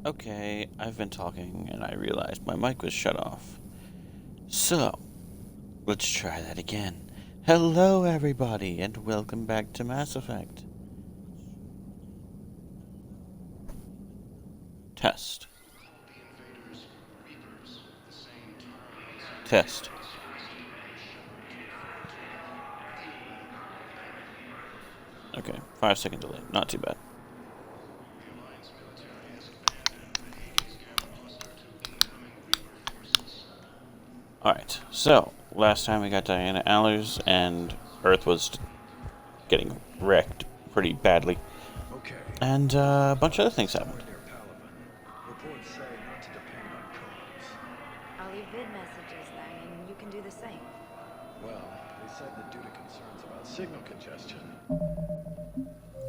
Okay, I've been talking and I realized my mic was shut off. So, let's try that again. Hello everybody and welcome back to Mass Effect. Test. Test. Okay, 5-second delay. Not too bad. Alright, so, last time we got Diana Allers and Earth was getting wrecked pretty badly. Okay. And a bunch of other things happened. Near Palaven. Reports say not to depend on comms. I'll leave vid messages then, and you can do the same. Well, they said that due to concerns about signal congestion.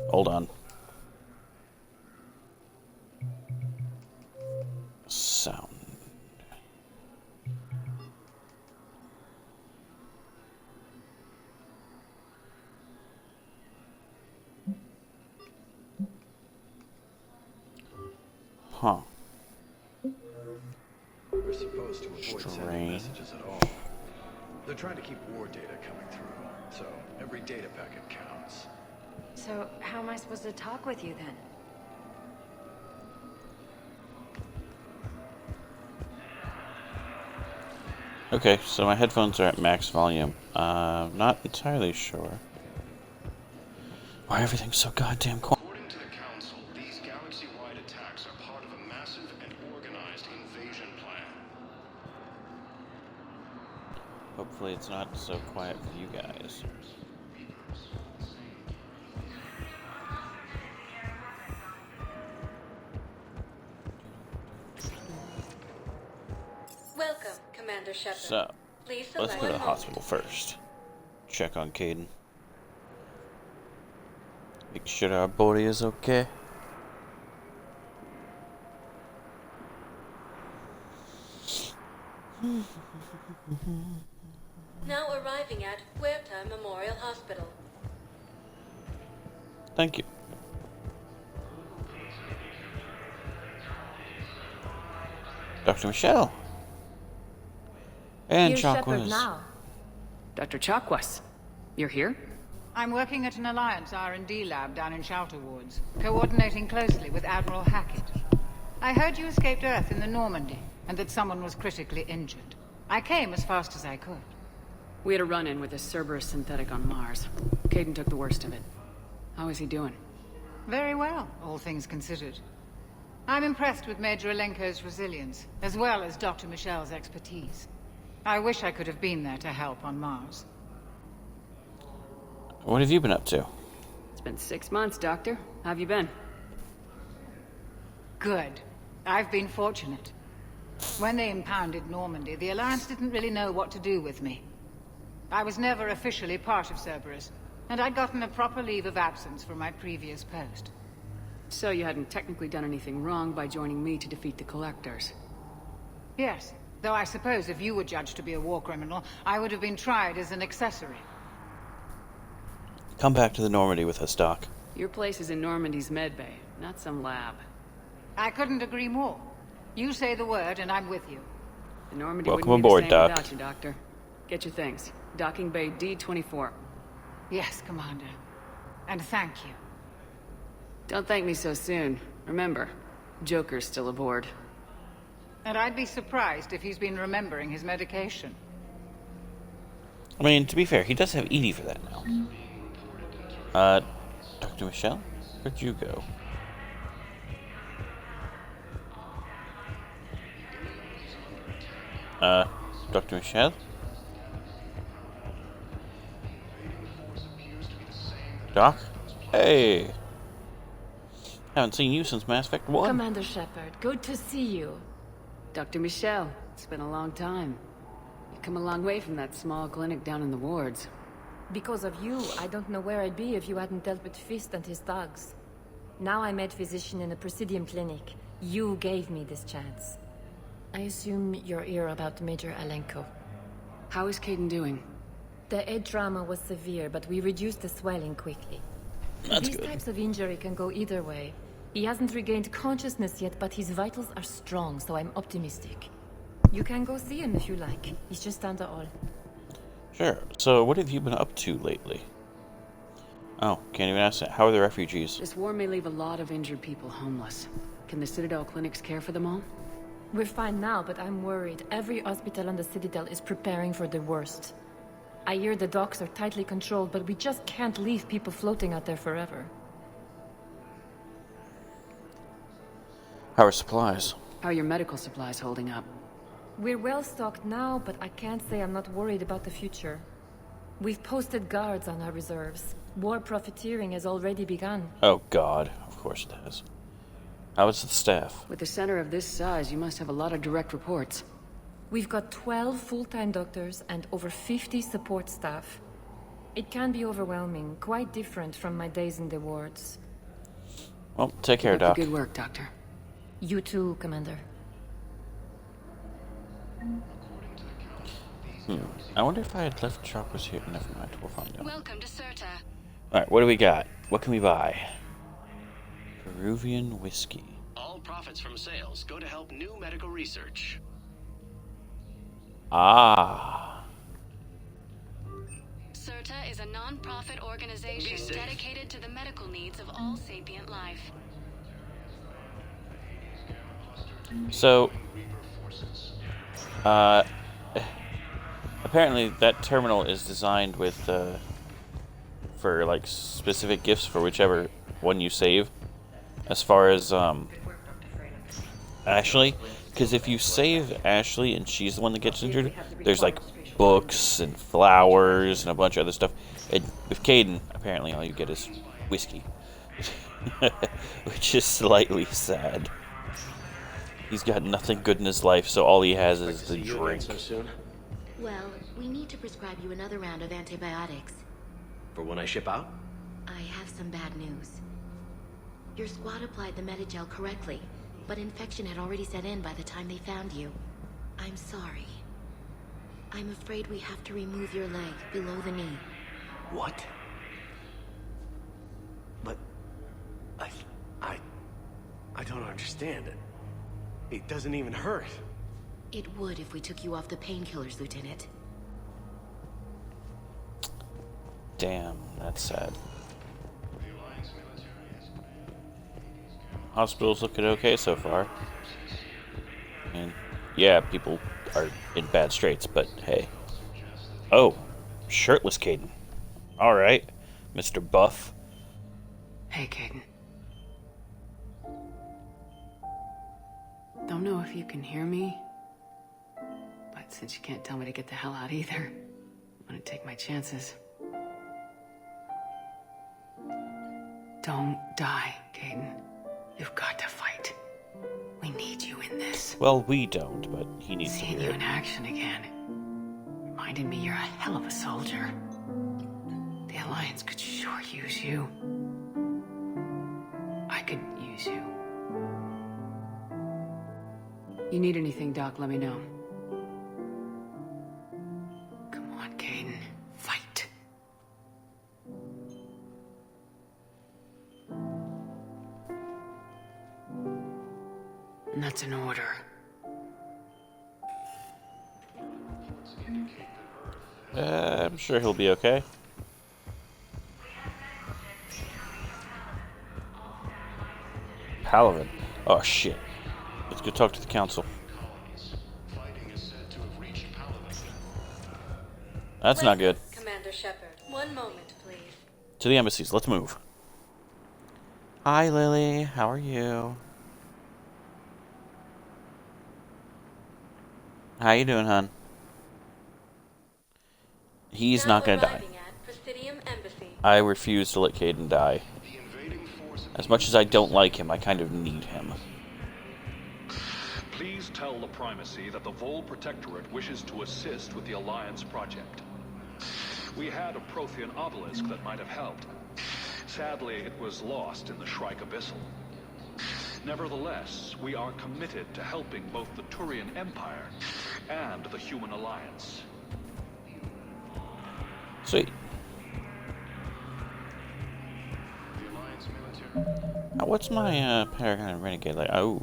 Hold on. Sound. Huh. We're supposed to avoid sending Strange. messages at all. They're trying to keep war data coming through, so every data packet counts. So, how am I supposed to talk with you then? Okay, so my headphones are at max volume. Not entirely sure why everything's so goddamn quiet. According to the Council, these galaxy-wide attacks are part of a massive and organized invasion plan. Hopefully it's not so quiet for you guys. Welcome, Commander Shepard. So, Please let's select go to the one hospital moment. first. Check on Caden. Make sure our boy is okay. Now arriving at Huerta Memorial Hospital. Thank you. Dr. Michelle. And Here's Shepard Chakwas. now. Dr. Chakwas, you're here? I'm working at an Alliance R&D lab down in Shelter Wards, coordinating closely with Admiral Hackett. I heard you escaped Earth in the Normandy, and that someone was critically injured. I came as fast as I could. We had a run-in with a Cerberus synthetic on Mars. Caden took the worst of it. How is he doing? Very well, all things considered. I'm impressed with Major Alenko's resilience, as well as Dr. Michelle's expertise. I wish I could have been there to help on Mars. What have you been up to? It's been 6 months, Doctor. How have you been? Good. I've been fortunate. When they impounded Normandy, the Alliance didn't really know what to do with me. I was never officially part of Cerberus, and I'd gotten a proper leave of absence from my previous post. So you hadn't technically done anything wrong by joining me to defeat the Collectors. Yes, though I suppose if you were judged to be a war criminal, I would have been tried as an accessory. Come back to the Normandy with us, Doc. Your place is in Normandy's medbay, not some lab. I couldn't agree more. You say the word, and I'm with you. The Normandy Welcome wouldn't be aboard, the same Doc. without you, Doctor. Get your things. Docking Bay D-24. Yes, Commander. And thank you. Don't thank me so soon. Remember, Joker's still aboard. And I'd be surprised if he's been remembering his medication. I mean, to be fair, he does have Edie for that now. Dr. Michelle? Where'd you go? Dr. Michelle? Doc? Hey! Haven't seen you since Mass Effect 1. Commander Shepard, good to see you. Dr. Michelle, it's been a long time. You've come a long way from that small clinic down in the wards. Because of you, I don't know where I'd be if you hadn't dealt with Fist and his thugs. Now I'm head physician in a Presidium clinic. You gave me this chance. I assume you're here about Major Alenko. How is Caden doing? The head trauma was severe, but we reduced the swelling quickly. That's These good. types of injury can go either way. He hasn't regained consciousness yet, but his vitals are strong, so I'm optimistic. You can go see him if you like. He's just down the hall. Sure. So, what have you been up to lately? Oh, can't even ask that. How are the refugees? This war may leave a lot of injured people homeless. Can the Citadel clinics care for them all? We're fine now, but I'm worried. Every hospital on the Citadel is preparing for the worst. I hear the docks are tightly controlled, but we just can't leave people floating out there forever. How are supplies? How are your medical supplies holding up? We're well stocked now, but I can't say I'm not worried about the future. We've posted guards on our reserves. War profiteering has already begun. Oh God, of course it has. How is the staff? With a center of this size, you must have a lot of direct reports. We've got 12 full-time doctors and over 50 support staff. It can be overwhelming, quite different from my days in the wards. Well, take care, Keep up Doc. the good work, Doctor. You too, Commander. I wonder if I had left choppers here. Never mind, we'll find out. Welcome to Serta. Alright, what do we got? What can we buy? Peruvian whiskey. All profits from sales go to help new medical research. Ah. Serta is a non-profit organization dedicated to the medical needs of all sapient life. So, apparently that terminal is designed with, for, like, specific gifts for whichever one you save. As far as, Ashley. Because if you save Ashley and she's the one that gets injured, there's, like, books and flowers and a bunch of other stuff. And with Kaidan, apparently all you get is whiskey. Which is slightly sad. He's got nothing good in his life, so all he has is the drink. So soon? Well, we need to prescribe you another round of antibiotics. For when I ship out? I have some bad news. Your squad applied the Medigel correctly, but infection had already set in by the time they found you. I'm sorry. I'm afraid we have to remove your leg below the knee. What? But... I don't understand it. It doesn't even hurt. It would if we took you off the painkillers, Lieutenant. Damn, that's sad. Hospital's looking okay so far. And yeah, people are in bad straits, but hey. Oh, shirtless Kaidan. Alright, Mr. Buff. Hey, Kaidan. Don't know if you can hear me, but since you can't tell me to get the hell out either, I'm gonna take my chances. Don't die, Kaidan. You've got to fight. We need you in this. Well, we don't, but he needs to Seeing hear you it. in action again reminded me you're a hell of a soldier. The Alliance could sure use you. I could use you. You need anything, Doc, let me know. Come on, Kaidan. Fight. And that's an order. I'm sure he'll be okay. Palaven. Oh, shit. Let's go talk to the council. That's not good. Commander Shepard, one moment, please. To the embassies. Let's move. Hi, Lily. How are you? How you doing, hon? He's not gonna die. Arriving at Presidium Embassy. I refuse to let Kaidan die. As much as I don't like him, I kind of need him. Please tell the Primacy that the Vol Protectorate wishes to assist with the Alliance project. We had a Prothean obelisk that might have helped. Sadly, it was lost in the Shrike Abyssal. Nevertheless, we are committed to helping both the Turian Empire and the Human Alliance. Sweet. The Alliance military Now, what's my Paragon and Renegade like? Oh.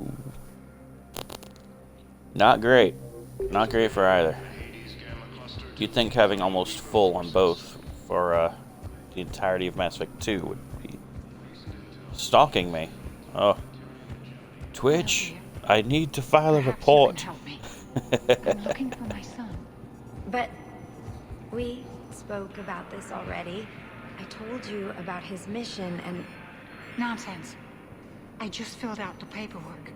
Not great. Not great for either. You'd think having almost full on both for the entirety of Mass Effect 2 would be stalking me. Oh. Twitch, I need to file a report. Help me. I'm looking for my son. But we spoke about this already. I told you about his mission and... Nonsense. I just filled out the paperwork.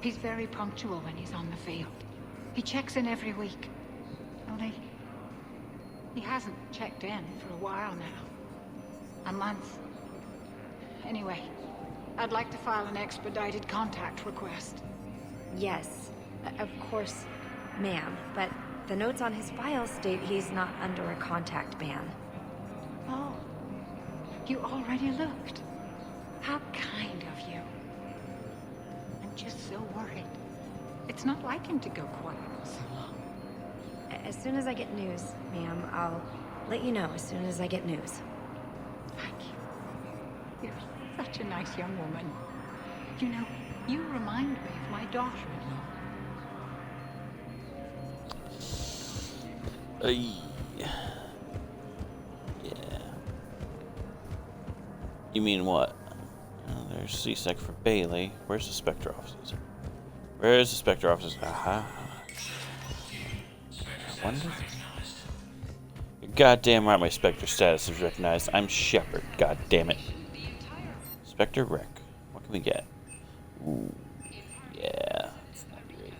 He's very punctual when he's on the field. He checks in every week. Only... he hasn't checked in for a while now. A month. Anyway, I'd like to file an expedited contact request. Yes, of course, ma'am. But the notes on his file state he's not under a contact ban. Oh, you already looked. How kind of you. I'm just so worried. It's not like him to go quiet for so long. As soon as I get news, ma'am, I'll let you know as soon as I get news. Thank you. You're such a nice young woman. You know, you remind me of my daughter-in-law. Yeah. You mean what? Oh, there's C-Sec for Bailey. Where's the Spectre offices? Where's the Spectre offices? Aha. I wonder. You're goddamn right my Spectre status is recognized. I'm Shepard. God damn it. Spectre Wreck. What can we get? Ooh. Yeah. That's not great.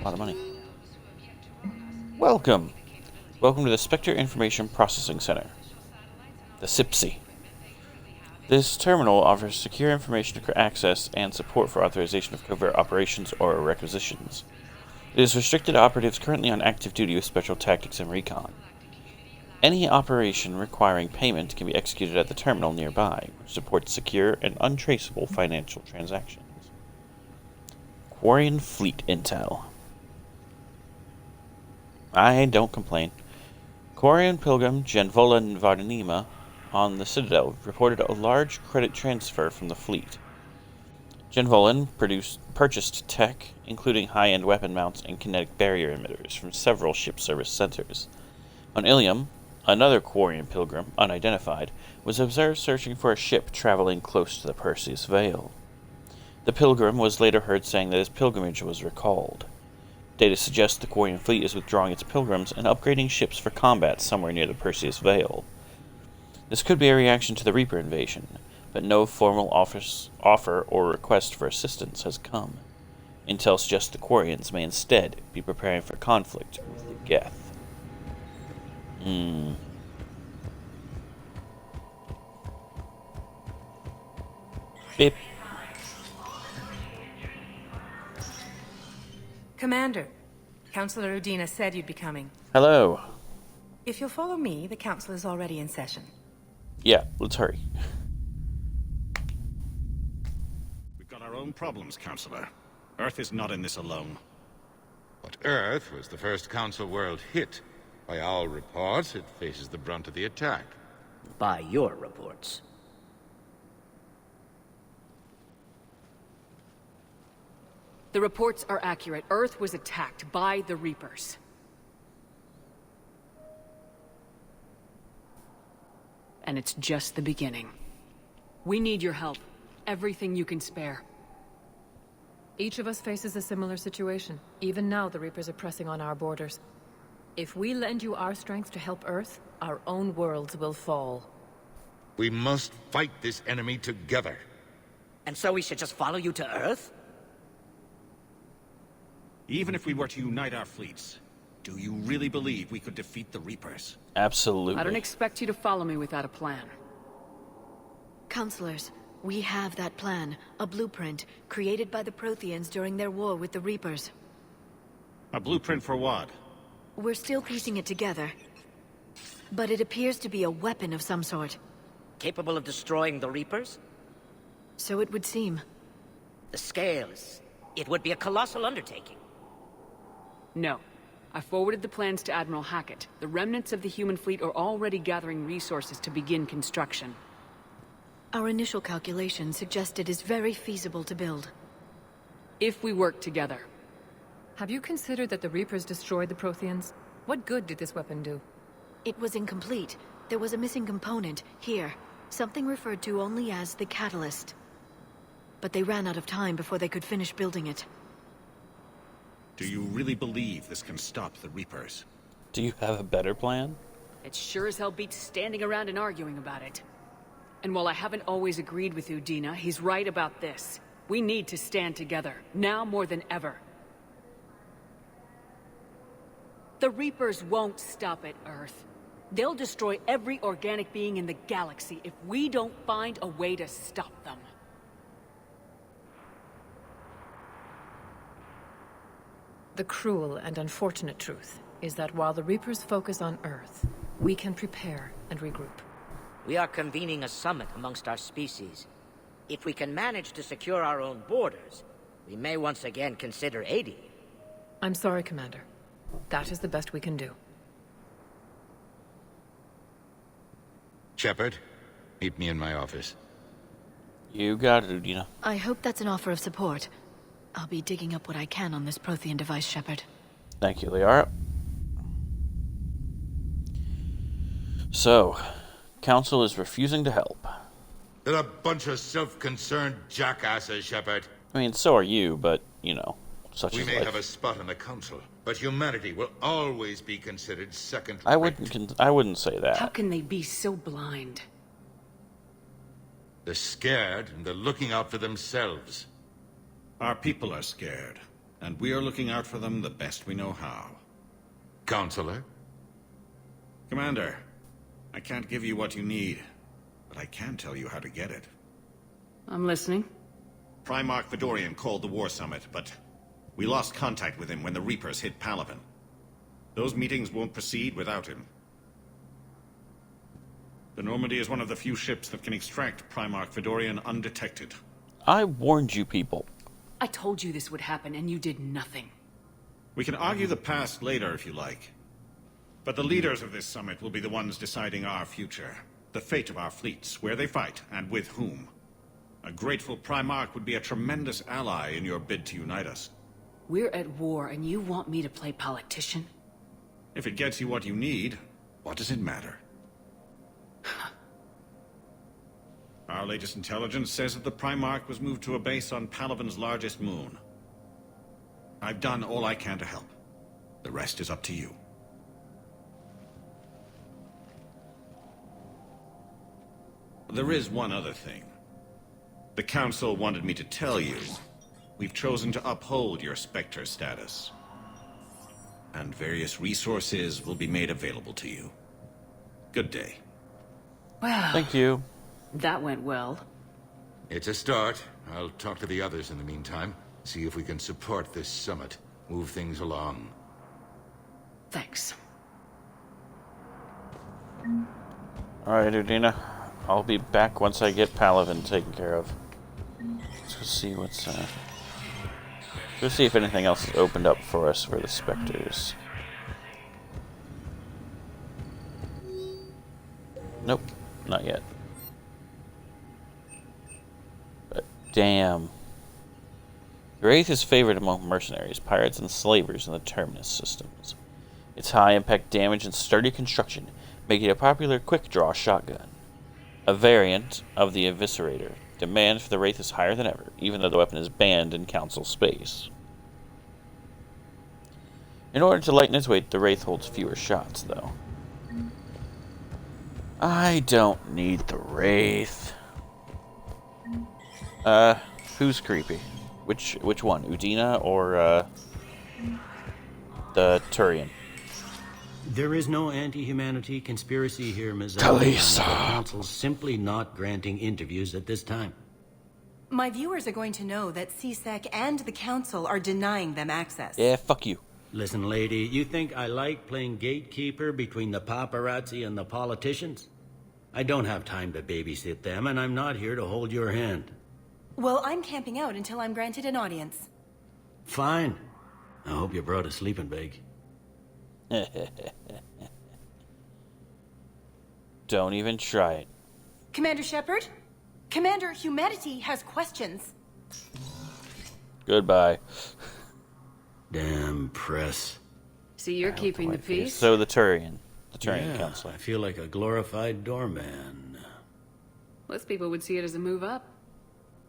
A lot of money. Welcome. Welcome to the Spectre Information Processing Center. The SIPC. This terminal offers secure information access and support for authorization of covert operations or requisitions. It is restricted to operatives currently on active duty with special tactics and recon. Any operation requiring payment can be executed at the terminal nearby, which supports secure and untraceable financial transactions. Quarian Fleet Intel. I don't complain. Quarian Pilgrim Genvola Vardanima on the Citadel reported a large credit transfer from the fleet. Genvolan purchased tech, including high-end weapon mounts and kinetic barrier emitters, from several ship service centers. On Ilium, another Quarian pilgrim, unidentified, was observed searching for a ship traveling close to the Perseus Vale. The pilgrim was later heard saying that his pilgrimage was recalled. Data suggests the Quarian fleet is withdrawing its pilgrims and upgrading ships for combat somewhere near the Perseus Vale. This could be a reaction to the Reaper invasion, but no formal offer or request for assistance has come. Intel suggests the Quarians may instead be preparing for conflict with the Geth. Beep. Commander, Councillor Udina said you'd be coming. Hello. If you'll follow me, the council is already in session. Yeah, let's hurry. We've got our own problems, Councillor. Earth is not in this alone. But Earth was the first Council world hit. By our reports, it faces the brunt of the attack. By your reports. The reports are accurate. Earth was attacked by the Reapers. And it's just the beginning. We need your help. Everything you can spare. Each of us faces a similar situation. Even now, the Reapers are pressing on our borders. If we lend you our strength to help Earth, our own worlds will fall. We must fight this enemy together. And so we should just follow you to Earth? Even if we were to unite our fleets, do you really believe we could defeat the Reapers? Absolutely. I don't expect you to follow me without a plan. Counselors, we have that plan. A blueprint, created by the Protheans during their war with the Reapers. A blueprint for what? We're still piecing it together. But it appears to be a weapon of some sort. Capable of destroying the Reapers? So it would seem. The scales. It would be a colossal undertaking. No. I forwarded the plans to Admiral Hackett. The remnants of the human fleet are already gathering resources to begin construction. Our initial calculations suggest it is very feasible to build. If we work together. Have you considered that the Reapers destroyed the Protheans? What good did this weapon do? It was incomplete. There was a missing component, here. Something referred to only as the Catalyst. But they ran out of time before they could finish building it. Do you really believe this can stop the Reapers? Do you have a better plan? It sure as hell beats standing around and arguing about it. And while I haven't always agreed with Udina, he's right about this. We need to stand together, now more than ever. The Reapers won't stop at Earth. They'll destroy every organic being in the galaxy if we don't find a way to stop them. The cruel and unfortunate truth is that while the Reapers focus on Earth, we can prepare and regroup. We are convening a summit amongst our species. If we can manage to secure our own borders, we may once again consider aiding. I'm sorry, Commander. That is the best we can do. Shepard, meet me in my office. You got it, Udina. I hope that's an offer of support. I'll be digging up what I can on this Prothean device, Shepard. Thank you, Liara. So, Council is refusing to help. They're a bunch of self-concerned jackasses, Shepard. I mean, so are you, but, you know, such We is may life. have a spot on the Council, but humanity will always be considered second I rate. wouldn't say that. How can they be so blind? They're scared, and they're looking out for themselves. Our people are scared, and we are looking out for them the best we know how. Counselor? Commander, I can't give you what you need, but I can tell you how to get it. I'm listening. Primarch Fedorian called the War Summit, but we lost contact with him when the Reapers hit Palaven. Those meetings won't proceed without him. The Normandy is one of the few ships that can extract Primarch Fedorian undetected. I warned you people. I told you this would happen, and you did nothing. We can argue the past later if you like. But the leaders of this summit will be the ones deciding our future. The fate of our fleets, where they fight, and with whom. A grateful Primarch would be a tremendous ally in your bid to unite us. We're at war, and you want me to play politician? If it gets you what you need, what does it matter? Our latest intelligence says that the Primarch was moved to a base on Palaven's largest moon. I've done all I can to help. The rest is up to you. There is one other thing. The Council wanted me to tell you, we've chosen to uphold your Spectre status. And various resources will be made available to you. Good day. Wow. Thank you. That went well. It's a start. I'll talk to the others in the meantime. See if we can support this summit. Move things along. Thanks. Alright, Udina. I'll be back once I get Palaven taken care of. Let's go see what's, let's see if anything else is opened up for us for the Spectres. Nope, not yet. But damn. The Wraith is favored among mercenaries, pirates, and slavers in the Terminus systems. Its high impact damage and sturdy construction make it a popular quick-draw shotgun. A variant of the Eviscerator. Demand for the Wraith is higher than ever, even though the weapon is banned in Council space. In order to lighten its weight, the Wraith holds fewer shots, though. I don't need the Wraith. Who's creepy? Which one? Udina or, the Turian? There is no anti-humanity conspiracy here, Ms. Talisa. The Council's simply not granting interviews at this time. My viewers are going to know that CSEC and the Council are denying them access. Yeah, fuck you. Listen, lady, you think I like playing gatekeeper between the paparazzi and the politicians? I don't have time to babysit them, and I'm not here to hold your hand. Well, I'm camping out until I'm granted an audience. Fine. I hope you brought a sleeping bag. Don't even try it. Commander Shepard? Commander, humanity has questions. Goodbye. Damn press. See, you're keeping the peace. So the Turian Yeah, Council. I feel like a glorified doorman. Most people would see it as a move up.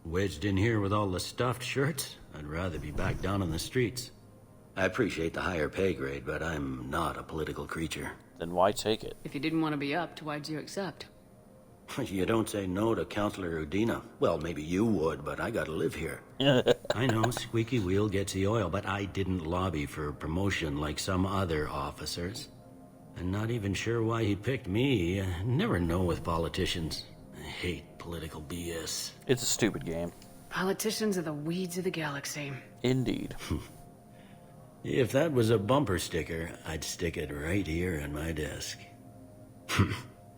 Wedged in here with all the stuffed shirts? I'd rather be back down on the streets. I appreciate the higher pay grade, but I'm not a political creature. Then why take it? If you didn't want to be upped, why'd you accept? You don't say no to Councillor Udina. Well, maybe you would, but I gotta live here. I know, squeaky wheel gets the oil, but I didn't lobby for promotion like some other officers. I'm not even sure why he picked me. I never know with politicians. I hate political BS. It's a stupid game. Politicians are the weeds of the galaxy. Indeed. If that was a bumper sticker, I'd stick it right here on my desk.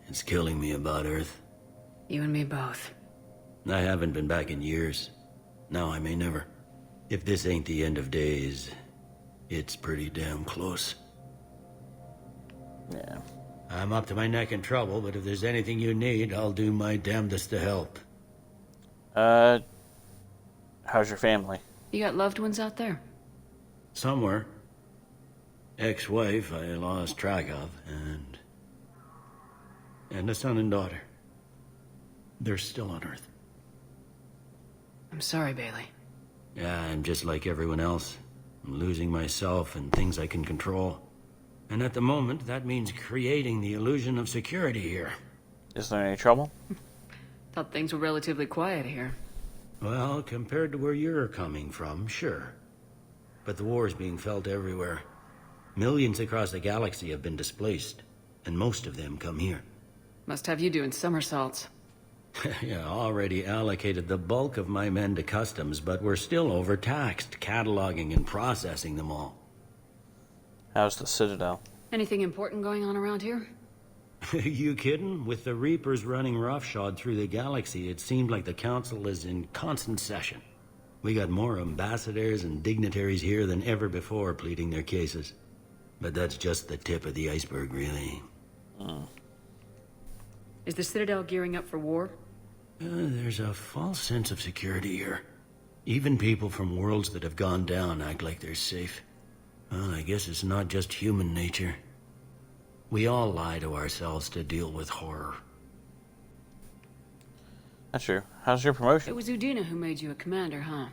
It's killing me about Earth. You and me both. I haven't been back in years. Now I may never. If this ain't the end of days, it's pretty damn close. Yeah. I'm up to my neck in trouble, but if there's anything you need, I'll do my damnedest to help. How's your family? You got loved ones out there? Somewhere. Ex-wife I lost track of, and a son and daughter. They're still on Earth. I'm sorry, Bailey. Yeah, I'm just like everyone else. I'm losing myself and things I can control. And at the moment, that means creating the illusion of security here. Is there any trouble? Thought things were relatively quiet here. Well, compared to where you're coming from, sure. But the war's being felt everywhere. Millions across the galaxy have been displaced, and most of them come here. Must have you doing somersaults. Yeah, already allocated the bulk of my men to customs, but we're still overtaxed, cataloging and processing them all. How's the Citadel? Anything important going on around here? You kidding? With the Reapers running roughshod through the galaxy, it seemed like the Council is in constant session. We got more ambassadors and dignitaries here than ever before pleading their cases. But that's just the tip of the iceberg, really. Is the Citadel gearing up for war? There's a false sense of security here. Even people from worlds that have gone down act like they're safe. Well, I guess it's not just human nature. We all lie to ourselves to deal with horror. That's true. How's your promotion? It was Udina who made you a commander, huh?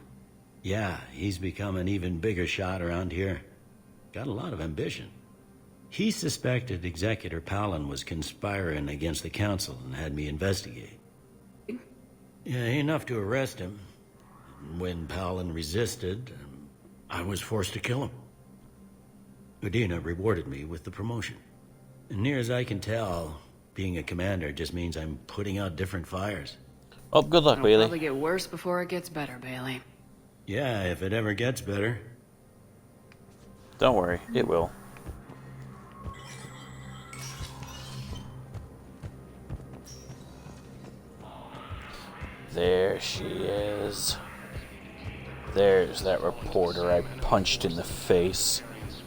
Yeah, he's become an even bigger shot around here. Got a lot of ambition. He suspected Executor Palin was conspiring against the Council and had me investigate. Yeah, enough to arrest him. When Palin resisted, I was forced to kill him. Udina rewarded me with the promotion. And near as I can tell, being a commander just means I'm putting out different fires. Oh, good luck, It'll Bailey. probably get worse before it gets better, Bailey. Yeah, if it ever gets better. Don't worry, it will. There she is. There's that reporter I punched in the face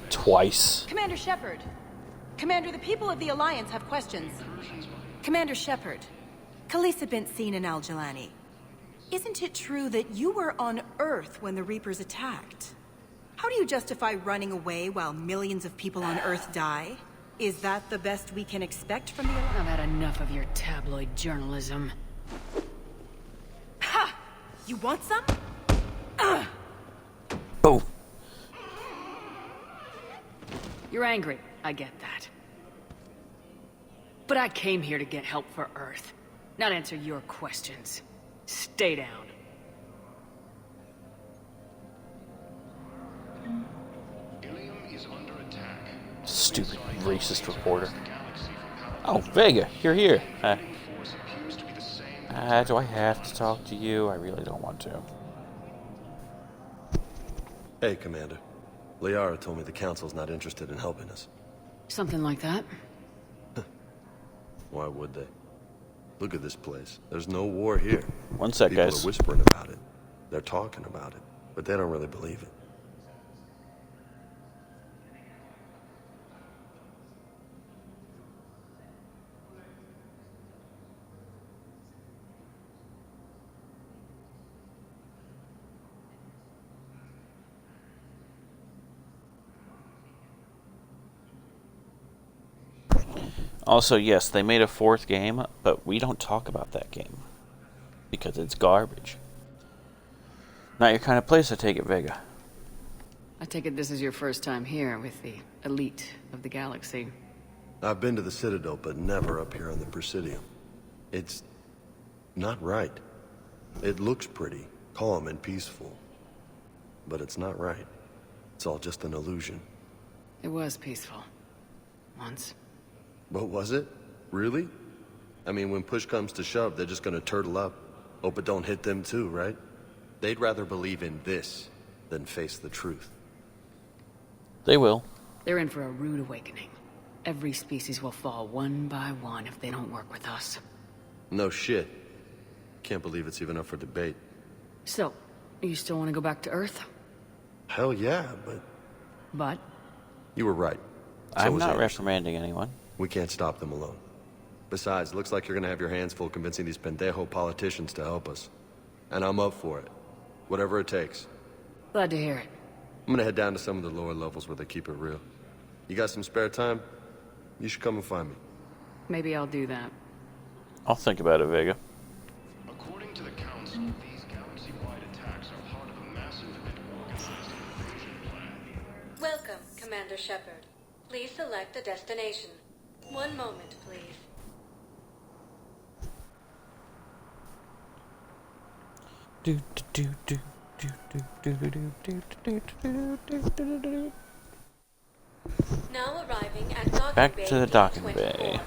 twice. Commander Shepard. Commander, the people of the Alliance have questions. Commander Shepard. Khalisah bint Sin and Al-Jalani. Isn't it true that you were on Earth when the Reapers attacked? How do you justify running away while millions of people on Earth die? Is that the best we can expect from the Alliance? I've had enough of your tabloid journalism. Ha! You want some? Boom. You're angry, I get that. But I came here to get help for Earth, not answer your questions. Stay down. Ilium is under attack. Stupid racist reporter. Oh, Vega, you're here. Do I have to talk to you? I really don't want to. Hey, Commander. Liara told me the Council's not interested in helping us. Something like that. Why would they? Look at this place. There's no war here. One sec, People guys. are whispering about it. They're talking about it, but they don't really believe it. Also, yes, they made a 4th game, but we don't talk about that game. Because it's garbage. Not your kind of place, I take it, Vega. I take it this is your first time here with the elite of the galaxy. I've been to the Citadel, but never up here on the Presidium. It's not right. It looks pretty, calm and peaceful. But it's not right. It's all just an illusion. It was peaceful. Once. But was it? Really? I mean, when push comes to shove, they're just gonna turtle up. Hope it don't hit them too, right? They'd rather believe in this than face the truth. They will. They're in for a rude awakening. Every species will fall one by one if they don't work with us. No shit. Can't believe it's even up for debate. So, you still want to go back to Earth? Hell yeah, but... But? You were right. I'm not reprimanding anyone. We can't stop them alone. Besides, looks like you're gonna have your hands full convincing these pendejo politicians to help us. And I'm up for it. Whatever it takes. Glad to hear it. I'm gonna head down to some of the lower levels where they keep it real. You got some spare time? You should come and find me. Maybe I'll do that. I'll think about it, Vega. According to the Council, these galaxy-wide attacks are part of a massive and organized invasion plan. Welcome, Commander Shepard. Please select a destination. One moment, please. Now arriving at docking Back bay to the docking D24. bay.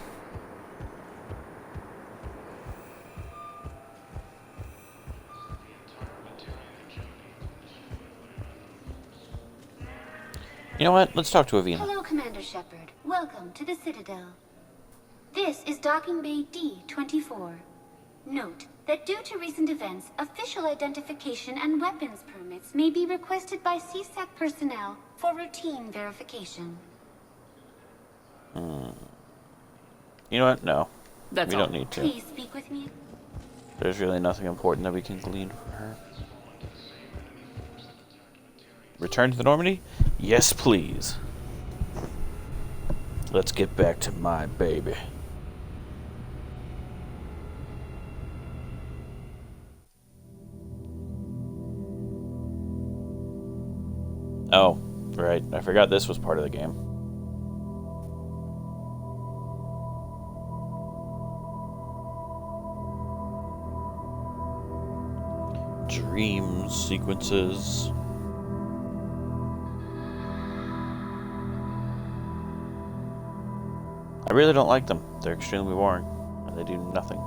You know what? Let's talk to Avina. Hello, Commander Shepard. Welcome to the Citadel. This is Docking Bay D24. Note that due to recent events, official identification and weapons permits may be requested by CSEC personnel for routine verification. You know what? No. That's we don't need to. Please speak with me. There's really nothing important that we can glean from her. Return to the Normandy? Yes, please. Let's get back to my baby. Oh, right. I forgot this was part of the game. Dream sequences. I really don't like them. They're extremely boring, and they do nothing.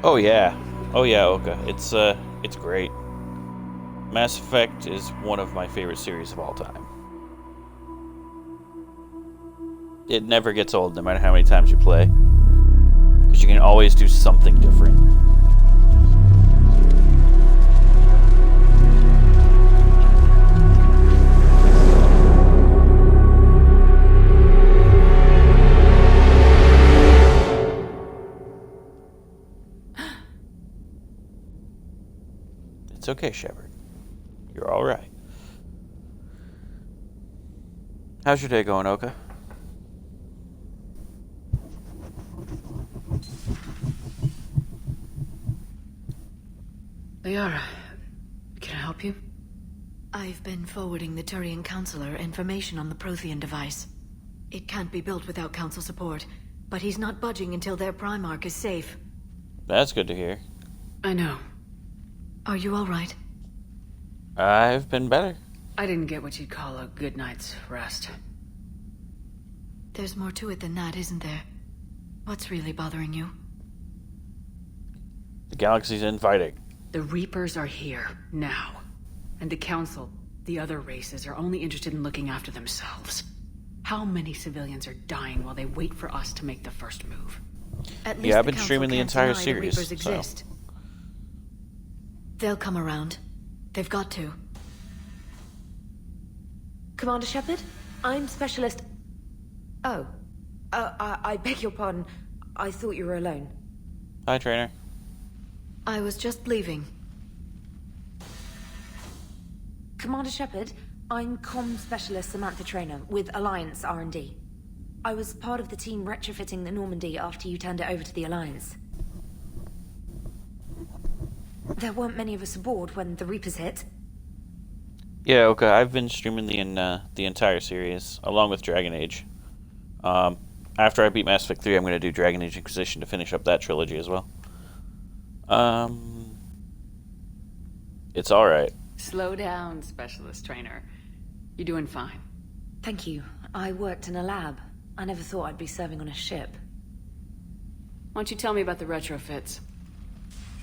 Oh yeah, Oka. It's great. Mass Effect is one of my favorite series of all time. It never gets old, no matter how many times you play, because you can always do something different. It's okay, Shepard. You're all right. How's your day going, Oka? Liara, can I help you? I've been forwarding the Turian Counselor information on the Prothean device. It can't be built without Council support, but he's not budging until their Primarch is safe. That's good to hear. I know. Are you all right? I've been better. I didn't get what you'd call a good night's rest. There's more to it than that, isn't there? What's really bothering you? The galaxy's infighting. The Reapers are here, now. And the Council, the other races, are only interested in looking after themselves. How many civilians are dying while they wait for us to make the first move? At least Yeah, I've the been Council streaming the can't entire deny series, The Reapers so. exist. They'll come around. They've got to. Commander Shepard, I'm Specialist... Oh. I beg your pardon. I thought you were alone. Hi, Trainer. I was just leaving. Commander Shepard, I'm Comm Specialist Samantha Trainer with Alliance R&D. I was part of the team retrofitting the Normandy after you turned it over to the Alliance. There weren't many of us aboard when the Reapers hit. Yeah, okay. I've been streaming the entire series along with Dragon Age. After I beat Mass Effect 3, I'm going to do Dragon Age Inquisition to finish up that trilogy as well. It's all right. Slow down, Specialist Trainer. You're doing fine. Thank you. I worked in a lab. I never thought I'd be serving on a ship. Why don't you tell me about the retrofits?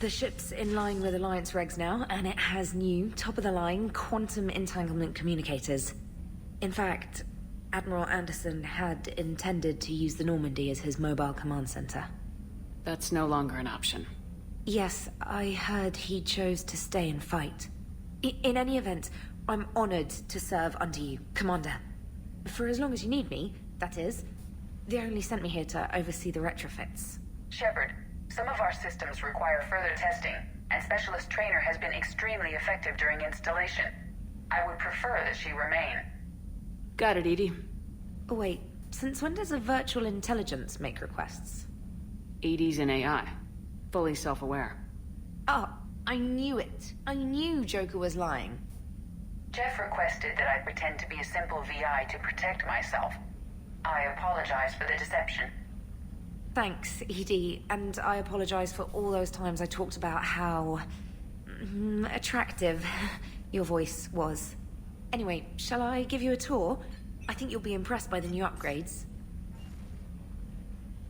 The ship's in line with Alliance regs now, and it has new, top-of-the-line quantum entanglement communicators. In fact, Admiral Anderson had intended to use the Normandy as his mobile command center. That's no longer an option. Yes, I heard he chose to stay and fight. In any event, I'm honored to serve under you, Commander. For as long as you need me, that is. They only sent me here to oversee the retrofits. Shepard, some of our systems require further testing, and Specialist Trainer has been extremely effective during installation. I would prefer that she remain. Got it, EDI. Oh, wait. Since when does a virtual intelligence make requests? EDI's an AI. Fully self-aware. Oh, I knew it. I knew Joker was lying. Jeff requested that I pretend to be a simple VI to protect myself. I apologize for the deception. Thanks, ED, and I apologize for all those times I talked about how... attractive your voice was. Anyway, shall I give you a tour? I think you'll be impressed by the new upgrades.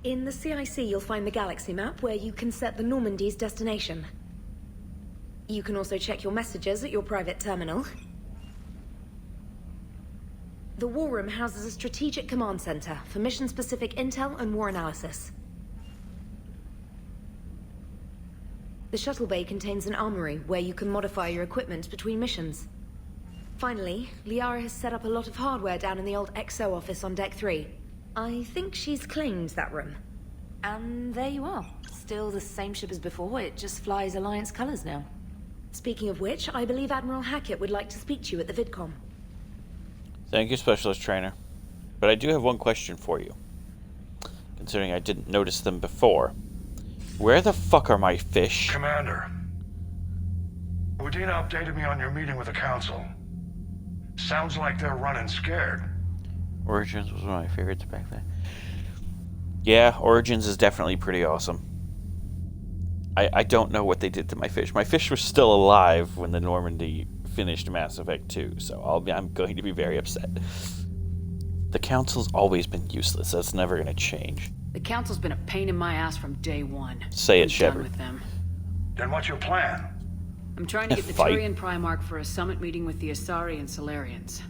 In the CIC, you'll find the galaxy map where you can set the Normandy's destination. You can also check your messages at your private terminal. The War Room houses a strategic command center for mission-specific intel and war analysis. The shuttle bay contains an armory where you can modify your equipment between missions. Finally, Liara has set up a lot of hardware down in the old XO office on Deck 3. I think she's claimed that room. And there you are. Still the same ship as before, it just flies Alliance colors now. Speaking of which, I believe Admiral Hackett would like to speak to you at the VidCom. Thank you, Specialist Trainer. But I do have one question for you. Considering I didn't notice them before. Where the fuck are my fish? Commander, Udina updated me on your meeting with the Council. Sounds like they're running scared. Origins was one of my favorites back then. Yeah, Origins is definitely pretty awesome. I don't know what they did to my fish. My fish was still alive when the Normandy finished Mass Effect 2, so I'm going to be very upset. The Council's always been useless. That's never going to change. The Council's been a pain in my ass from day one. Say it, I'm Shepard. done with them. Then what's your plan? I'm trying to get the Fight. Turian Primarch for a summit meeting with the Asari and Solarians.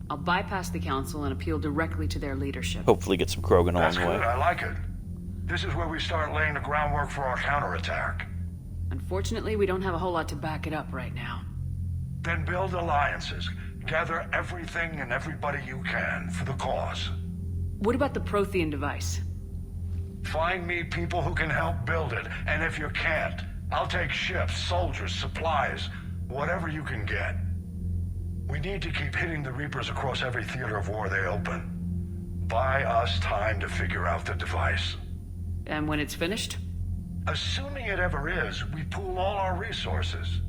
I'll bypass the Council and appeal directly to their leadership. Hopefully get some Krogan along That's the good, way. I like it. This is where we start laying the groundwork for our counterattack. Unfortunately, we don't have a whole lot to back it up right now. Then build alliances. Gather everything and everybody you can for the cause. What about the Prothean device? Find me people who can help build it, and if you can't, I'll take ships, soldiers, supplies, whatever you can get. We need to keep hitting the Reapers across every theater of war they open. Buy us time to figure out the device. And when it's finished? Assuming it ever is, we pool all our resources.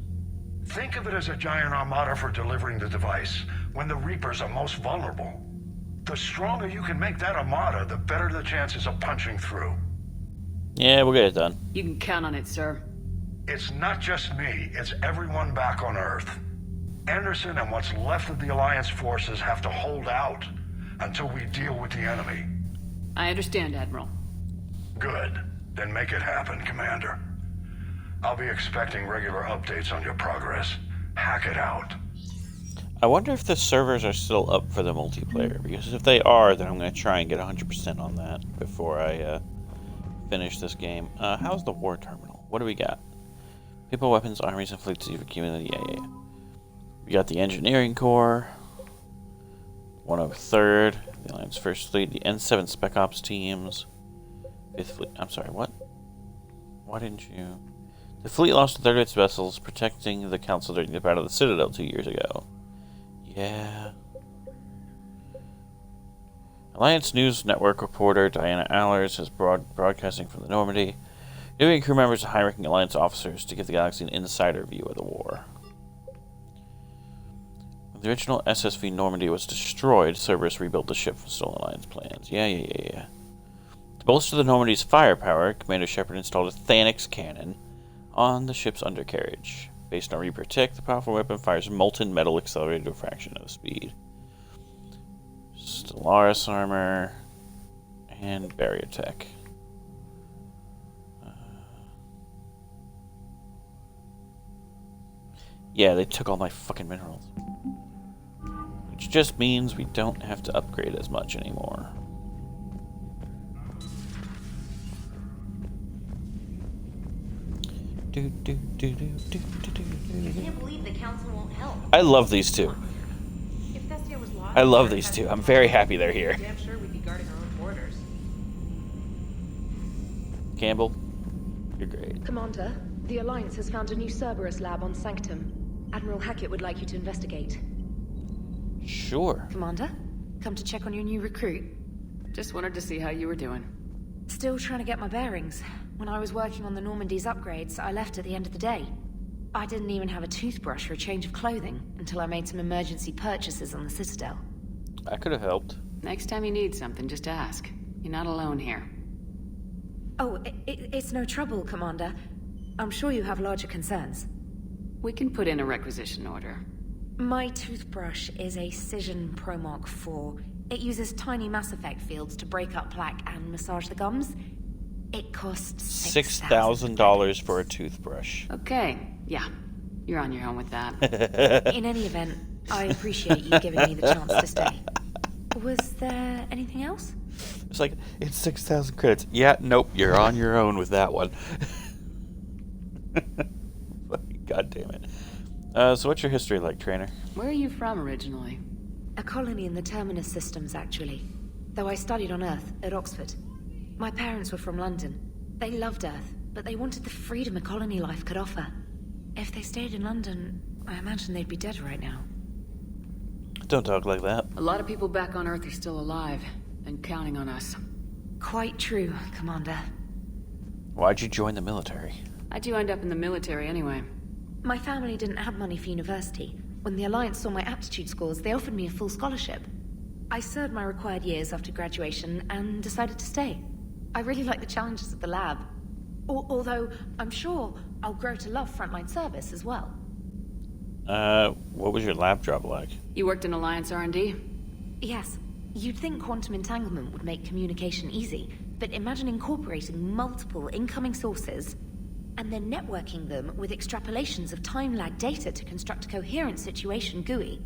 Think of it as a giant armada for delivering the device, when the Reapers are most vulnerable. The stronger you can make that armada, the better the chances of punching through. Yeah, we'll get it done. You can count on it, sir. It's not just me, it's everyone back on Earth. Anderson and what's left of the Alliance forces have to hold out until we deal with the enemy. I understand, Admiral. Good. Then make it happen, Commander. I'll be expecting regular updates on your progress. Hack it out. I wonder if the servers are still up for the multiplayer, because if they are, then I'm going to try and get 100% on that before I finish this game. How's the war terminal? What do we got? People, weapons, armies, and fleets you've accumulated. Yeah. We got the engineering corps, 103rd, the Alliance First Fleet, the N7 Spec Ops teams, 5th Fleet. I'm sorry, what? Why didn't you? The fleet lost a third of its vessels protecting the Council during the Battle of the Citadel 2 years ago. Yeah. Alliance News Network reporter Diana Allers is broadcasting from the Normandy, interviewing crew members and high-ranking Alliance officers to give the Galaxy an insider view of the war. When the original SSV Normandy was destroyed, Cerberus rebuilt the ship from stolen Alliance plans. Yeah. To bolster the Normandy's firepower, Commander Shepard installed a Thanix cannon on the ship's undercarriage. Based on Reaper Tech, the powerful weapon fires molten metal accelerated to a fraction of speed. Stellaris armor and barrier tech. Yeah, they took all my fucking minerals. Which just means we don't have to upgrade as much anymore. I can't believe the council won't help. I love these two. If Thestia was lost, I love these two. I'm very happy they're here. damn sure we'd be guarding our own borders. Campbell, you're great. Commander, the Alliance has found a new Cerberus lab on Sanctum. Admiral Hackett would like you to investigate. Sure. Commander, come to check on your new recruit. Just wanted to see how you were doing. Still trying to get my bearings. When I was working on the Normandy's upgrades, I left at the end of the day. I didn't even have a toothbrush or a change of clothing until I made some emergency purchases on the Citadel. I could have helped. Next time you need something, just ask. You're not alone here. Oh, it's no trouble, Commander. I'm sure you have larger concerns. We can put in a requisition order. My toothbrush is a Cision Pro Mark IV. It uses tiny Mass Effect fields to break up plaque and massage the gums. It costs $6,000 for a toothbrush. Okay, yeah. You're on your own with that. In any event, I appreciate you giving me the chance to stay. Was there anything else? It's like, it's 6,000 credits. Yeah, nope, you're on your own with that one. God damn it. So what's your history like, Trainer? Where are you from originally? A colony in the Terminus systems, actually. Though I studied on Earth, at Oxford. My parents were from London. They loved Earth, but they wanted the freedom a colony life could offer. If they stayed in London, I imagine they'd be dead right now. Don't talk like that. A lot of people back on Earth are still alive, and counting on us. Quite true, Commander. Why'd you join the military? How'd you end up in the military anyway? My family didn't have money for university. When the Alliance saw my aptitude scores, they offered me a full scholarship. I served my required years after graduation and decided to stay. I really like the challenges of the lab. Although, I'm sure I'll grow to love frontline service as well. What was your lab job like? You worked in Alliance R&D? Yes. You'd think quantum entanglement would make communication easy, but imagine incorporating multiple incoming sources and then networking them with extrapolations of time-lag data to construct a coherent situation GUI.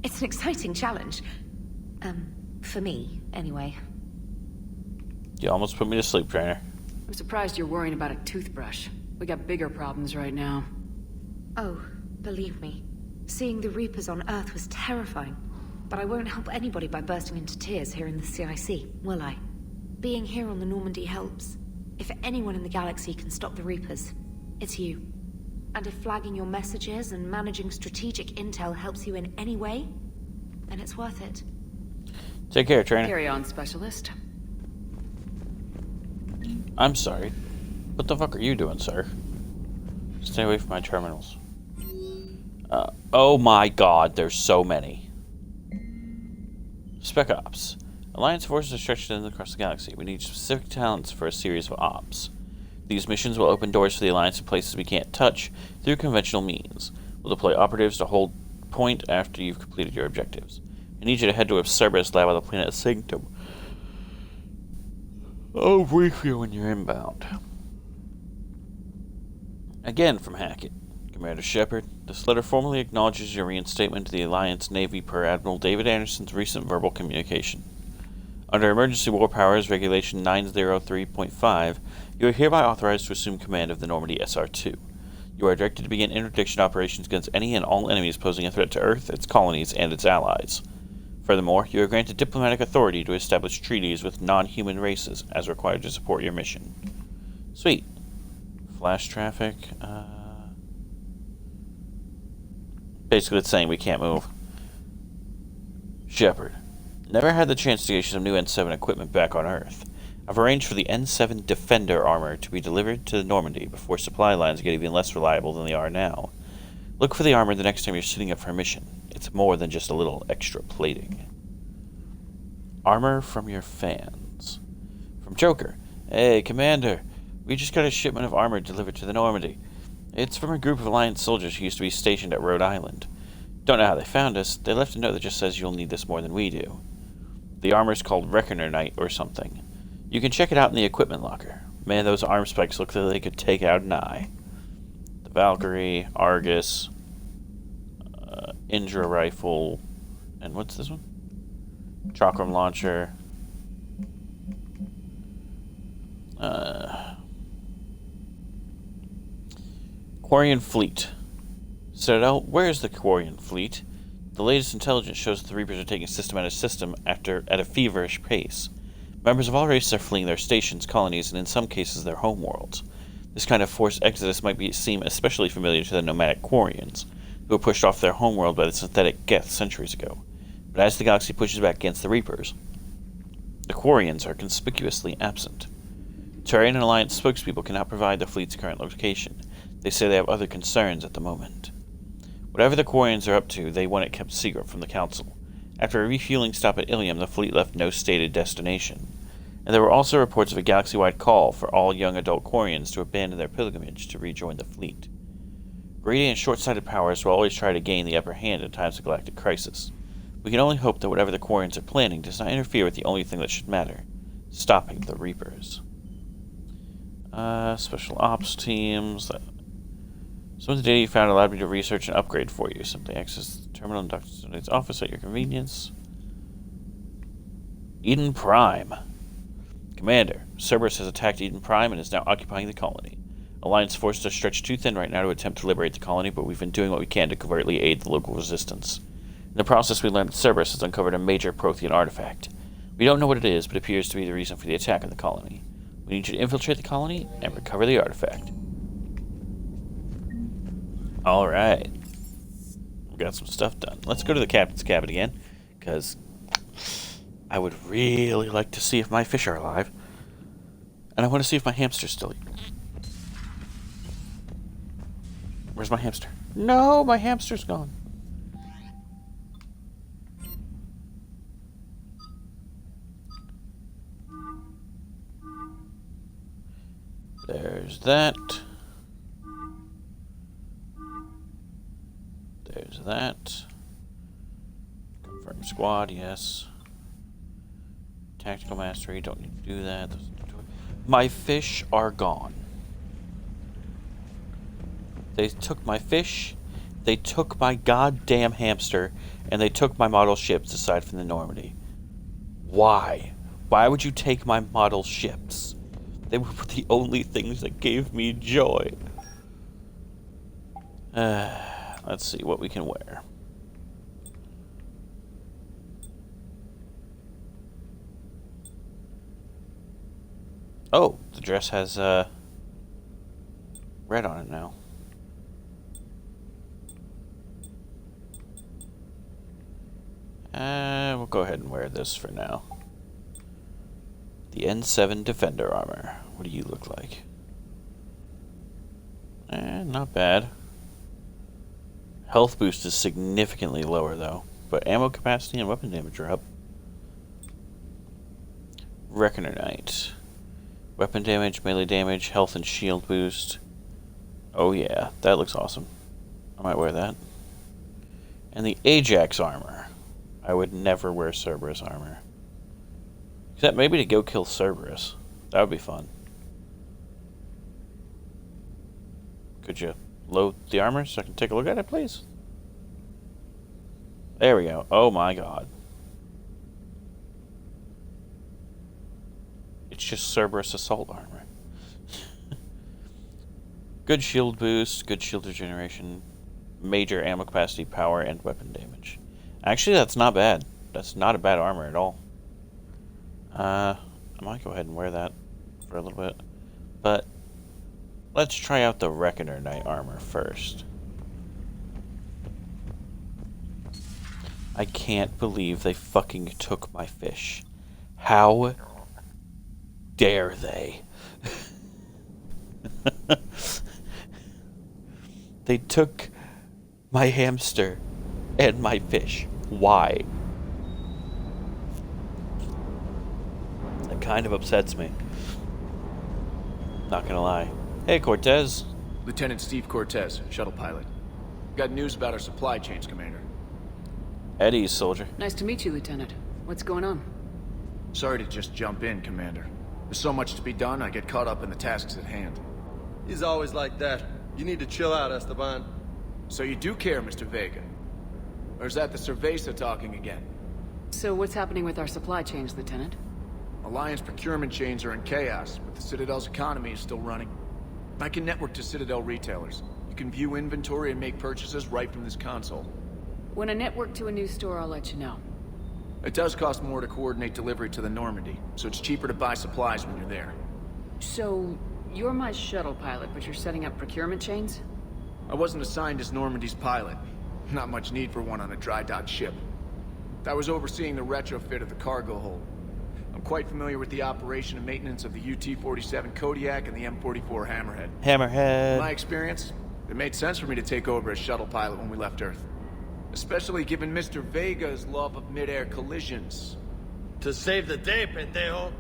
It's an exciting challenge. For me, anyway. You almost put me to sleep, Trainer. I'm surprised you're worrying about a toothbrush. We got bigger problems right now. Oh, believe me. Seeing the Reapers on Earth was terrifying. But I won't help anybody by bursting into tears here in the CIC, will I? Being here on the Normandy helps. If anyone in the galaxy can stop the Reapers, it's you. And if flagging your messages and managing strategic intel helps you in any way, then it's worth it. Take care, Trainer. Carry on, Specialist. I'm sorry. What the fuck are you doing, sir? Stay away from my terminals. Oh my god, there's so many. Spec Ops. Alliance forces are stretched thin across the galaxy. We need specific talents for a series of ops. These missions will open doors for the Alliance in places we can't touch through conventional means. We'll deploy operatives to hold point after you've completed your objectives. I need you to head to a Cerberus lab on the planet Sanctum. I'll brief you when you're inbound. Again from Hackett. Commander Shepard, this letter formally acknowledges your reinstatement to the Alliance Navy per Admiral David Anderson's recent verbal communication. Under Emergency War Powers Regulation 903.5, you are hereby authorized to assume command of the Normandy SR-2. You are directed to begin interdiction operations against any and all enemies posing a threat to Earth, its colonies, and its allies. Furthermore, you are granted diplomatic authority to establish treaties with non-human races as required to support your mission. Sweet. Flash traffic, basically it's saying we can't move. Shepard. Never had the chance to get some new N7 equipment back on Earth. I've arranged for the N7 Defender armor to be delivered to Normandy before supply lines get even less reliable than they are now. Look for the armor the next time you're sitting up for a mission. It's more than just a little extra plating. Armor from your fans. From Joker. Hey, Commander. We just got a shipment of armor delivered to the Normandy. It's from a group of Alliance soldiers who used to be stationed at Rhode Island. Don't know how they found us. They left a note that just says you'll need this more than we do. The armor's called Reckoner Knight or something. You can check it out in the equipment locker. Man, those arm spikes look like they could take out an eye. The Valkyrie, Argus, Indra rifle, and what's this one? Chakram launcher. Quarian fleet. Citadel, where's the Quarian fleet? The latest intelligence shows that the Reapers are taking system at a system at a feverish pace. Members of all races are fleeing their stations, colonies, and in some cases their homeworlds. This kind of forced exodus might seem especially familiar to the nomadic Quarians, who were pushed off their homeworld by the synthetic Geth centuries ago. But as the galaxy pushes back against the Reapers, the Quarians are conspicuously absent. Turian and Alliance spokespeople cannot provide the fleet's current location. They say they have other concerns at the moment. Whatever the Quarians are up to, they want it kept secret from the Council. After a refueling stop at Ilium, the fleet left no stated destination. And there were also reports of a galaxy-wide call for all young adult Quarians to abandon their pilgrimage to rejoin the fleet. Greedy and short-sighted powers will always try to gain the upper hand in times of galactic crisis. We can only hope that whatever the Quarians are planning does not interfere with the only thing that should matter, stopping the Reapers. Special ops teams. Some of the data you found allowed me to research and upgrade for you. Simply access the terminal in Dr. Sunday's office at your convenience. Eden Prime. Commander, Cerberus has attacked Eden Prime and is now occupying the colony. Alliance forces are stretched too thin right now to attempt to liberate the colony, but we've been doing what we can to covertly aid the local resistance. In the process, we learned that Cerberus has uncovered a major Prothean artifact. We don't know what it is, but it appears to be the reason for the attack on the colony. We need you to infiltrate the colony and recover the artifact. Alright. We've got some stuff done. Let's go to the captain's cabin again, because I would really like to see if my fish are alive. And I want to see if my hamster's still eating. Where's my hamster? No, my hamster's gone. There's that. There's that. Confirm squad, yes. Tactical mastery, don't need to do that. My fish are gone. They took my fish, they took my goddamn hamster, and they took my model ships aside from the Normandy. Why? Why would you take my model ships? They were the only things that gave me joy. Let's see what we can wear. Oh, the dress has red on it now. We'll go ahead and wear this for now. The N7 Defender armor. What do you look like? Not bad. Health boost is significantly lower though, but ammo capacity and weapon damage are up. Reckoner Knight. Weapon damage, melee damage, health and shield boost. Oh yeah, that looks awesome. I might wear that. And the Ajax armor. I would never wear Cerberus armor. Except maybe to go kill Cerberus. That would be fun. Could you load the armor so I can take a look at it, please? There we go. Oh my god. It's just Cerberus assault armor. Good shield boost, good shield regeneration, major ammo capacity, power, and weapon damage. Actually, that's not bad. That's not a bad armor at all. I might go ahead and wear that for a little bit. But let's try out the Reckoner Knight armor first. I can't believe they fucking took my fish. How dare they? They took my hamster and my fish. Why? That kind of upsets me. Not gonna lie. Hey, Cortez. Lieutenant Steve Cortez, shuttle pilot. Got news about our supply chains, Commander. Eddie's, soldier. Nice to meet you, Lieutenant. What's going on? Sorry to just jump in, Commander. There's so much to be done, I get caught up in the tasks at hand. He's always like that. You need to chill out, Esteban. So you do care, Mr. Vega? Or is that the Cerveza talking again? So what's happening with our supply chains, Lieutenant? Alliance procurement chains are in chaos, but the Citadel's economy is still running. I can network to Citadel retailers. You can view inventory and make purchases right from this console. When I network to a new store, I'll let you know. It does cost more to coordinate delivery to the Normandy, so it's cheaper to buy supplies when you're there. So, you're my shuttle pilot, but you're setting up procurement chains? I wasn't assigned as Normandy's pilot. Not much need for one on a dry dock ship. I was overseeing the retrofit of the cargo hold. I'm quite familiar with the operation and maintenance of the UT-47 Kodiak and the M44 Hammerhead. Hammerhead. In my experience, it made sense for me to take over as shuttle pilot when we left Earth. Especially given Mr. Vega's love of mid-air collisions. To save the day, pendejo.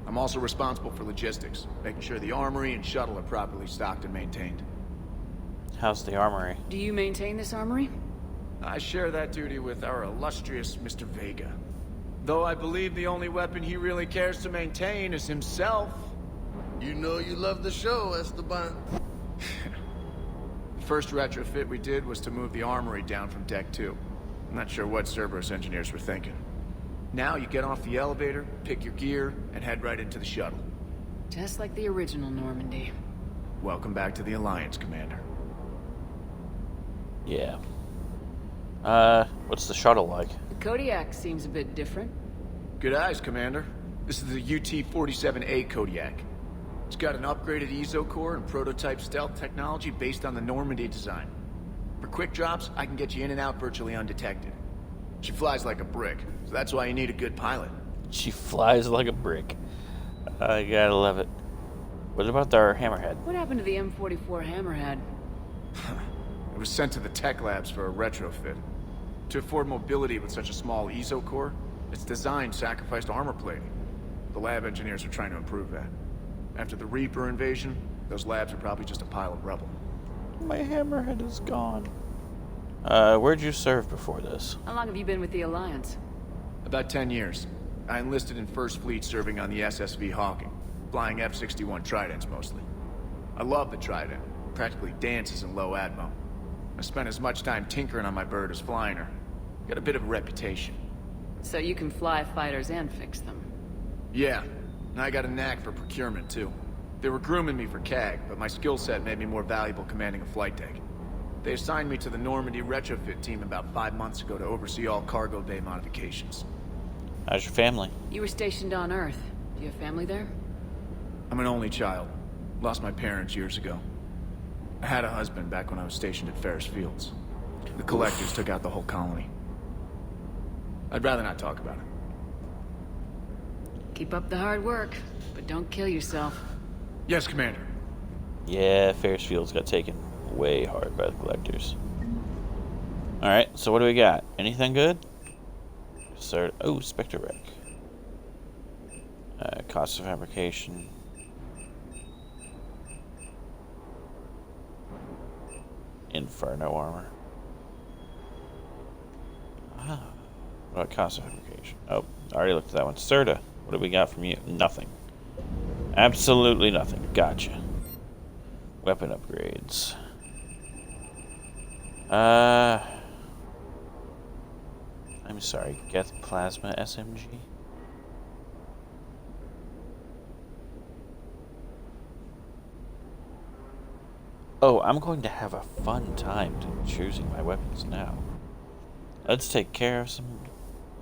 I'm also responsible for logistics, making sure the armory and shuttle are properly stocked and maintained. How's the armory? Do you maintain this armory? I share that duty with our illustrious Mr. Vega. Though I believe the only weapon he really cares to maintain is himself. You know you love the show, Esteban. The first retrofit we did was to move the armory down from Deck 2. I'm not sure what Cerberus engineers were thinking. Now you get off the elevator, pick your gear, and head right into the shuttle. Just like the original Normandy. Welcome back to the Alliance, Commander. Yeah. What's the shuttle like? The Kodiak seems a bit different. Good eyes, Commander. This is the UT-47A Kodiak. It's got an upgraded EZO core and prototype stealth technology based on the Normandy design. For quick drops, I can get you in and out virtually undetected. She flies like a brick, so that's why you need a good pilot. She flies like a brick. I gotta love it. What about our Hammerhead? What happened to the M44 Hammerhead? It was sent to the tech labs for a retrofit. To afford mobility with such a small EZO core, its design sacrificed armor plating. The lab engineers are trying to improve that. After the Reaper invasion, those labs are probably just a pile of rubble. My Hammerhead is gone. Where'd you serve before this? How long have you been with the Alliance? About 10 years. I enlisted in First Fleet serving on the SSV Hawking, flying F-61 Tridents mostly. I love the Trident. Practically dances in low atmo. I spent as much time tinkering on my bird as flying her. Got a bit of a reputation. So you can fly fighters and fix them? Yeah, and I got a knack for procurement too. They were grooming me for CAG, but my skill set made me more valuable commanding a flight deck. They assigned me to the Normandy retrofit team about 5 months ago to oversee all cargo bay modifications. How's your family? You were stationed on Earth. Do you have family there? I'm an only child. Lost my parents years ago. I had a husband back when I was stationed at Ferris Fields. The Collectors took out the whole colony. I'd rather not talk about it. Keep up the hard work, but don't kill yourself. Yes, Commander. Yeah, Ferris Fields got taken way hard by the Collectors. Alright, so what do we got? Anything good? Oh, Spectre Wreck. Cost of fabrication. Inferno armor. Ah. What about cost of fabrication? Oh, I already looked at that one. Serta, what do we got from you? Nothing. Absolutely nothing. Gotcha. Weapon upgrades. I'm sorry. Geth Plasma SMG. Oh, I'm going to have a fun time choosing my weapons now. Let's take care of some...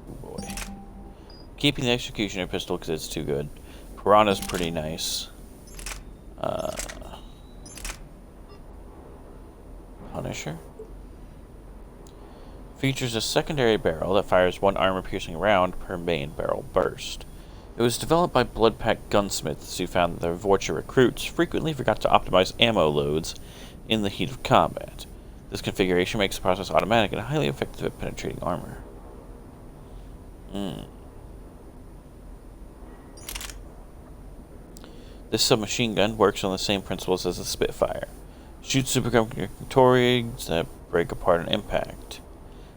Oh boy. Keeping the Executioner pistol because it's too good. Piranha's pretty nice. Punisher. Features a secondary barrel that fires one armor-piercing round per main barrel burst. It was developed by Bloodpack gunsmiths who found that their Vorcha recruits frequently forgot to optimize ammo loads in the heat of combat. This configuration makes the process automatic and highly effective at penetrating armor. This submachine gun works on the same principles as the Spitfire. Shoots superconducting toroids that break apart on impact.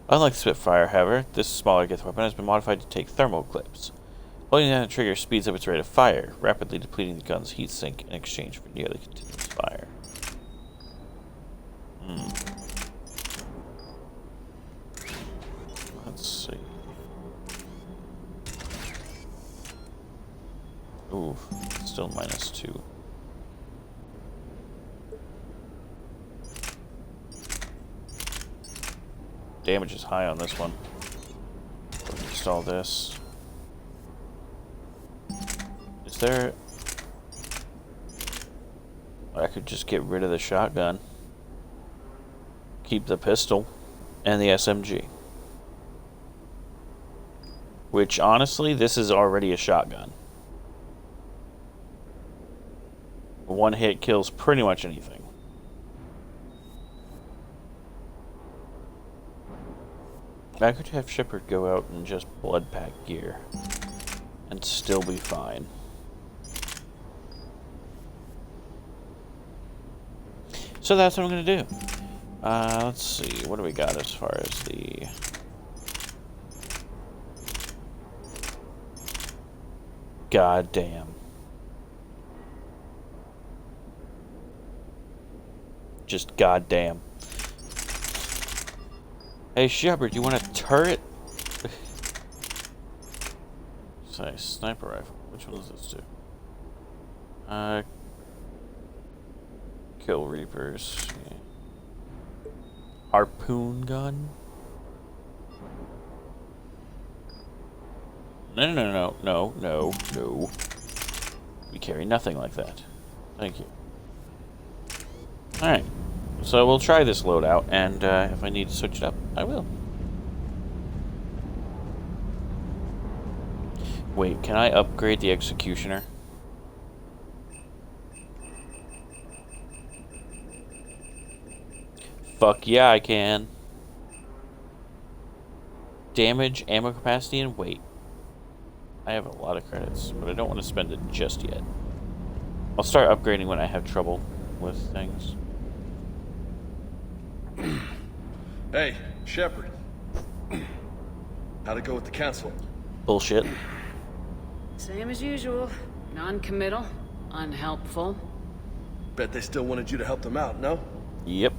Unlike the Spitfire, however, this smaller Geth weapon has been modified to take thermal clips. Holding down the trigger speeds up its rate of fire, rapidly depleting the gun's heat sink in exchange for nearly continuous fire. Let's see. Ooh, still -2. Damage is high on this one. Install this. Is there... I could just get rid of the shotgun. Keep the pistol and the SMG. Which, honestly, this is already a shotgun. One hit kills pretty much anything. I could have Shepard go out in just blood pack gear and still be fine. So that's what I'm going to do. Let's see, what do we got as far as the... God damn. Just goddamn. Hey Shepard, you want a turret? Say, sniper rifle. Which one does this do? Kill Reapers. Yeah. Harpoon gun? No. We carry nothing like that. Thank you. Alright. So we'll try this loadout, and if I need to switch it up, I will. Wait, can I upgrade the Executioner? Fuck yeah, I can. Damage, ammo capacity, and weight. I have a lot of credits, but I don't want to spend it just yet. I'll start upgrading when I have trouble with things. Hey, Shepard. How'd it go with the council? Bullshit. Same as usual. Non-committal, unhelpful. Bet they still wanted you to help them out, no? Yep.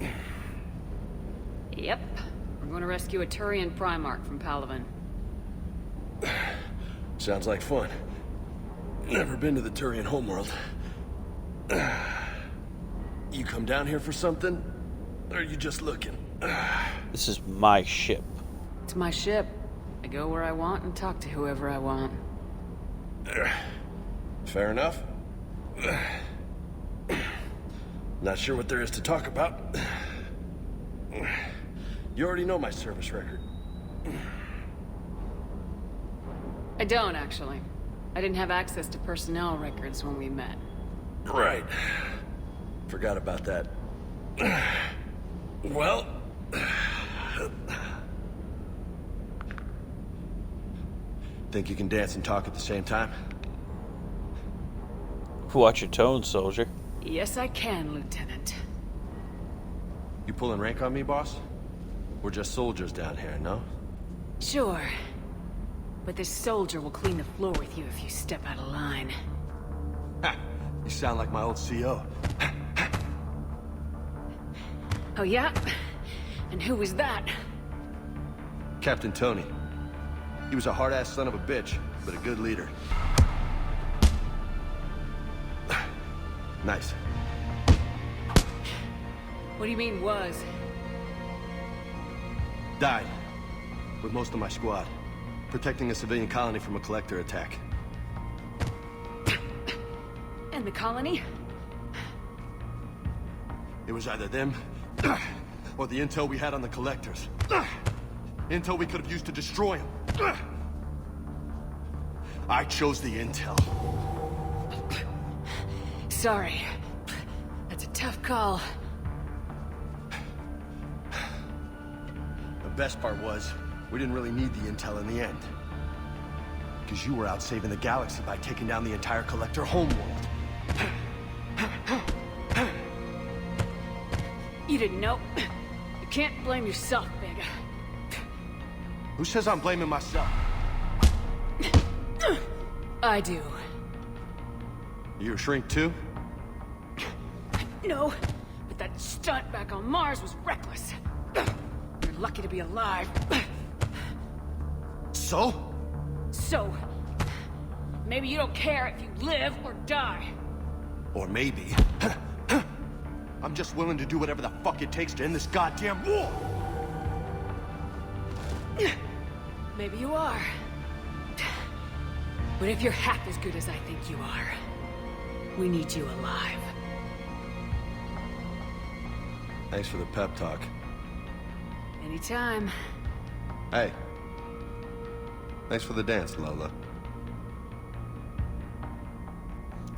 Yep. We're going to rescue a Turian Primarch from Palaven. Sounds like fun. Never been to the Turian homeworld. You come down here for something? Or are you just looking? This is my ship. It's my ship. I go where I want and talk to whoever I want. Fair enough. Not sure what there is to talk about. You already know my service record. I don't, actually. I didn't have access to personnel records when we met. Right. Forgot about that. Well... Think you can dance and talk at the same time? Watch your tone, soldier. Yes, I can, Lieutenant. You pulling rank on me, boss? We're just soldiers down here, no? Sure. But this soldier will clean the floor with you if you step out of line. You sound like my old CO. Oh, yeah? And who was that? Captain Tony. He was a hard-ass son of a bitch, but a good leader. Nice. What do you mean, was? Died. With most of my squad. Protecting a civilian colony from a collector attack. And the colony? It was either them, or the intel we had on the collectors. Intel we could have used to destroy them. I chose the intel. Sorry. That's a tough call. The best part was, we didn't really need the intel in the end. Because you were out saving the galaxy by taking down the entire collector homeworld. You didn't know. You can't blame yourself, Vega. Who says I'm blaming myself? I do. You a shrink too? No, but that stunt back on Mars was reckless. You're lucky to be alive. So? So, maybe you don't care if you live or die. Or maybe... I'm just willing to do whatever the fuck it takes to end this goddamn war! Maybe you are. But if you're half as good as I think you are, we need you alive. Thanks for the pep talk. Anytime. Hey. Thanks for the dance, Lola.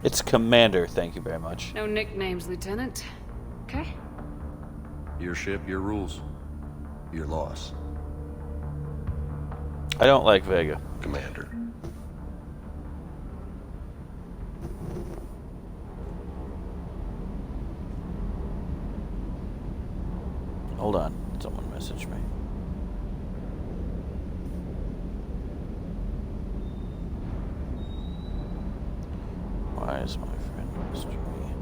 It's Commander, thank you very much. No nicknames, Lieutenant. Okay? Your ship, your rules. Your loss. I don't like Vega. Commander. Hold on, someone messaged me. Why is my friend messaging me?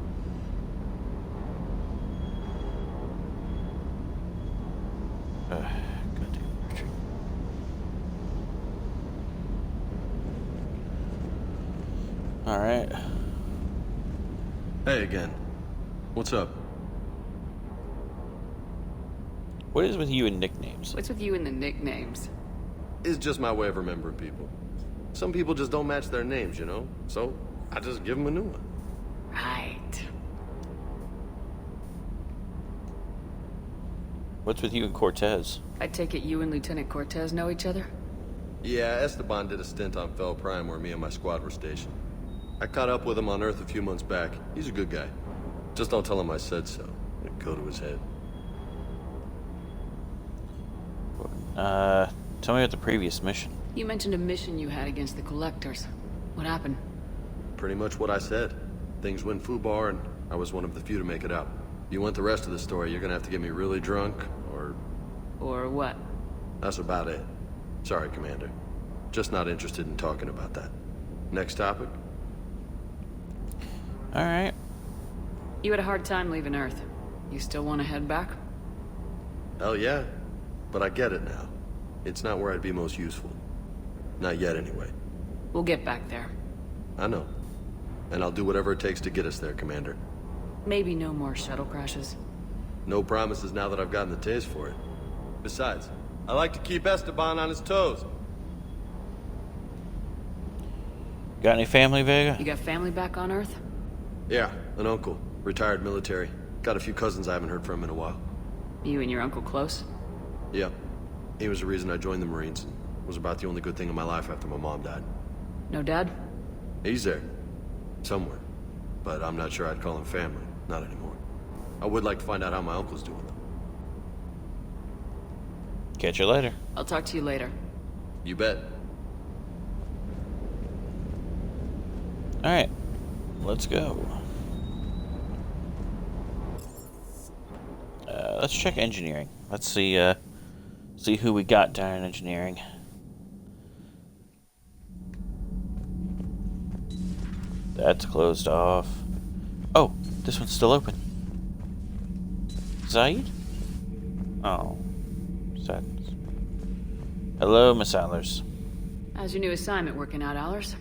Goddamn retreat. Alright. Hey again. What's up? What is with you and nicknames? What's with you and the nicknames? It's just my way of remembering people. Some people just don't match their names, you know? So, I just give them a new one. Right. What's with you and Cortez? I take it you and Lieutenant Cortez know each other? Yeah, Esteban did a stint on Fel Prime where me and my squad were stationed. I caught up with him on Earth a few months back. He's a good guy. Just don't tell him I said so. It'd go to his head. Tell me about the previous mission. You mentioned a mission you had against the Collectors. What happened? Pretty much what I said. Things went foobar, and I was one of the few to make it out. If you want the rest of the story, you're gonna have to get me really drunk, or... Or what? That's about it. Sorry, Commander. Just not interested in talking about that. Next topic? Alright. You had a hard time leaving Earth. You still want to head back? Hell yeah. But I get it now. It's not where I'd be most useful. Not yet, anyway. We'll get back there. I know. And I'll do whatever it takes to get us there, Commander. Maybe no more shuttle crashes. No promises now that I've gotten the taste for it. Besides, I like to keep Esteban on his toes. Got any family, Vega? You got family back on Earth? Yeah, an uncle. Retired military. Got a few cousins I haven't heard from in a while. You and your uncle close? Yeah. He was the reason I joined the Marines. It was about the only good thing in my life after my mom died. No dad? He's there. Somewhere. But I'm not sure I'd call him family. Not anymore. I would like to find out how my uncle's doing, though. Catch you later. I'll talk to you later. You bet. Alright. Let's go. Let's check engineering. Let's see who we got down in engineering. That's closed off. Oh, this one's still open. Zaid? Oh, sadness. Hello, Miss Allers. How's your new assignment working out, Allers?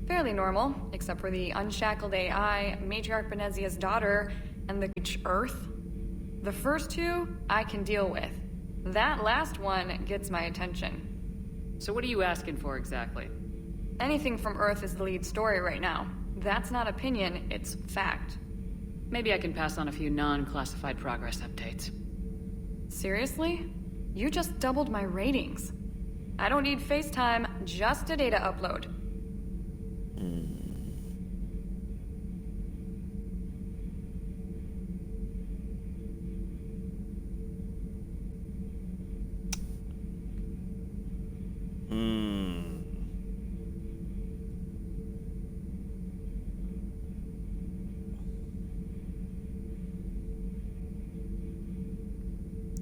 Fairly normal, except for the unshackled AI, Matriarch Benezia's daughter, and the Earth. The first two, I can deal with. That last one gets my attention. So what are you asking for exactly? Anything from Earth is the lead story right now. That's not opinion, it's fact. Maybe I can pass on a few non-classified progress updates. Seriously? You just doubled my ratings. I don't need FaceTime, just a data upload.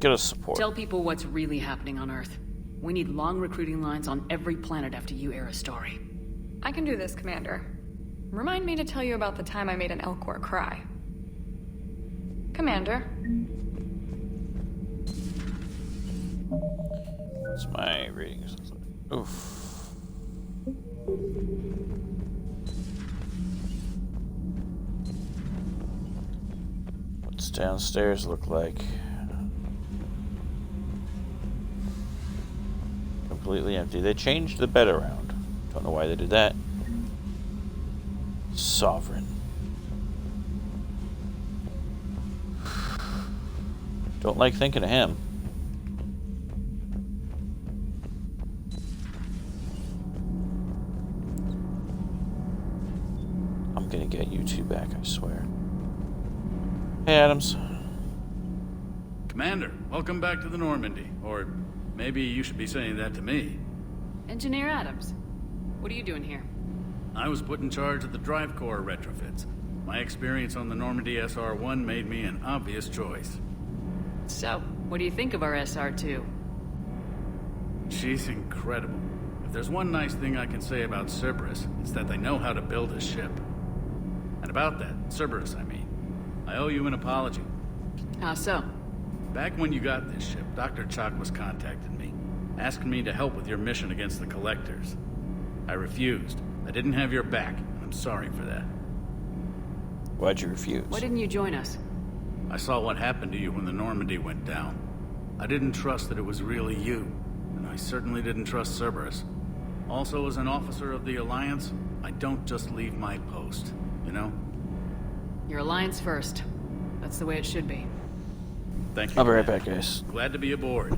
Get us support. Tell people what's really happening on Earth. We need long recruiting lines on every planet after you air a story. I can do this, Commander. Remind me to tell you about the time I made an Elcor cry. Commander. What's my ratings? Oof. What's downstairs look like? Completely empty. They changed the bed around. Don't know why they did that. Sovereign. Don't like thinking of him. I'm gonna get you two back, I swear. Hey, Adams. Commander, welcome back to the Normandy. Or maybe you should be saying that to me. Engineer Adams, what are you doing here? I was put in charge of the drive core retrofits. My experience on the Normandy SR-1 made me an obvious choice. So, what do you think of our SR-2? She's incredible. If there's one nice thing I can say about Cerberus, it's that they know how to build a ship. And about that, Cerberus, I mean, I owe you an apology. How so? Back when you got this ship, Dr. Chalk was contacting me, asking me to help with your mission against the Collectors. I refused. I didn't have your back, and I'm sorry for that. Why'd you refuse? Why didn't you join us? I saw what happened to you when the Normandy went down. I didn't trust that it was really you, and I certainly didn't trust Cerberus. Also, as an officer of the Alliance, I don't just leave my post, you know? Your Alliance first. That's the way it should be. Thank you. I'll be right back, guys. Glad to be aboard.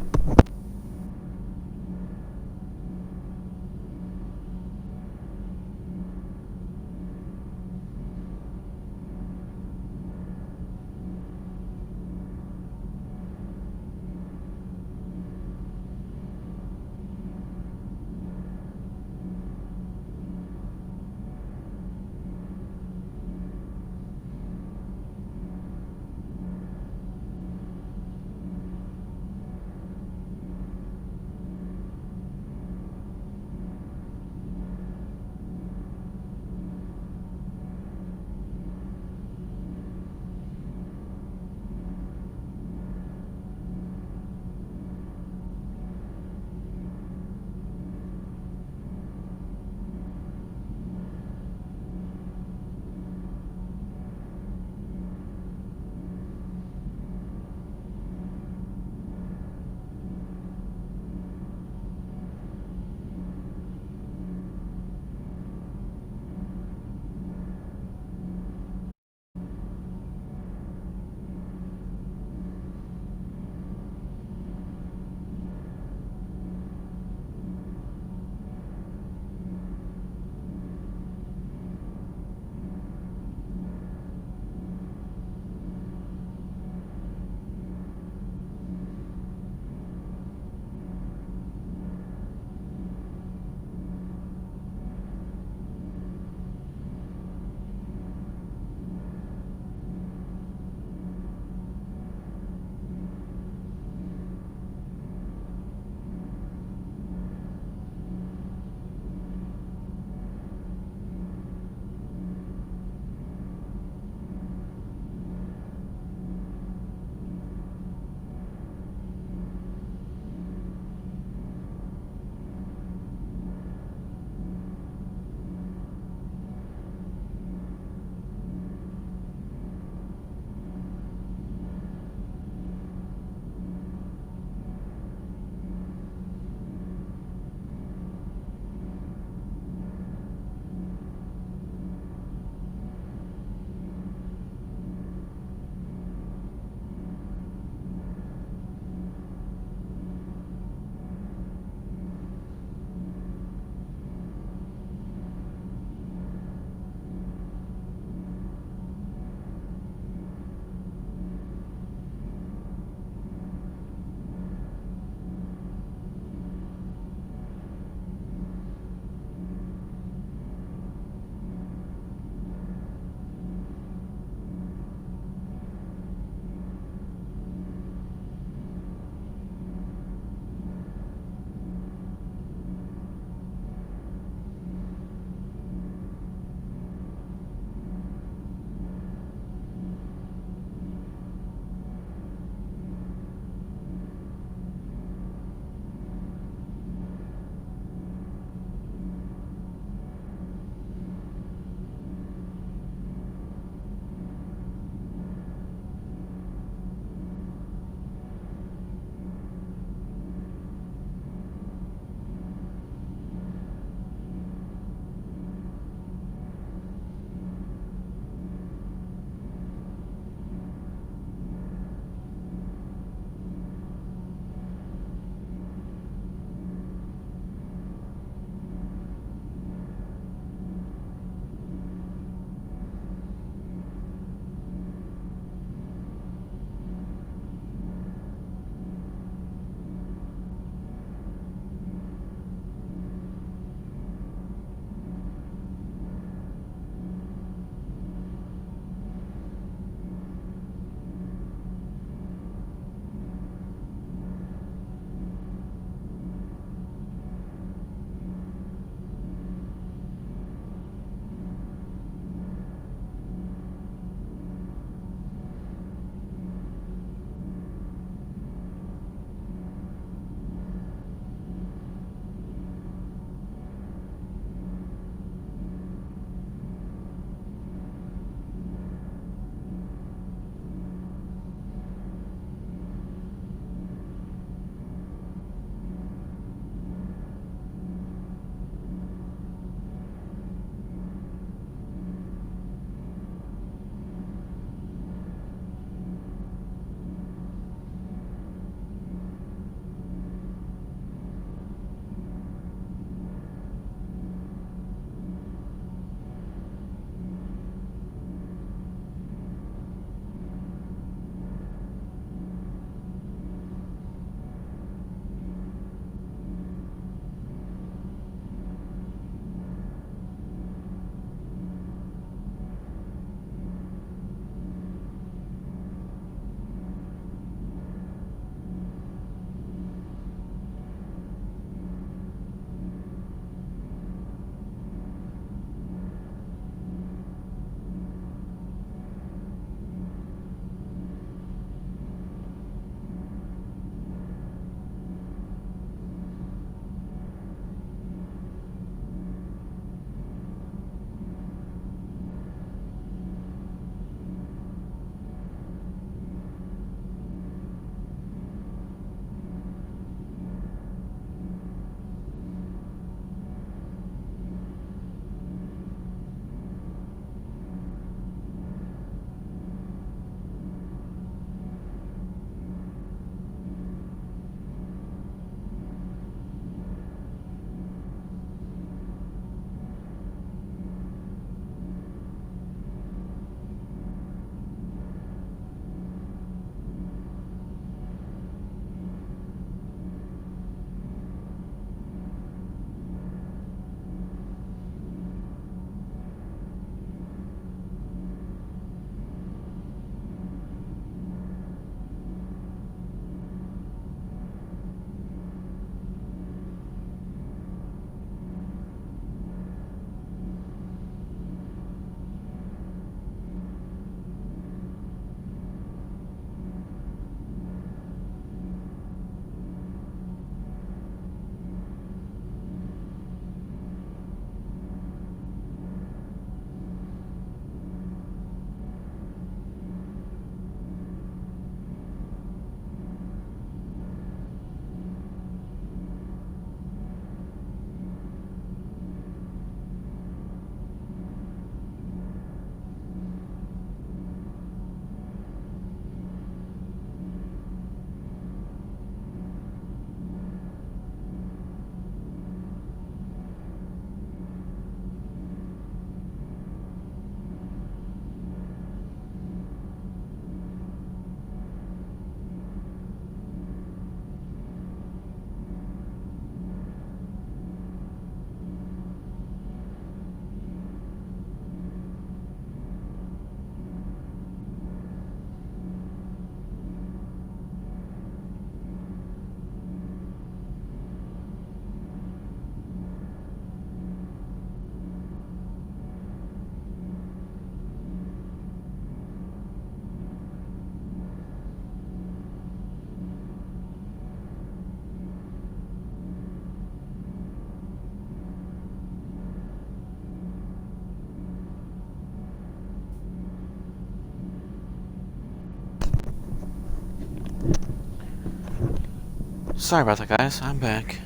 Sorry about that, guys. I'm back.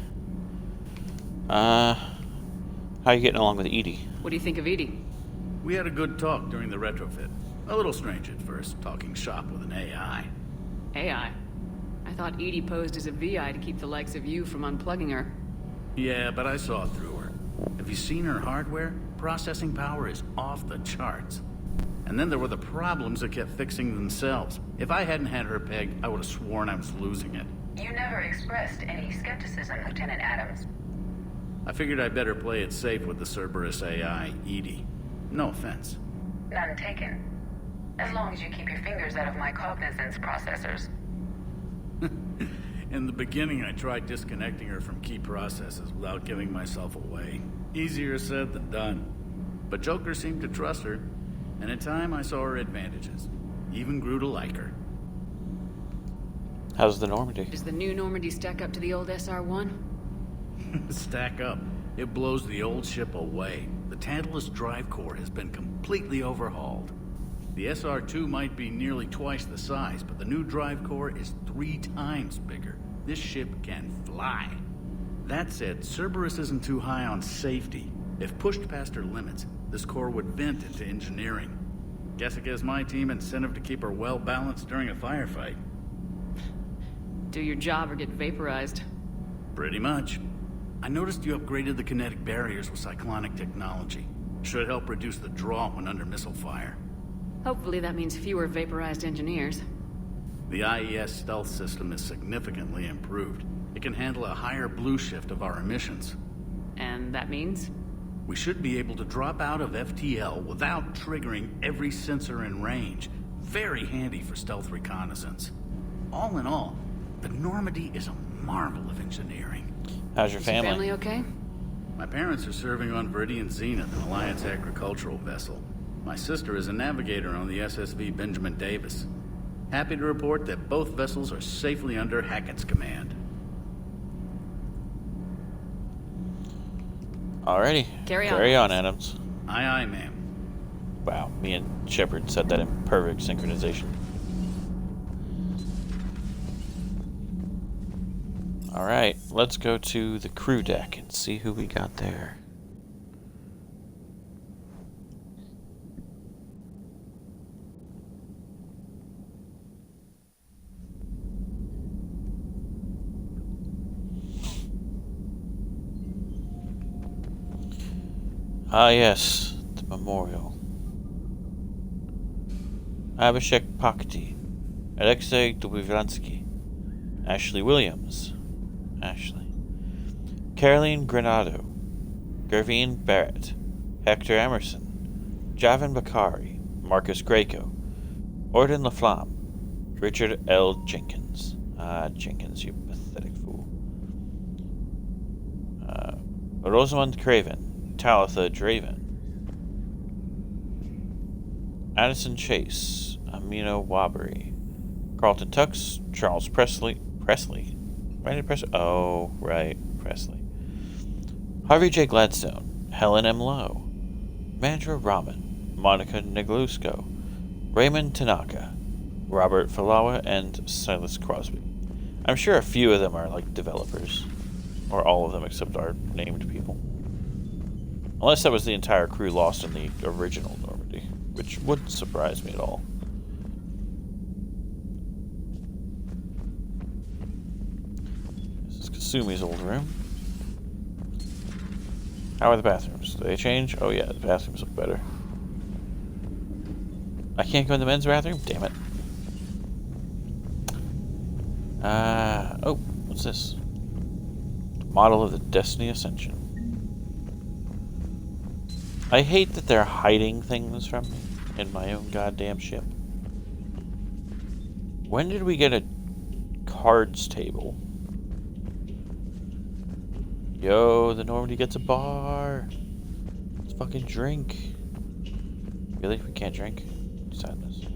How are you getting along with Edie? What do you think of Edie? We had a good talk during the retrofit. A little strange at first, talking shop with an AI. AI? I thought Edie posed as a VI to keep the likes of you from unplugging her. Yeah, but I saw through her. Have you seen her hardware? Processing power is off the charts. And then there were the problems that kept fixing themselves. If I hadn't had her pegged, I would have sworn I was losing it. You never expressed any skepticism, Lieutenant Adams. I figured I'd better play it safe with the Cerberus AI, Edie. No offense. None taken. As long as you keep your fingers out of my cognizance processors. In the beginning, I tried disconnecting her from key processes without giving myself away. Easier said than done. But Joker seemed to trust her, and in time I saw her advantages. Even grew to like her. How's the Normandy? Does the new Normandy stack up to the old SR-1? Stack up. It blows the old ship away. The Tantalus drive core has been completely overhauled. The SR-2 might be nearly twice the size, but the new drive core is 3 times bigger. This ship can fly. That said, Cerberus isn't too high on safety. If pushed past her limits, this core would vent into engineering. Guess it gives my team incentive to keep her well-balanced during a firefight. Do your job or get vaporized. Pretty much. I noticed you upgraded the kinetic barriers with cyclonic technology. Should help reduce the draw when under missile fire. Hopefully that means fewer vaporized engineers. The IES stealth system is significantly improved. It can handle a higher blue shift of our emissions. And that means? We should be able to drop out of FTL without triggering every sensor in range. Very handy for stealth reconnaissance. All in all, the Normandy is a marvel of engineering. How's your family? Is your family okay? My parents are serving on Viridian Zenith, an Alliance agricultural vessel. My sister is a navigator on the SSV Benjamin Davis. Happy to report that both vessels are safely under Hackett's command. Alrighty. Carry on, Adams. Aye, aye, ma'am. Wow, me and Shepard said that in perfect synchronization. Alright, let's go to the crew deck and see who we got there. Ah, yes, the memorial. Abhishek Pakti, Alexei Dubivransky, Ashley Williams, Caroline Granado, Gervine Barrett, Hector Emerson, Javan Bakari, Marcus Greco, Orden Laflamme, Richard L. Jenkins. Jenkins, you pathetic fool. Rosamund Craven, Talitha Draven, Addison Chase, Amina Wabri, Carlton Tux, Charles Presley. Why did Presley? Oh, right, Presley. Harvey J. Gladstone, Helen M. Lowe, Mandra Raman, Monica Neglusko, Raymond Tanaka, Robert Falawa, and Silas Crosby. I'm sure a few of them are like developers, or all of them except our named people. Unless that was the entire crew lost in the original Normandy, which wouldn't surprise me at all. This is Kasumi's old room. How are the bathrooms? Do they change? Oh yeah, the bathrooms look better. I can't go in the men's bathroom? Damn it. Oh, what's this? Model of the Destiny Ascension. I hate that they're hiding things from me in my own goddamn ship. When did we get a cards table? Yo, the Normandy gets a bar. Let's fucking drink. Really? We can't drink? Sadness.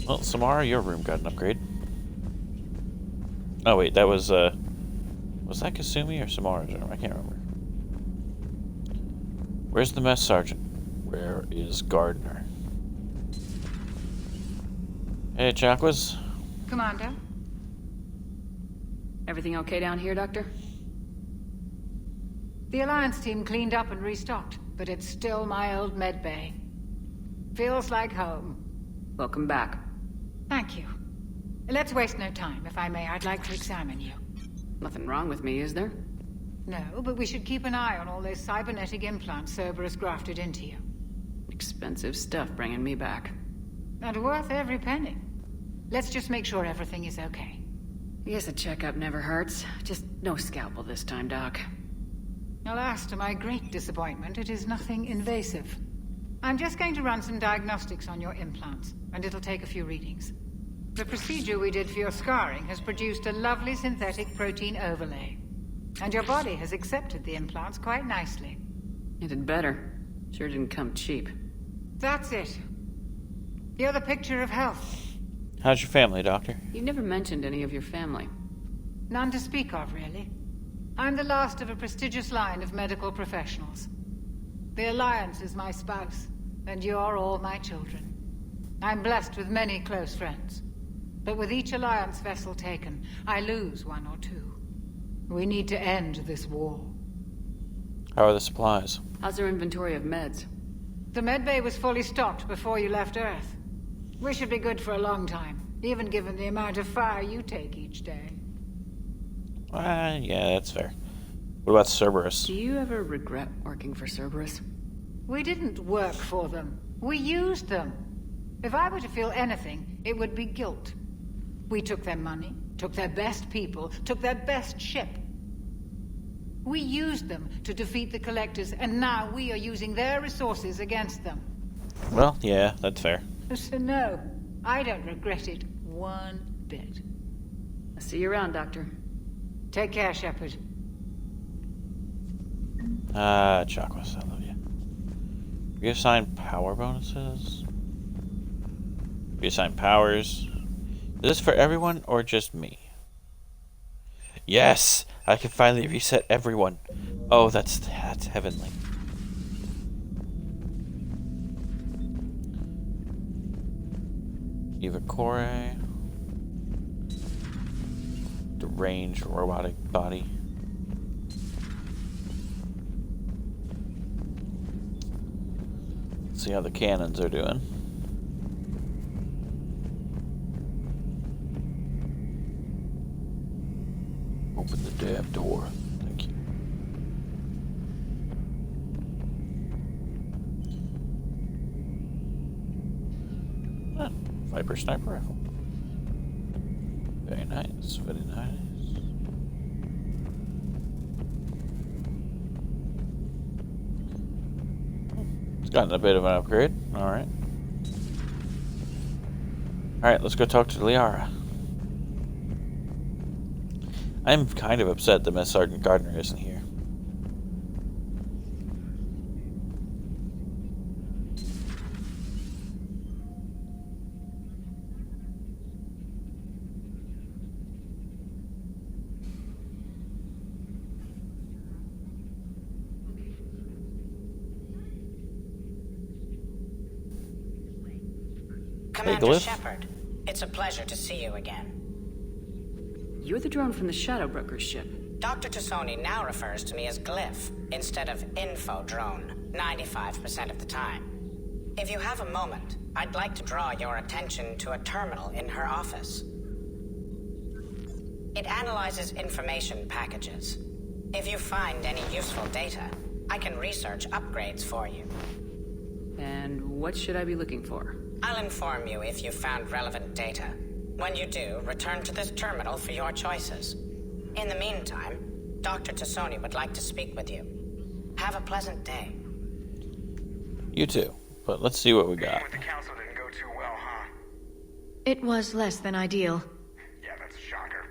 Well, Samara, your room got an upgrade. Oh wait, that was that Kasumi or Samara's room? I can't remember. Where's the mess sergeant? Where is Gardner? Hey, Chakwas. Commander? Everything okay down here, Doctor? The Alliance team cleaned up and restocked, but it's still my old medbay. Feels like home. Welcome back. Thank you. Let's waste no time. If I may, I'd like to examine you. Nothing wrong with me, is there? No, but we should keep an eye on all those cybernetic implants Cerberus grafted into you. Expensive stuff bringing me back. And worth every penny. Let's just make sure everything is okay. I guess a checkup never hurts. Just no scalpel this time, Doc. Alas, to my great disappointment, it is nothing invasive. I'm just going to run some diagnostics on your implants, and it'll take a few readings. The procedure we did for your scarring has produced a lovely synthetic protein overlay. And your body has accepted the implants quite nicely. It did better. Sure didn't come cheap. That's it. You're the picture of health. How's your family, Doctor? You never mentioned any of your family. None to speak of, really. I'm the last of a prestigious line of medical professionals. The Alliance is my spouse, and you're all my children. I'm blessed with many close friends. But with each Alliance vessel taken, I lose one or two. We need to end this war. How are the supplies? How's their inventory of meds? The medbay was fully stocked before you left Earth. We should be good for a long time, even given the amount of fire you take each day. Yeah, that's fair. What about Cerberus? Do you ever regret working for Cerberus? We didn't work for them. We used them. If I were to feel anything, it would be guilt. We took their money, took their best people, took their best ship. We used them to defeat the Collectors, and now we are using their resources against them. Well, yeah, that's fair. So no, I don't regret it one bit. I'll see you around, Doctor. Take care, Shepard. Chakwas, I love you. Reassign power bonuses? Reassign powers. Is this for everyone or just me? Yes! I can finally reset everyone. Oh, that's heavenly. Eva Kore. Deranged robotic body. Let's see how the cannons are doing. Open the damn door. Thank you. Viper sniper rifle. Very nice, very nice. It's gotten a bit of an upgrade. Alright. Alright, let's go talk to Liara. I'm kind of upset that Miss Sergeant Gardner isn't here. Commander Shepard, it's a pleasure to see you again. You're the drone from the Shadow Broker's ship. Dr. Tassoni now refers to me as Glyph instead of Info Drone, 95% of the time. If you have a moment, I'd like to draw your attention to a terminal in her office. It analyzes information packages. If you find any useful data, I can research upgrades for you. And what should I be looking for? I'll inform you if you've found relevant data. When you do, return to this terminal for your choices. In the meantime, Dr. Tassoni would like to speak with you. Have a pleasant day. You too. But let's see what we got. The council didn't go too well, huh? It was less than ideal. Yeah, that's a shocker.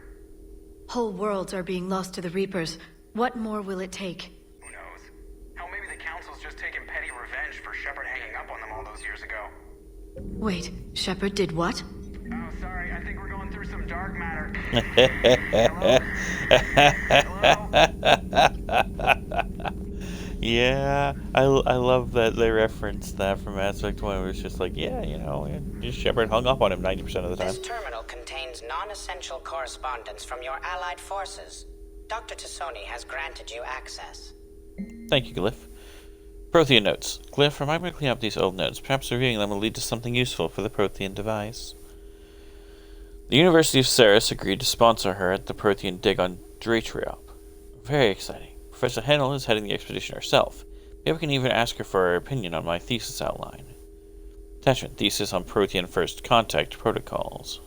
Whole worlds are being lost to the Reapers. What more will it take? Who knows? Hell, maybe the council's just taking petty revenge for Shepard hanging up on them all those years ago. Wait, Shepard did what? Oh, sorry, I think we're going through some dark matter. Yeah, I love that they referenced that from Mass Effect 1. Where it's just like, yeah, you know, Shepard hung up on him 90% of the time. This terminal contains non-essential correspondence from your allied forces. Dr. Tassoni has granted you access. Thank you, Glyph. Prothean notes. Glyph, remind me to clean up these old notes. Perhaps reviewing them will lead to something useful for the Prothean device. The University of Ceres agreed to sponsor her at the Prothean dig on Dratriop. Very exciting. Professor Hennel is heading the expedition herself. Maybe we can even ask her for her opinion on my thesis outline. Attachment: Thesis on Prothean First Contact Protocols.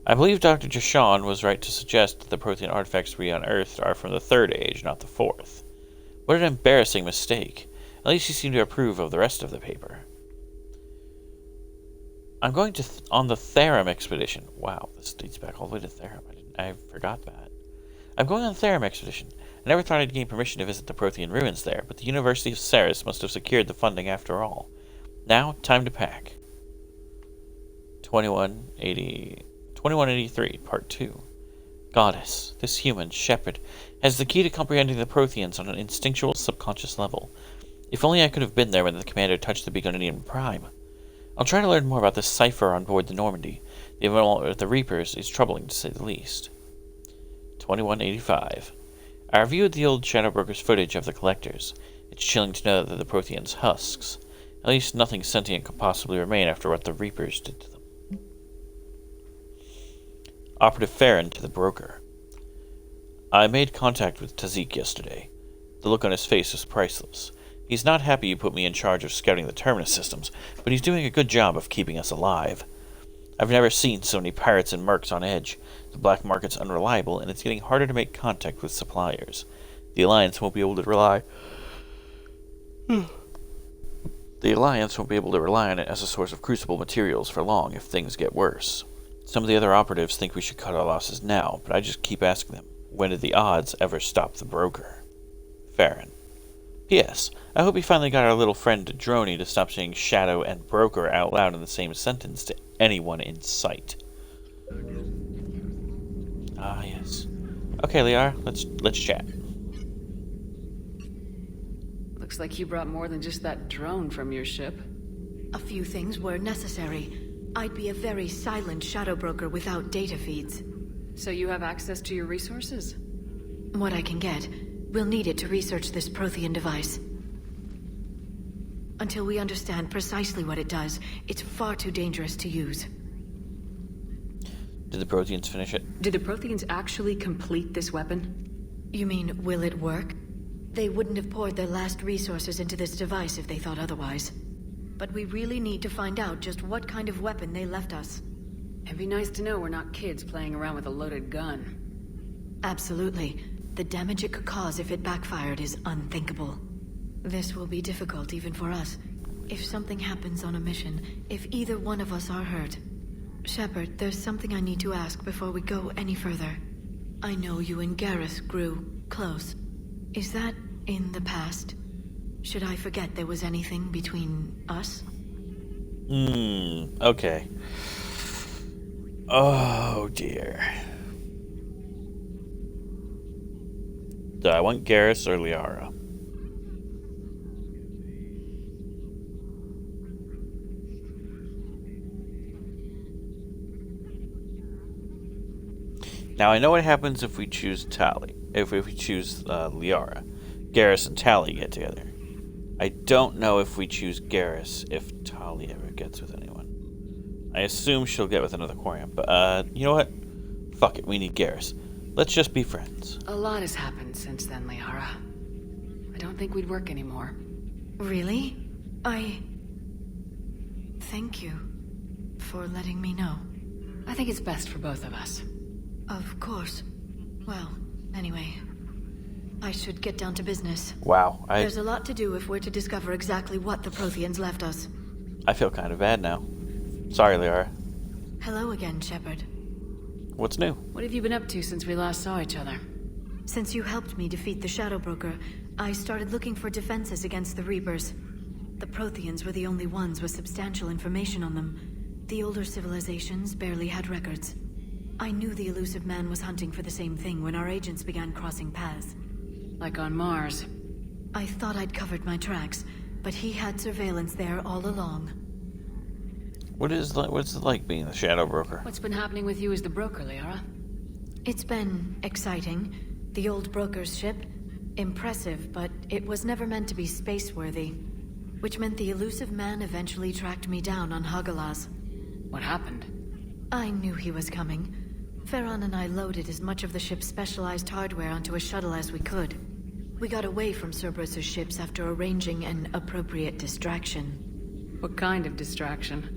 I believe Dr. Jashawn was right to suggest that the Prothean artifacts we unearthed are from the Third Age, not the Fourth. What an embarrassing mistake. At least you seem to approve of the rest of the paper. I'm going to on the Therum expedition. Wow, this dates back all the way to Therum. I forgot that. I'm going on the Therum expedition. I never thought I'd gain permission to visit the Prothean ruins there, but the University of Ceres must have secured the funding after all. Now, time to pack. 2183, Part 2. Goddess, this human, Shepard, has the key to comprehending the Protheans on an instinctual, subconscious level. If only I could have been there when the commander touched the Beaconian Prime. I'll try to learn more about this cipher on board the Normandy. The involvement with the Reapers is troubling, to say the least. 2185. I reviewed the old Shadow Broker's footage of the Collectors. It's chilling to know that the Protheans' husks. At least nothing sentient could possibly remain after what the Reapers did to them. Operative Farron to the Broker. I made contact with Tazik yesterday. The look on his face was priceless. He's not happy you put me in charge of scouting the Terminus systems, but he's doing a good job of keeping us alive. I've never seen so many pirates and mercs on edge. The black market's unreliable, and it's getting harder to make contact with suppliers. The Alliance won't be able to rely on it as a source of crucible materials for long if things get worse. Some of the other operatives think we should cut our losses now, but I just keep asking them, when did the odds ever stop the Broker? Farron. P.S. I hope we finally got our little friend Droney to stop saying Shadow and Broker out loud in the same sentence to anyone in sight. Ah, yes. Okay, Liara, let's chat. Looks like you brought more than just that drone from your ship. A few things were necessary. I'd be a very silent Shadow Broker without data feeds. So you have access to your resources? What I can get. We'll need it to research this Prothean device. Until we understand precisely what it does, it's far too dangerous to use. Did the Protheans finish it? Did the Protheans actually complete this weapon? You mean, will it work? They wouldn't have poured their last resources into this device if they thought otherwise. But we really need to find out just what kind of weapon they left us. It'd be nice to know we're not kids playing around with a loaded gun. Absolutely. The damage it could cause if it backfired is unthinkable. This will be difficult even for us. If something happens on a mission, if either one of us are hurt. Shepard, there's something I need to ask before we go any further. I know you and Garrus grew close. Is that in the past? Should I forget there was anything between us? Okay. Oh, dear. Do I want Garrus or Liara? Now I know what happens if we choose Tali. If we choose Liara. Garrus and Tali get together. I don't know if we choose Garrus if Tali ever gets with anyone. I assume she'll get with another Quarian, but you know what? Fuck it, we need Garrus. Let's just be friends. A lot has happened since then, Liara. I don't think we'd work anymore. Really? Thank you for letting me know. I think it's best for both of us. Of course. Well, anyway, I should get down to business. Wow, There's a lot to do if we're to discover exactly what the Protheans left us. I feel kind of bad now. Sorry, Liara. Hello again, Shepard. What's new? What have you been up to since we last saw each other? Since you helped me defeat the Shadow Broker, I started looking for defenses against the Reapers. The Protheans were the only ones with substantial information on them. The older civilizations barely had records. I knew the Illusive Man was hunting for the same thing when our agents began crossing paths. Like on Mars. I thought I'd covered my tracks, but he had surveillance there all along. What's it like being the Shadow Broker? What's been happening with you as the broker, Liara? It's been exciting. The old broker's ship, impressive, but it was never meant to be space-worthy. Which meant the elusive man eventually tracked me down on Hagalaz. What happened? I knew he was coming. Farron and I loaded as much of the ship's specialized hardware onto a shuttle as we could. We got away from Cerberus's ships after arranging an appropriate distraction. What kind of distraction?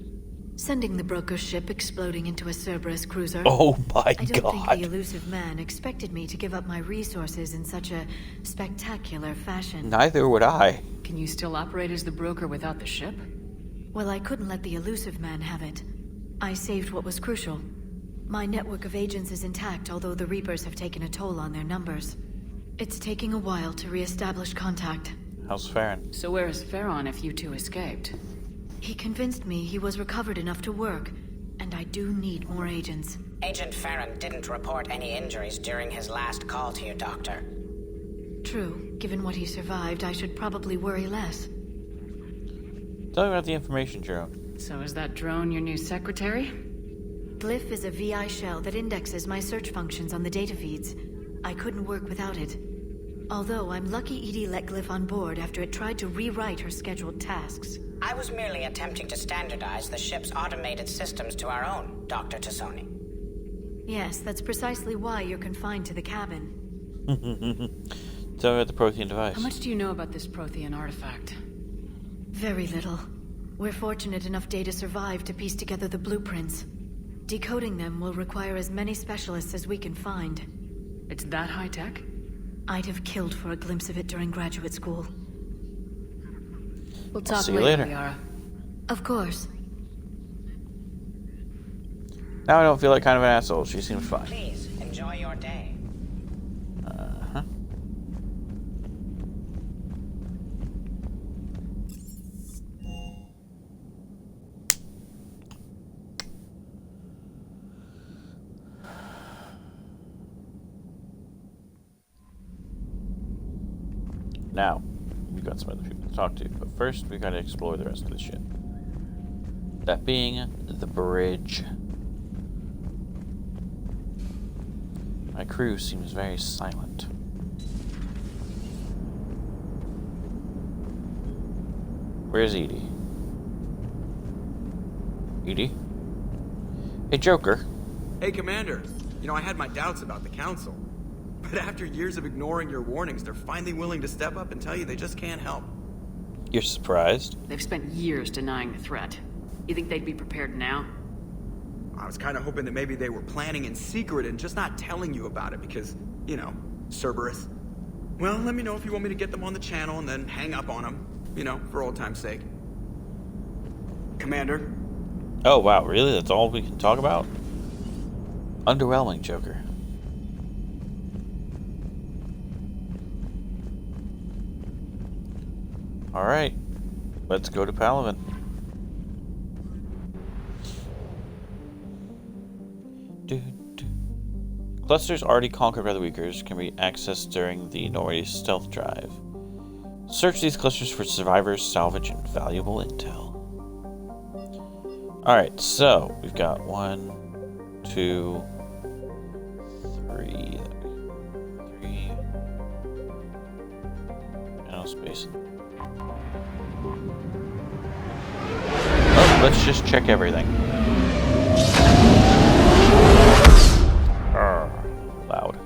Sending the broker's ship exploding into a Cerberus cruiser. Oh my I don't god. think the elusive man expected me to give up my resources in such a spectacular fashion. Neither would I. Can you still operate as the broker without the ship? Well, I couldn't let the elusive man have it. I saved what was crucial. My network of agents is intact, although the Reapers have taken a toll on their numbers. It's taking a while to re-establish contact. How's Farron? So where is Farron if you two escaped? He convinced me he was recovered enough to work, and I do need more agents. Agent Farron didn't report any injuries during his last call to you, Doctor. True. Given what he survived, I should probably worry less. Tell me about the information drone. So is that drone your new secretary? Glyph is a VI shell that indexes my search functions on the data feeds. I couldn't work without it. Although I'm lucky EDI let Glyph on board after it tried to rewrite her scheduled tasks. I was merely attempting to standardize the ship's automated systems to our own, Dr. Tassoni. Yes, that's precisely why you're confined to the cabin. Tell me about the Prothean device. How much do you know about this Prothean artifact? Very little. We're fortunate enough Data survived to piece together the blueprints. Decoding them will require as many specialists as we can find. It's that high-tech? I'd have killed for a glimpse of it during graduate school. We'll talk see you later, later. Liara. Of course. Now I don't feel like kind of an asshole. She seems fine. Please, enjoy your day. Uh-huh. Now, we've got some other people to talk to, but first we gotta explore the rest of the ship. That being the bridge. My crew seems very silent. Where's Edie? Edie? Hey, Joker. Hey, Commander. You know, I had my doubts about the Council. But after years of ignoring your warnings, they're finally willing to step up and tell you they just can't help. You're surprised? They've spent years denying the threat. You think they'd be prepared now? I was kind of hoping that maybe they were planning in secret and just not telling you about it because, you know, Cerberus. Well, let me know if you want me to get them on the channel and then hang up on them, you know, for old time's sake. Commander? Oh, wow, really? That's all we can talk about? Underwhelming, Joker. Alright, let's go to Palaven. Clusters already conquered by the Weakers can be accessed during the Normandy stealth drive. Search these clusters for survivors, salvage, and valuable intel. Alright, so we've got 1, 2, 3. Aerospace. Oh, let's just check everything. Loud.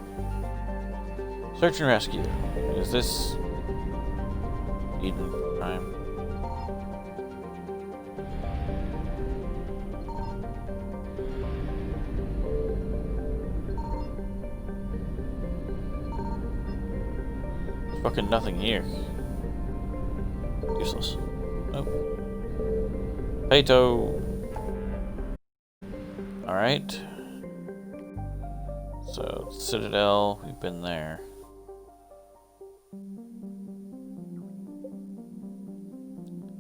Search and rescue. Is this Eden Prime? There's fucking nothing here. Useless. Nope. Pato. Alright. So, Citadel, we've been there.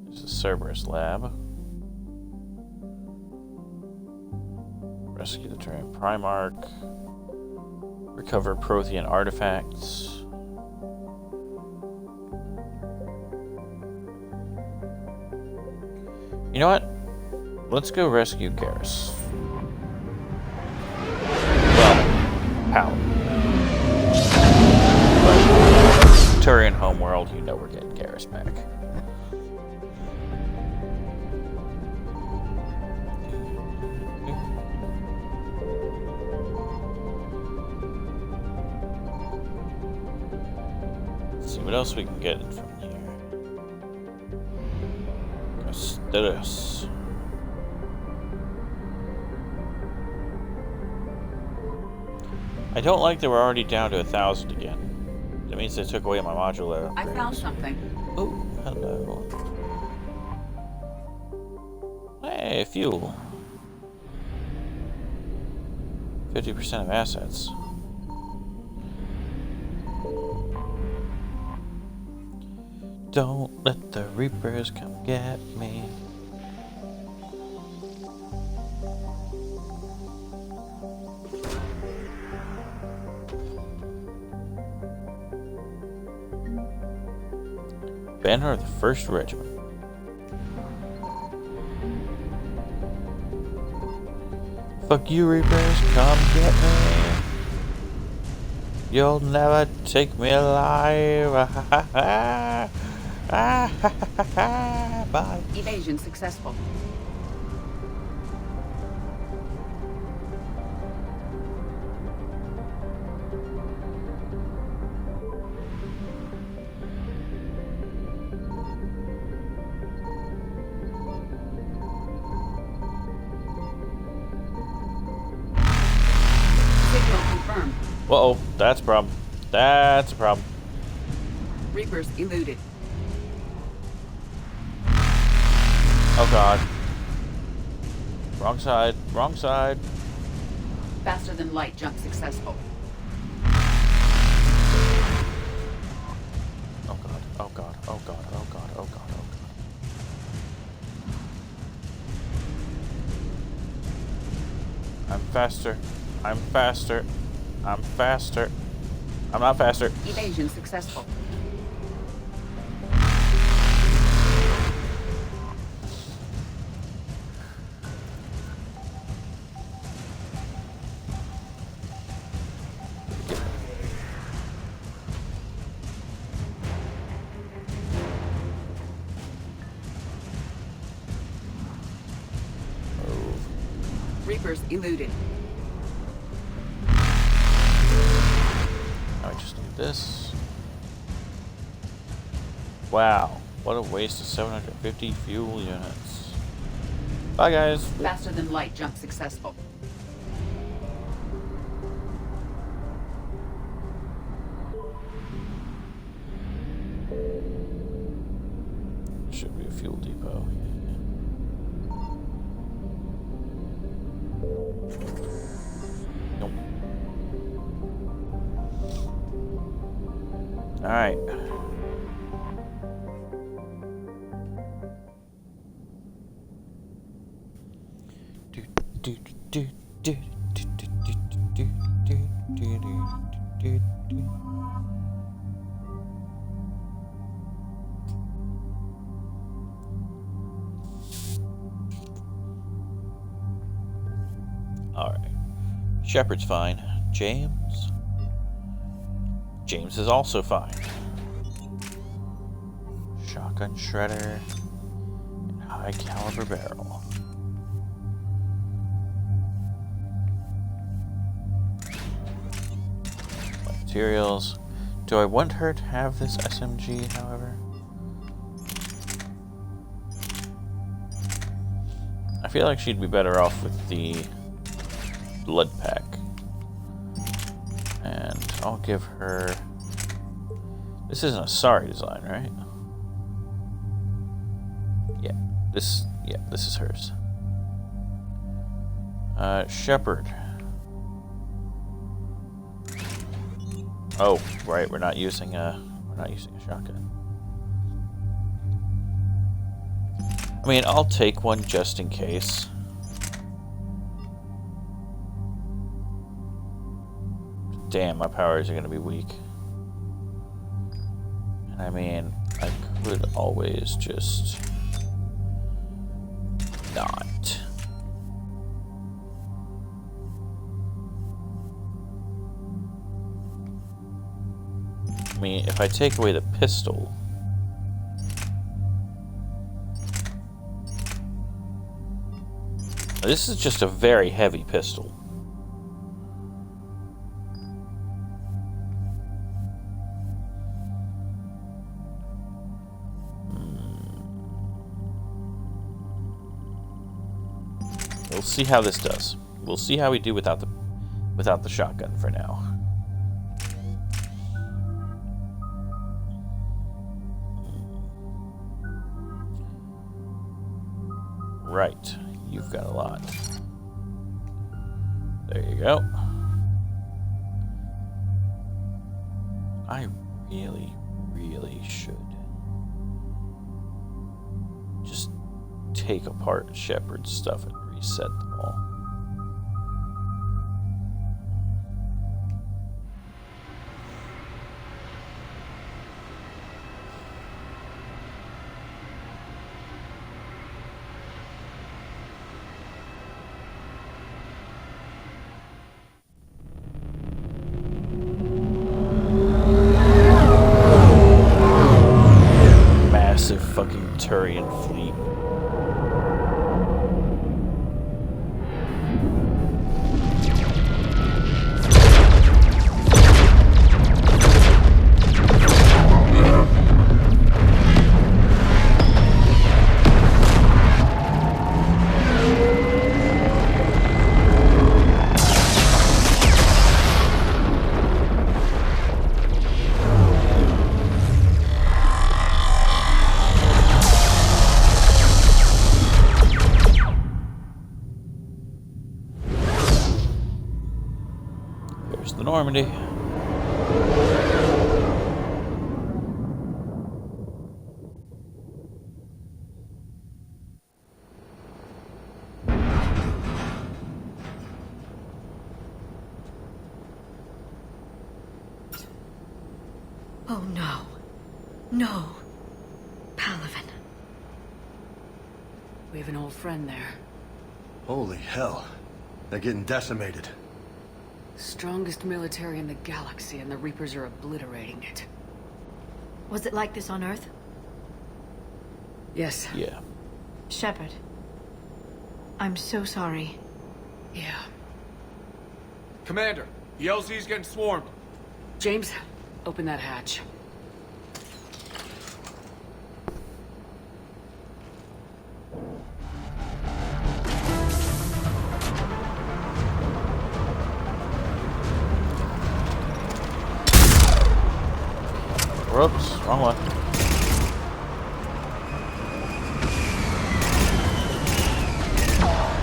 This is Cerberus Lab. Rescue the Terran Primarch. Recover Prothean artifacts. You know what? Let's go rescue Garrus. Well, Palin. But Turian homeworld, you know we're getting Garrus back. Let's see what else we can get from here. Custodus. I don't like that we're already down to 1,000 again. That means they took away my modular upgrades. I found something. Oh, hello. Hey, fuel. 50% of assets. Don't let the Reapers come get me. Banner of the 1st Regiment. Fuck you, Reapers, come get me. You'll never take me alive. Bye. Evasion successful. Uh-oh, that's a problem. That's a problem. Reapers eluded. Oh god. Wrong side, wrong side. Faster than light jump successful. Oh god, oh god, oh god, oh god, oh god, oh god. I'm faster. I'm faster. I'm faster. I'm not faster. Evasion successful. Reapers eluded. I just need this. Wow, what a waste of 750 fuel units. Bye, guys. Faster than light jump successful. Should be a fuel depot. Nope. All right. All right. Shepard's fine. James? James is also fine. Shotgun shredder and high caliber barrel. Materials. Do I want her to have this SMG, however? I feel like she'd be better off with the blood pack. And I'll give her... This isn't a Sari design, right? Yeah, this is hers. Shepard. Oh, right, we're not using a shotgun. I mean, I'll take one just in case. Damn, my powers are gonna be weak. And I mean, I could always just not? I mean, if I take away the pistol... This is just a very heavy pistol. We'll see how this does. We'll see how we do without the shotgun for now. Right. You've got a lot. There you go. I really, really should just take apart Shepard's stuff and reset them all. Massive fucking Turian fleet. There's the Normandy. Oh no. No. Palaven. We have an old friend there. Holy hell. They're getting decimated. Strongest military in the galaxy, and the Reapers are obliterating it. Was it like this on Earth? Yes. Yeah. Shepard. I'm so sorry. Yeah. Commander, the LZ's getting swarmed. James, open that hatch. Whoops, wrong one.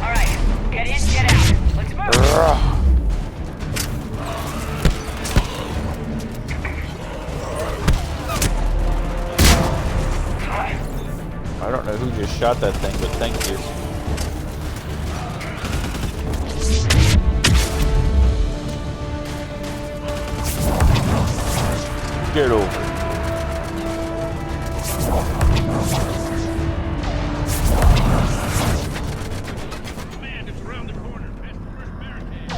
Alright, get in, get out. Let's move. I don't know who just shot that thing, but thank you. Get over. Command, it's around the corner. Past the first barricade.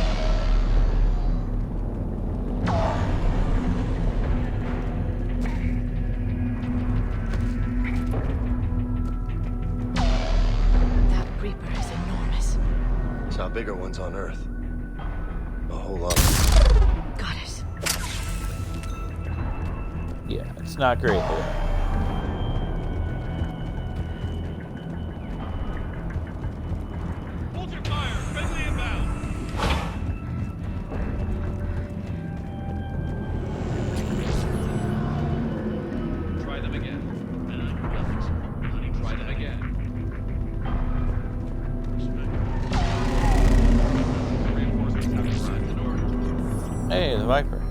That Reaper is enormous. Saw bigger ones on Earth. A whole lot. Got it. Yeah, it's not great there. Hold your fire. Friendly inbound. Try them again. Honey, try them again. Reinforcements have arrived in order. Hey, the Viper.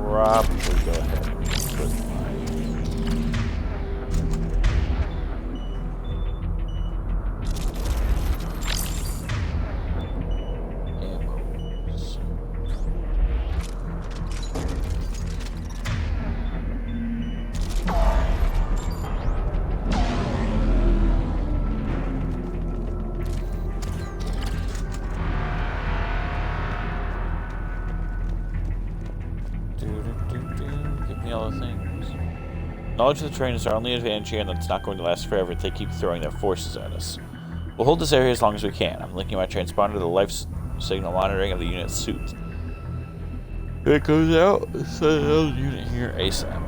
Probably go ahead and put my ammos. yellow things. Knowledge of the terrain is our only advantage here, and that's not going to last forever if they keep throwing their forces at us. We'll hold this area as long as we can. I'm linking my transponder to the life signal monitoring of the unit's suit. If it goes out, send another unit here ASAP.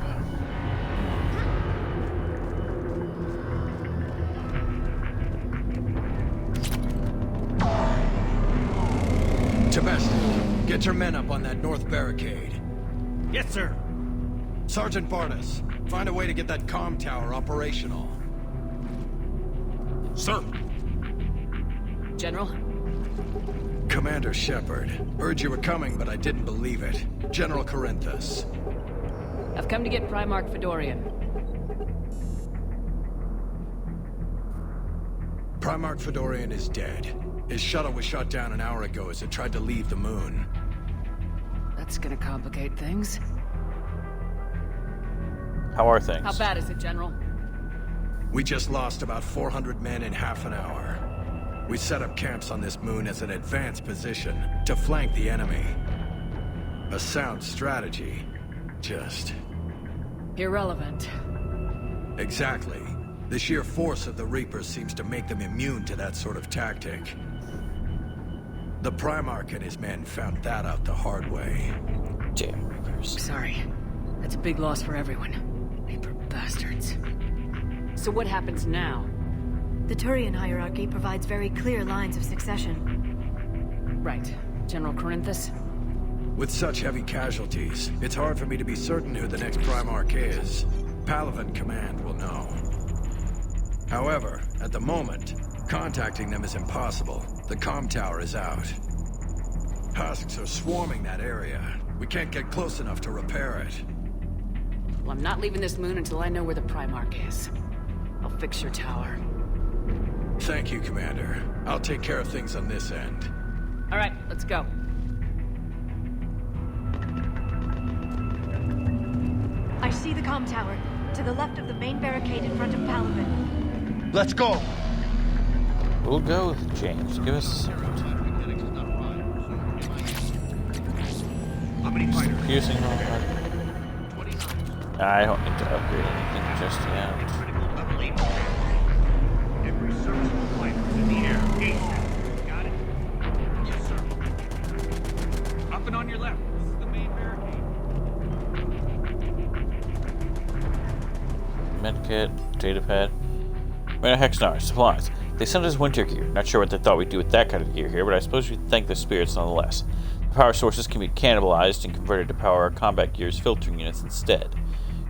Tabesti, get your men up on that north barricade. Yes, sir. Sergeant Barnes, find a way to get that comm tower operational. Sir. General? Commander Shepard. Heard you were coming, but I didn't believe it. General Corinthus. I've come to get Primarch Fedorian. Primarch Fedorian is dead. His shuttle was shot down an hour ago as it tried to leave the moon. That's gonna complicate things. How are things? How bad is it, General? We just lost about 400 men in half an hour. We set up camps on this moon as an advanced position to flank the enemy. A sound strategy. Just... irrelevant. Exactly. The sheer force of the Reapers seems to make them immune to that sort of tactic. The Primarch and his men found that out the hard way. Damn Reapers. Sorry. That's a big loss for everyone. Reaper bastards. So what happens now? The Turian hierarchy provides very clear lines of succession. Right. General Corinthus? With such heavy casualties, it's hard for me to be certain who the next Primarch is. Palaven Command will know. However, at the moment, contacting them is impossible. The comm tower is out. Husks are swarming that area. We can't get close enough to repair it. Well, I'm not leaving this moon until I know where the Primarch is. I'll fix your tower. Thank you, Commander. I'll take care of things on this end. All right, let's go. I see the comm tower, to the left of the main barricade in front of Palaven. Let's go! We'll go with James. Give us a second. How many fighters? Piercing I don't need to upgrade anything just yet. Every serviceable fighter in the air. ASAP. Got it? Yes, sir. Up and on your left. This is the main barricade. Medkit, datapad. Hexnar, supplies. They sent us winter gear. Not sure what they thought we'd do with that kind of gear here, but I suppose we'd thank the spirits nonetheless. The power sources can be cannibalized and converted to power our combat gear's filtering units instead.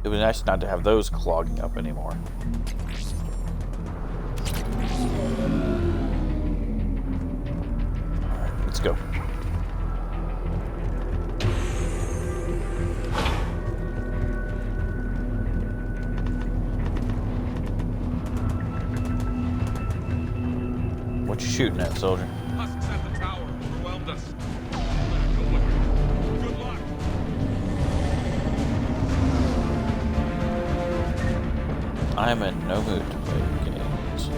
It would be nice not to have those clogging up anymore. Alright, let's go. What you shooting at, soldier? Husks at the tower. Overwhelmed us. Let her go with her. Good luck. I'm in no mood to play games.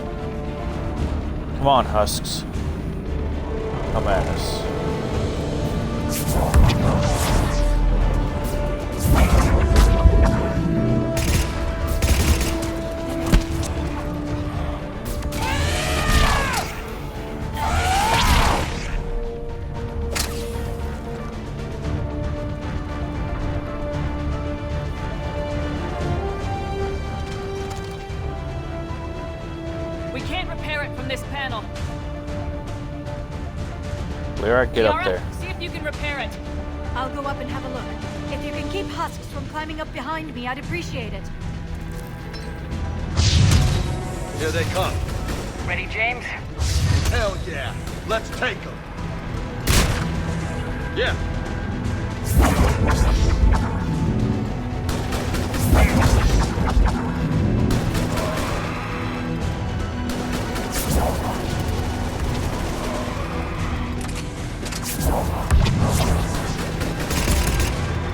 Come on, Husks. Come at us. Lyra, get up there. See if you can repair it. I'll go up and have a look. If you can keep Husks from climbing up behind me, I'd appreciate it. Here they come. Ready, James? Hell yeah. Let's take them. Yeah.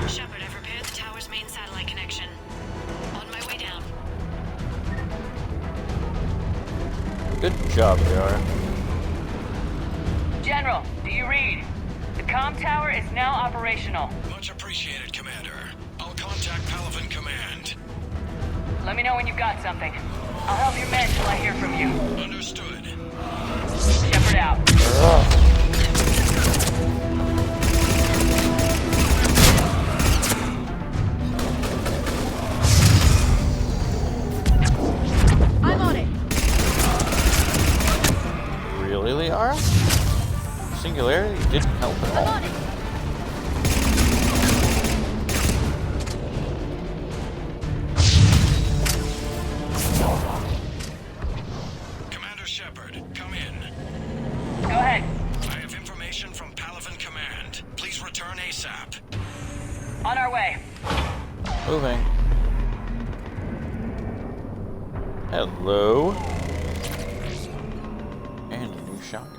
Shepard, I've repaired the tower's main satellite connection. On my way down. Good job, Lyra. General, do you read? The comm tower is now operational. Much appreciated, Commander. I'll contact Contact Palaven Command. Let me know when you've got something. I'll help your men till I hear from you. Understood. Shepard out. I'm on it. Really, Liara? Singularity didn't help at all. I'm on it. Commander Shepard, come in. Go ahead. I have information from Palaven Command. Please return ASAP. On our way. Moving. Hello. And a new shotgun.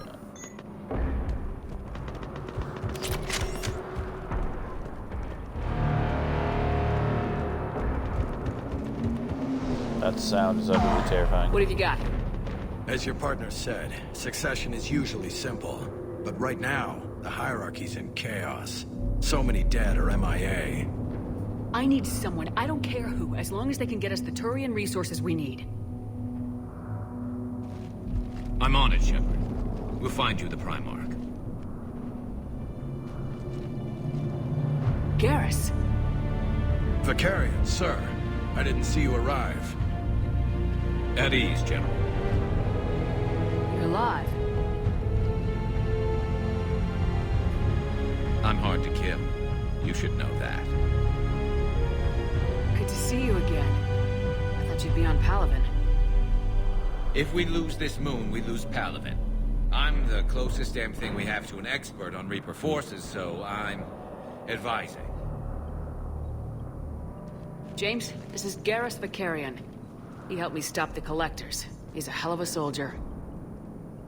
That sound is utterly terrifying. What have you got? As your partner said, succession is usually simple. But right now, the hierarchy's in chaos. So many dead or MIA. I need someone, I don't care who, as long as they can get us the Turian resources we need. I'm on it, Shepard. We'll find you the Primarch. Garrus. Vicarian, sir. I didn't see you arrive. At ease, General. You're alive. I'm hard to kill. You should know that. Good to see you again. I thought you'd be on Palaven. If we lose this moon, we lose Palaven. I'm the closest damn thing we have to an expert on Reaper forces, so I'm advising. James, this is Garrus Vicarian. He helped me stop the Collectors. He's a hell of a soldier.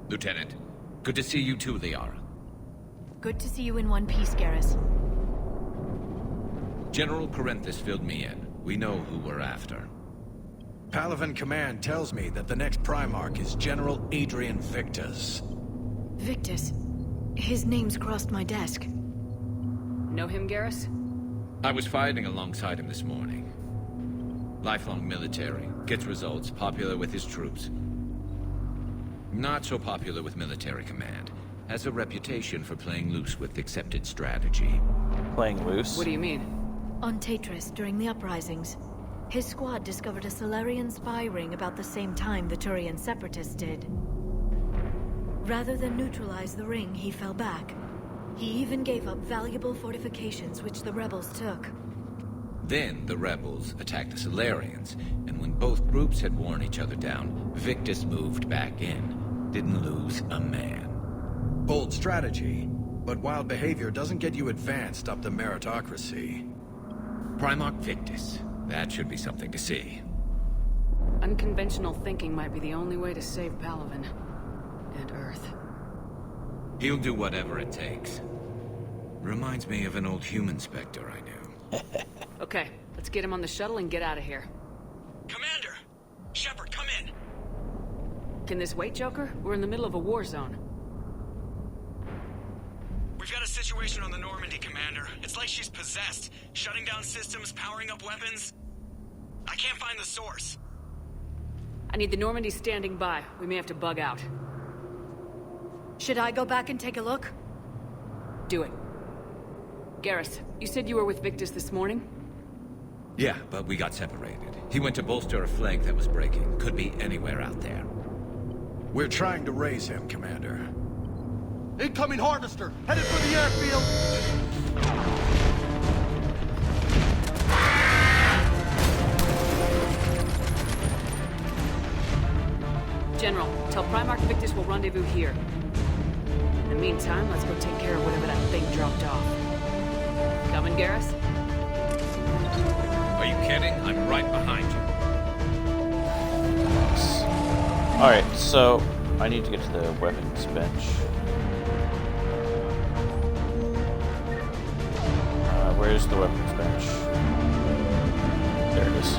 Lieutenant, good to see you too, Liara. Good to see you in one piece, Garrus. General Corinthus filled me in. We know who we're after. Palaven Command tells me that the next Primarch is General Adrian Victus. Victus. His name's crossed my desk. Know him, Garrus? I was fighting alongside him this morning. Lifelong military, gets results, popular with his troops. Not so popular with military command. Has a reputation for playing loose with accepted strategy. Playing loose? What do you mean? On Tatris, during the uprisings, his squad discovered a Solarian spy ring about the same time the Turian Separatists did. Rather than neutralize the ring, he fell back. He even gave up valuable fortifications which the rebels took. Then the rebels attacked the Solarians, and when both groups had worn each other down, Victus moved back in. Didn't lose a man. Bold strategy, but wild behavior doesn't get you advanced up the meritocracy. Primarch Victus. That should be something to see. Unconventional thinking might be the only way to save Palaven. And Earth. He'll do whatever it takes. Reminds me of an old human Spectre I knew. Okay, let's get him on the shuttle and get out of here. Commander! Shepard, come in! Can this wait, Joker? We're in the middle of a war zone. We've got a situation on the Normandy, Commander. It's like she's possessed. Shutting down systems, powering up weapons. I can't find the source. I need the Normandy standing by. We may have to bug out. Should I go back and take a look? Do it. Garrus, you said you were with Victus this morning? Yeah, but we got separated. He went to bolster a flank that was breaking. Could be anywhere out there. We're trying to raise him, Commander. Incoming Harvester! Headed for the airfield! General, tell Primarch Victus we'll rendezvous here. In the meantime, let's go take care of whatever that thing dropped off. Coming, Garrus? Are you kidding? I'm right behind you. Alright, so I need to get to the weapons bench. Where's the weapons bench? There it is.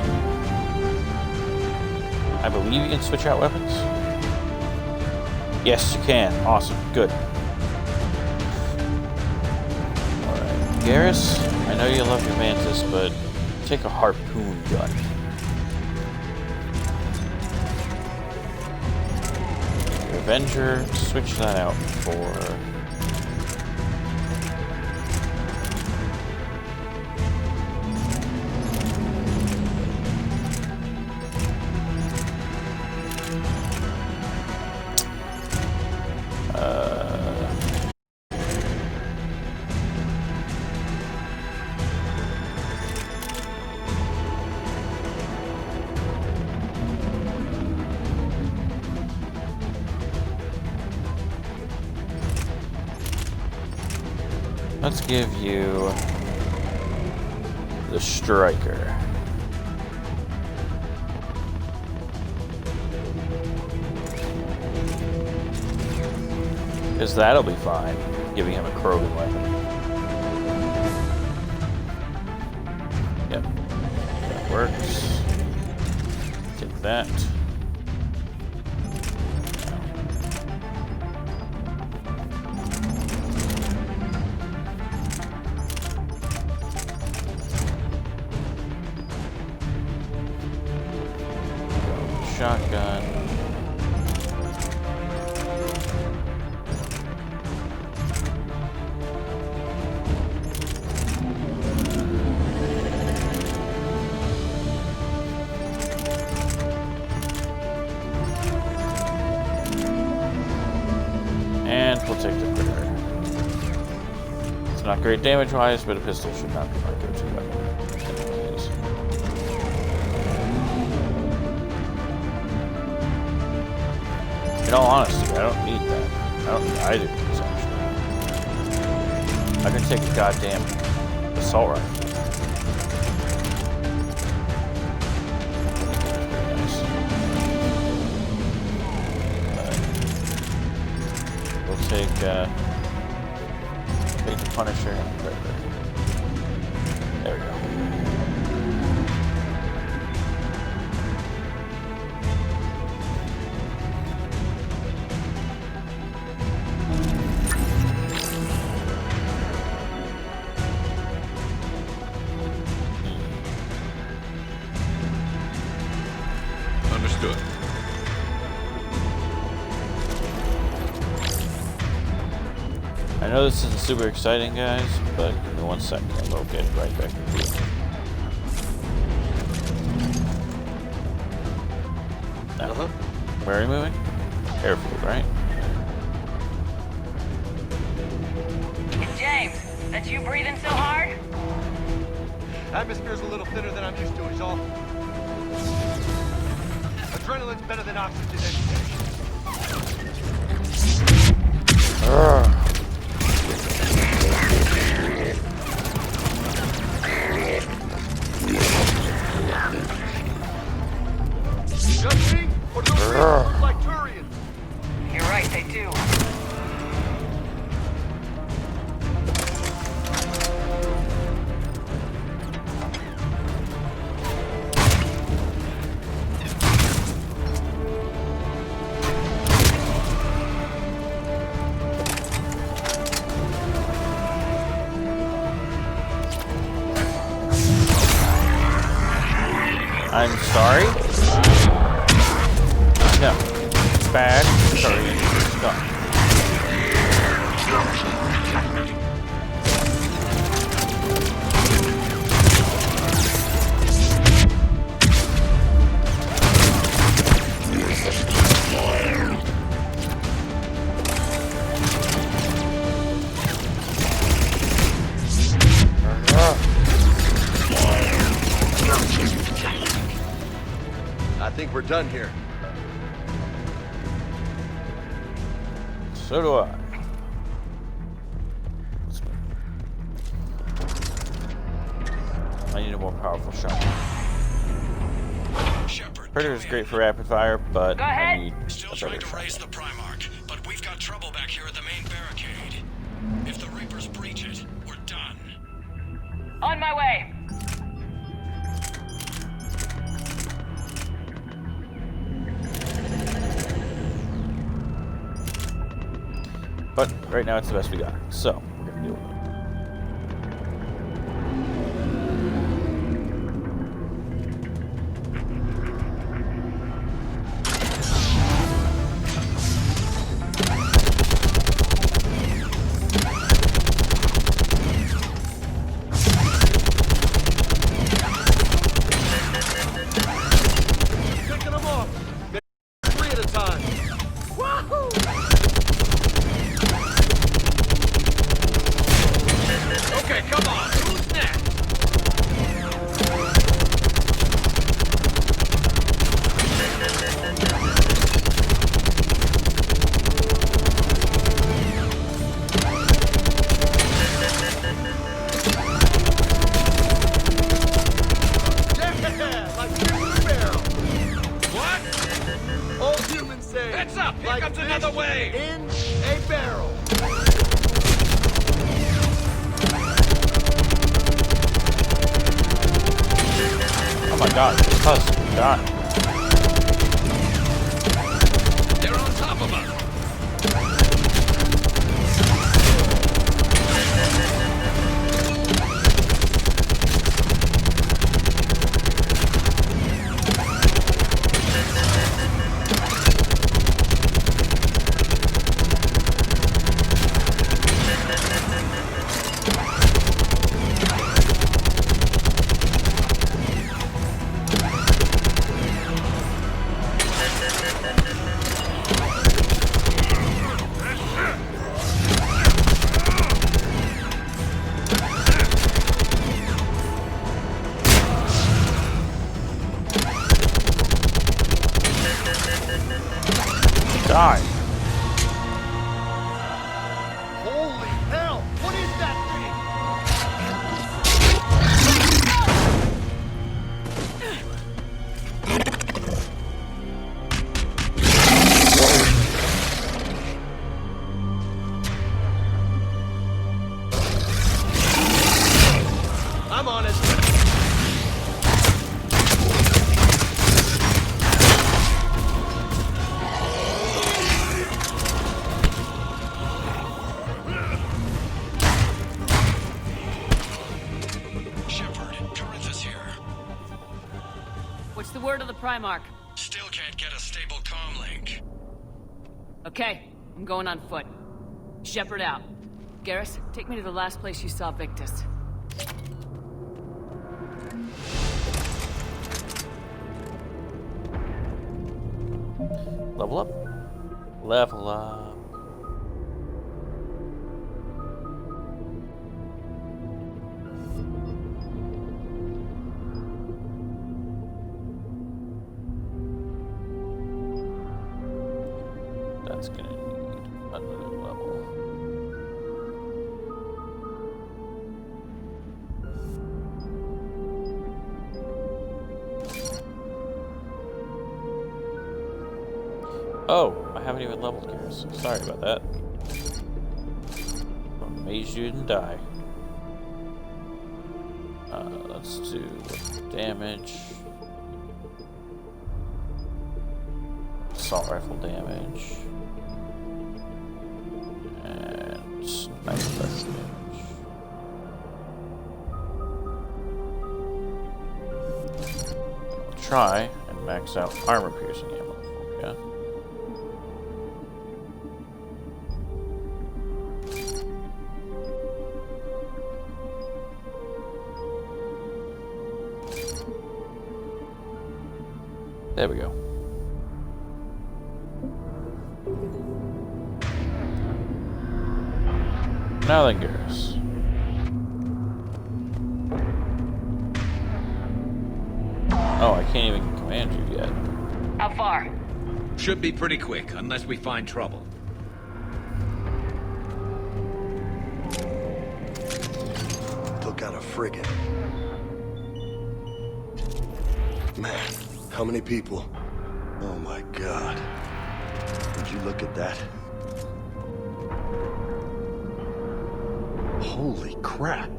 I believe you can switch out weapons? Yes, you can. Awesome. Good. Alright. Garrus, I know you love your Mantis, but Take a harpoon gun. Avenger, switch that out for... Let's give you the Striker. Because that'll be fine, giving him a Krogan weapon. Yep, that works. Take that. Shotgun. And we'll take the critter. It's not great damage-wise, but a pistol should not be my go-to weapon. In all honesty, I don't need that. I didn't use actually. I can take a goddamn assault rifle. Nice. We'll take the Punisher and the Predator. There we go. Understood. I know this isn't super exciting, guys, but give me 1 second and we'll get right back to you. Now, where are we moving? Airfield, right? James, that's you breathing so hard? Atmosphere's a little thinner than I'm used to, is all. Adrenaline's better than oxygen any day. Just me? Or do those look like Turians? You're right, they do. I'm sorry? No. Bad. Sorry. Stop. I think we're done here. So do I. I need a more powerful shot. Predator is great for rapid fire, but I need a better shot. Raise the Primarch, but we've got trouble back here at the main barricade. If the Reapers breach it, we're done. On my way. But right now it's the best we got, so we're gonna deal with Okay, come on. Who's next? Yeah, like fish in a barrel. What? Old humans say. Heads up! Here like comes another fish wave! in a barrel. Oh my god, this husk is dying. They're on top of us! Die. Holy hell! What is that thing? I'm on it. What's the word of the Primarch? Still can't get a stable comm link. Okay, I'm going on foot. Shepard out. Garrus, take me to the last place you saw Victus. Level up. Level up. That's gonna need another level. Oh, I haven't even leveled Garrus. Sorry about that. I'm amazed you didn't die. Let's do damage. Assault rifle damage. And sniper rifle damage. I'll try and max out armor piercing ammo for you. There we go. Now then, Garrus. Oh, I can't even command you yet. How far? Should be pretty quick, unless we find trouble. Took out a frigate. Man, how many people? Oh my god. Would you look at that? Holy crap.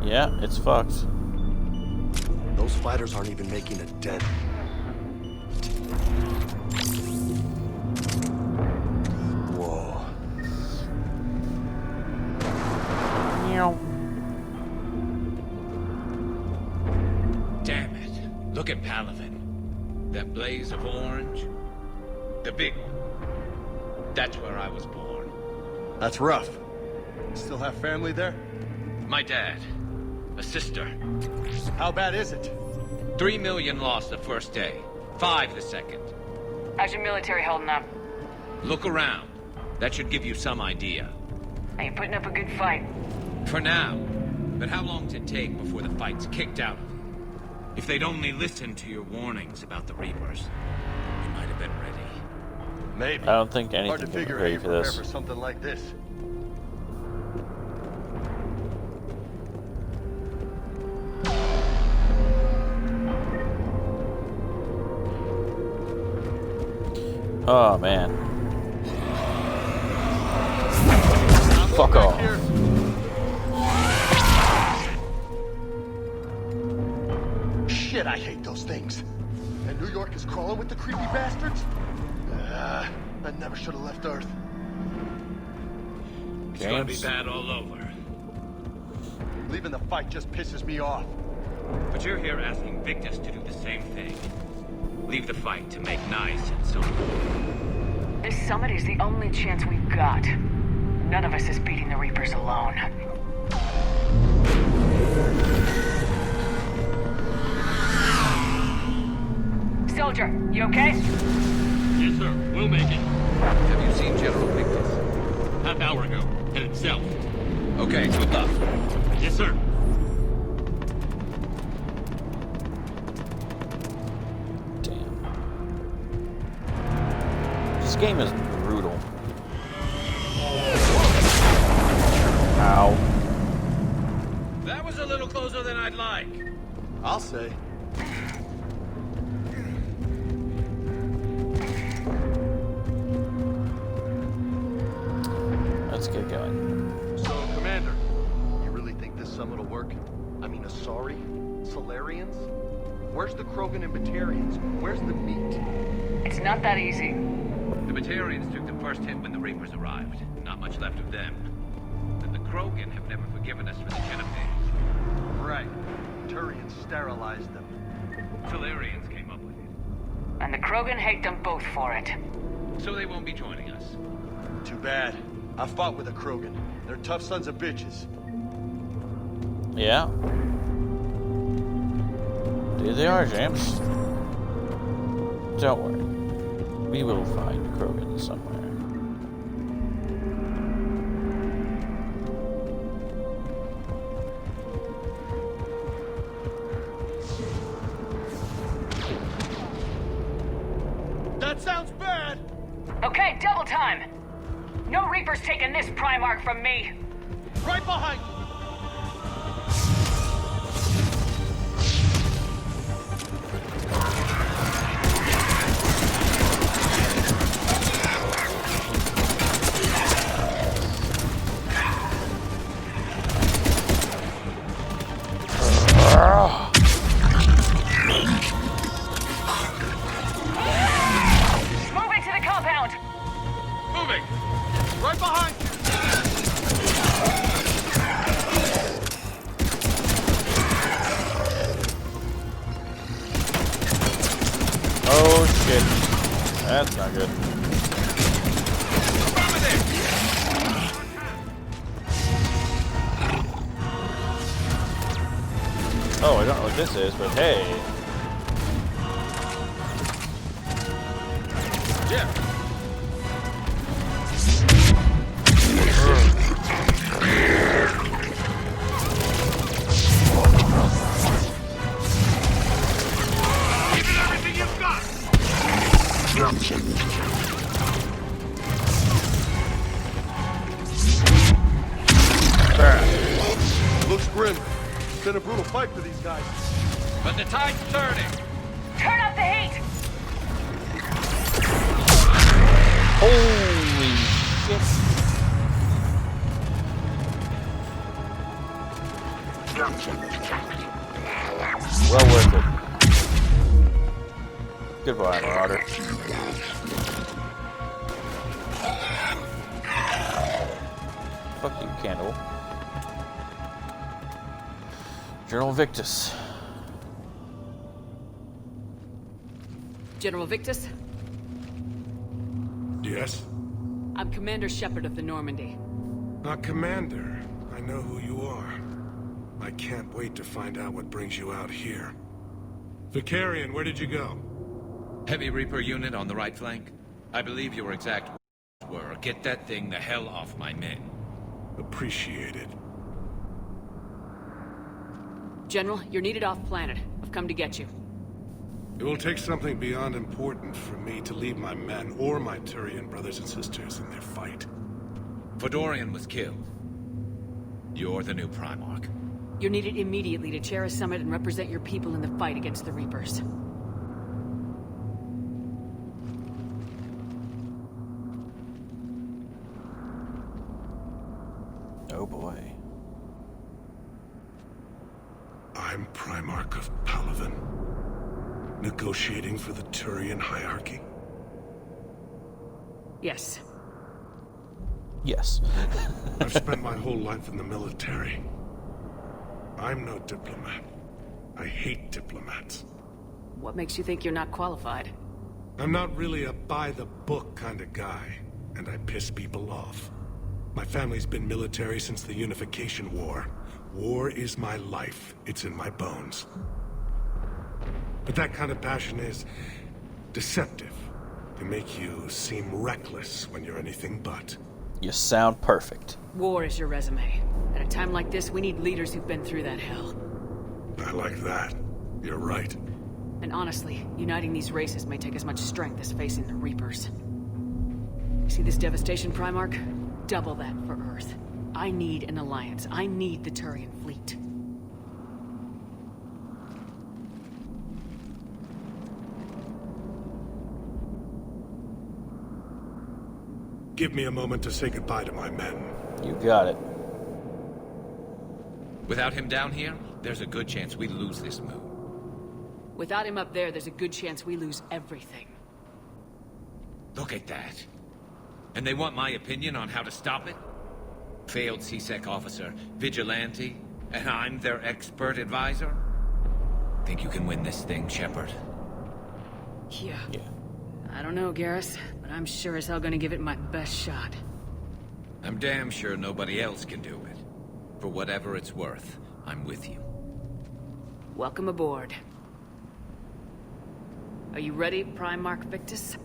Yeah, it's fucked. Those fighters aren't even making a dent. Whoa. Damn it. Look at Palaven. That blaze of orange. The big one. That's where I was born. That's rough. Still have family there? My dad. A sister. How bad is it? 3 million lost the first day. 5 the second. How's your military holding up? Look around. That should give you some idea. Are you putting up a good fight? For now. But how long does it take before the fight's kicked out of you? If they'd only listened to your warnings about the Reapers, we might have been ready. Maybe. I don't think anything Hard to can figure prepare how you you for prepare this. for something like this. Oh man. Fuck off. Shit, I hate those things. And New York is crawling with the creepy bastards? I never should have left Earth. It's gonna be bad all over. Leaving the fight just pisses me off. But you're here asking Victus to do the same thing. Leave the fight to make nice and so on. This summit is the only chance we've got. None of us is beating the Reapers alone. Soldier, you okay? Yes, sir. We'll make it. Have you seen General Victus? Half hour ago. Headed south. Okay, good luck. Yes, sir. This game is brutal. Ow. That was a little closer than I'd like. I'll say. Let's get going. So, Commander, you really think this summit will work? I mean, Asari? Solarians? Where's the Krogan and Batarians? Where's the meat? It's not that easy. The Batarians took the first hit when the Reapers arrived. Not much left of them. And the Krogan have never forgiven us for the Genophage. Right. Turians sterilized them. Solarians came up with it. And the Krogan hate them both for it. So they won't be joining us. Too bad. I fought with a Krogan. They're tough sons of bitches. Yeah. There they are, James. Don't worry. We will find Krogan somewhere. That sounds bad! Okay, double time! No Reapers taking this Primarch from me! Right behind you! Moving to the compound! Moving! Right behind you! Oh shit. That's not good. Oh, I don't know what this is, but hey. Yeah. Give it everything you've got! Looks grim. It's been a brutal fight for these guys. But the tide's turning. Turn up the heat! Holy shit. Well worth it. Goodbye, Marauder. Fuck you, Candle. General Victus. General Victus, Yes? I'm Commander Shepard of the Normandy. Commander. I know who you are. I can't wait to find out what brings you out here. Vicarian, where did you go? Heavy Reaper unit on the right flank. I believe your exact words were, get that thing the hell off my men. Appreciated. General, you're needed off-planet. I've come to get you. It will take something beyond important for me to leave my men or my Turian brothers and sisters in their fight. Fedorian was killed. You're the new Primarch. You're needed immediately to chair a summit and represent your people in the fight against the Reapers. Oh boy. I'm Primarch of Palaven, negotiating for the Turian hierarchy. Yes. Yes. I've spent my whole life in the military. I'm no diplomat. I hate diplomats. What makes you think you're not qualified? I'm not really a by-the-book kind of guy, and I piss people off. My family's been military since the Unification War. War is my life. It's in my bones. But that kind of passion is deceptive. Can make you seem reckless when you're anything but. You sound perfect. War is your resume. At a time like this, we need leaders who've been through that hell. I like that. You're right. And honestly, uniting these races may take as much strength as facing the Reapers. You see this devastation, Primarch? Double that for Earth. I need an alliance. I need the Turian fleet. Give me a moment to say goodbye to my men. You got it. Without him down here, there's a good chance we lose this move. Without him up there, there's a good chance we lose everything. Look at that. And they want my opinion on how to stop it? Failed CSEC officer, vigilante, and I'm their expert advisor? Think you can win this thing, Shepard? Yeah. I don't know, Garrus, but I'm sure as hell gonna give it my best shot. I'm damn sure nobody else can do it. For whatever it's worth, I'm with you. Welcome aboard. Are you ready, Primarch Victus?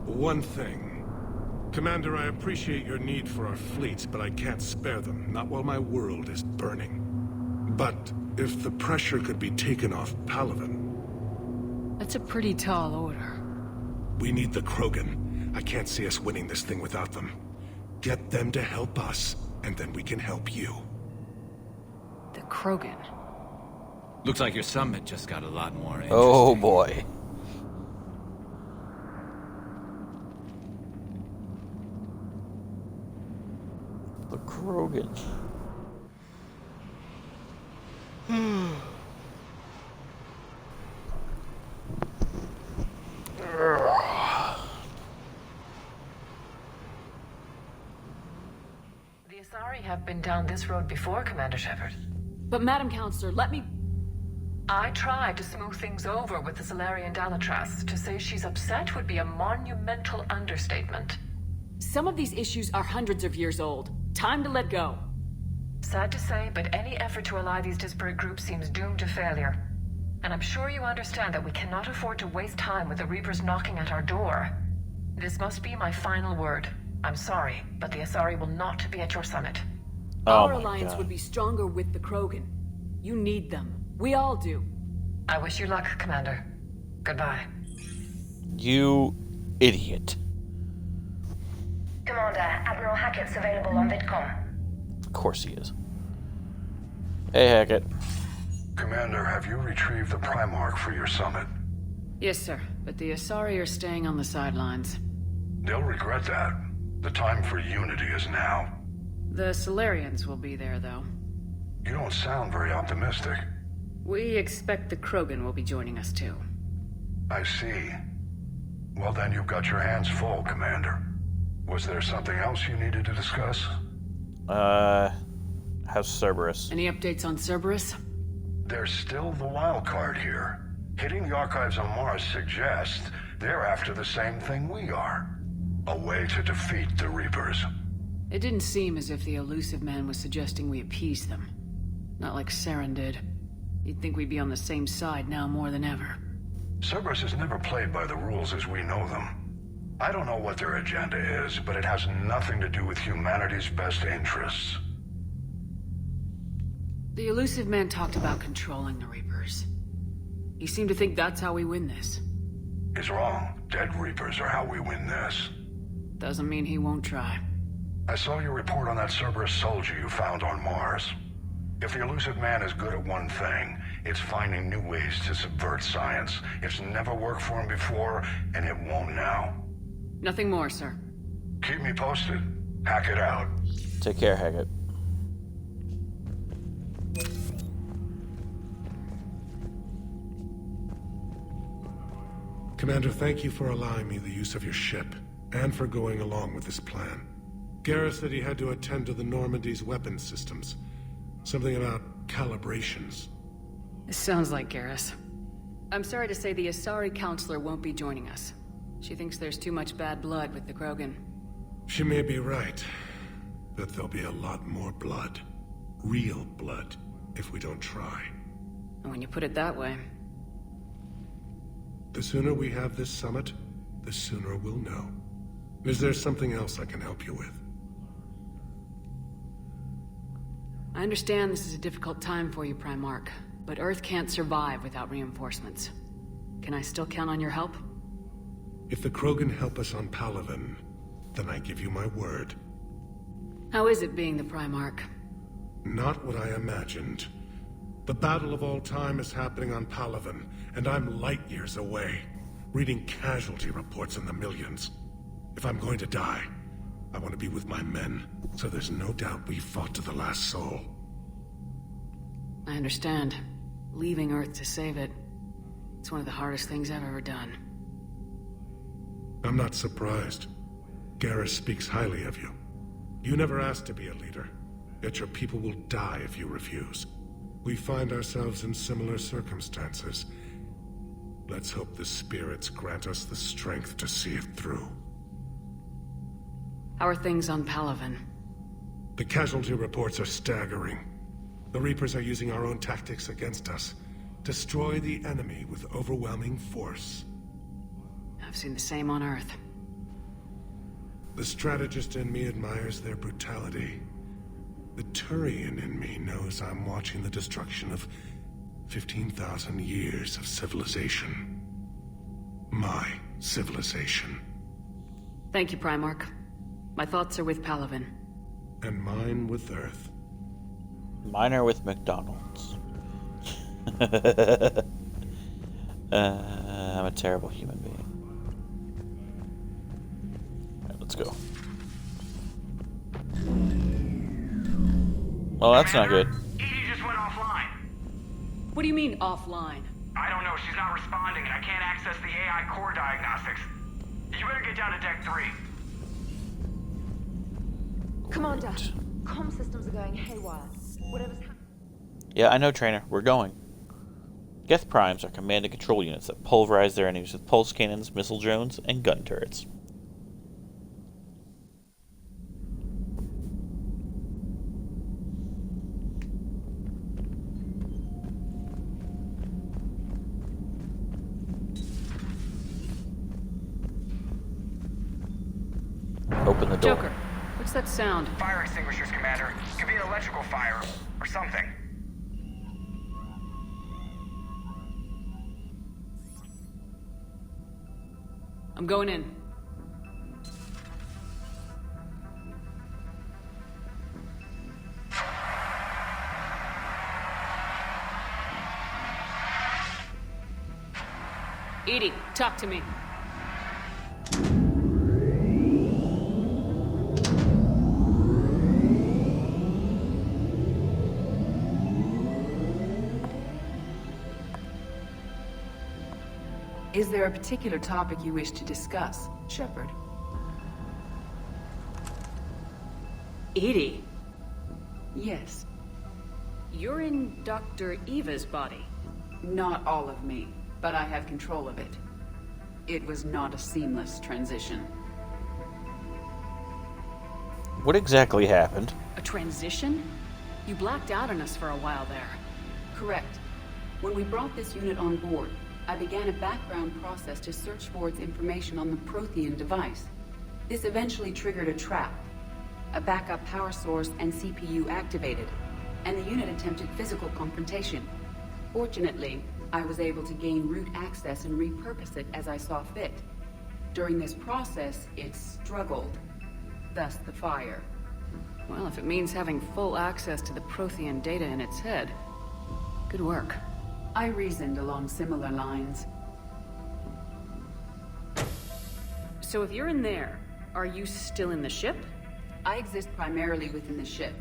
One thing. Commander, I appreciate your need for our fleets, but I can't spare them, not while my world is burning. But if the pressure could be taken off Palaven... That's a pretty tall order. We need the Krogan. I can't see us winning this thing without them. Get them to help us, and then we can help you. The Krogan? Looks like your summit just got a lot more interesting. Oh boy. The Krogan. The Asari have been down this road before, Commander Shepard. But Madam Counselor, let me... I tried to smooth things over with the Salarian Dalatras. To say she's upset would be a monumental understatement. Some of these issues are hundreds of years old. Time to let go. Sad to say, but any effort to ally these disparate groups seems doomed to failure. And I'm sure you understand that we cannot afford to waste time with the Reapers knocking at our door. This must be my final word. I'm sorry, but the Asari will not be at your summit. Our alliance would be stronger with the Krogan. You need them. We all do. I wish you luck, Commander. Goodbye. You idiot. Commander, Admiral Hackett's available on VidCom. Of course he is. Hey, Hackett. Commander, have you retrieved the Primarch for your summit? Yes, sir. But the Asari are staying on the sidelines. They'll regret that. The time for unity is now. The Salarians will be there, though. You don't sound very optimistic. We expect the Krogan will be joining us, too. I see. Well, then you've got your hands full, Commander. Was there something else you needed to discuss? How's Cerberus? Any updates on Cerberus? There's still the wild card here. Hitting the archives on Mars suggests they're after the same thing we are. A way to defeat the Reapers. It didn't seem as if the elusive man was suggesting we appease them. Not like Saren did. You'd think we'd be on the same side now more than ever. Cerberus has never played by the rules as we know them. I don't know what their agenda is, but it has nothing to do with humanity's best interests. The elusive man talked about controlling the Reapers. He seemed to think that's how we win this. He's wrong. Dead Reapers are how we win this. Doesn't mean he won't try. I saw your report on that Cerberus soldier you found on Mars. If the elusive man is good at one thing, it's finding new ways to subvert science. It's never worked for him before, and it won't now. Nothing more, sir. Keep me posted. Hack it out. Take care, Hackett. Commander, thank you for allowing me the use of your ship, and for going along with this plan. Garrus said he had to attend to the Normandy's weapons systems. Something about calibrations. This sounds like Garrus. I'm sorry to say the Asari Counselor won't be joining us. She thinks there's too much bad blood with the Krogan. She may be right, but there'll be a lot more blood. Real blood, if we don't try. And when you put it that way... The sooner we have this summit, the sooner we'll know. Is there something else I can help you with? I understand this is a difficult time for you, Primarch, but Earth can't survive without reinforcements. Can I still count on your help? If the Krogan help us on Palaven, then I give you my word. How is it being the Primarch? Not what I imagined. The battle of all time is happening on Palaven, and I'm light years away, reading casualty reports in the millions. If I'm going to die, I want to be with my men, so there's no doubt we fought to the last soul. I understand. Leaving Earth to save it. It's one of the hardest things I've ever done. I'm not surprised. Garrus speaks highly of you. You never asked to be a leader, yet your people will die if you refuse. We find ourselves in similar circumstances. Let's hope the spirits grant us the strength to see it through. How are things on Palaven? The casualty reports are staggering. The Reapers are using our own tactics against us. Destroy the enemy with overwhelming force. I've seen the same on Earth. The strategist in me admires their brutality. The Turian in me knows I'm watching the destruction of 15,000 years of civilization. My civilization. Thank you, Primarch. My thoughts are with Palaven. And mine with Earth. Mine are with McDonald's. I'm a terrible human being. Alright, let's go. Well, that's not good. EDI just went offline. What do you mean, offline? I don't know, she's not responding, and I can't access the AI core diagnostics. You better get down to Deck 3. Commander, comm systems are going haywire. Whatever's happening. Yeah, I know, Trainer. We're going. Geth Primes are command and control units that pulverize their enemies with pulse cannons, missile drones, and gun turrets. Open the door. Joker, what's that sound? Fire extinguishers, Commander. Could be an electrical fire, or something. I'm going in. EDI, talk to me. Is there a particular topic you wish to discuss, Shepard? EDI? Yes. You're in Dr. Eva's body. Not all of me, but I have control of it. It was not a seamless transition. What exactly happened? A transition? You blacked out on us for a while there. Correct. When we brought this unit on board, I began a background process to search for its information on the Prothean device. This eventually triggered a trap. A backup power source and CPU activated, and the unit attempted physical confrontation. Fortunately, I was able to gain root access and repurpose it as I saw fit. During this process, it struggled. Thus the fire. Well, if it means having full access to the Prothean data in its head, good work. I reasoned along similar lines. So if you're in there, are you still in the ship? I exist primarily within the ship.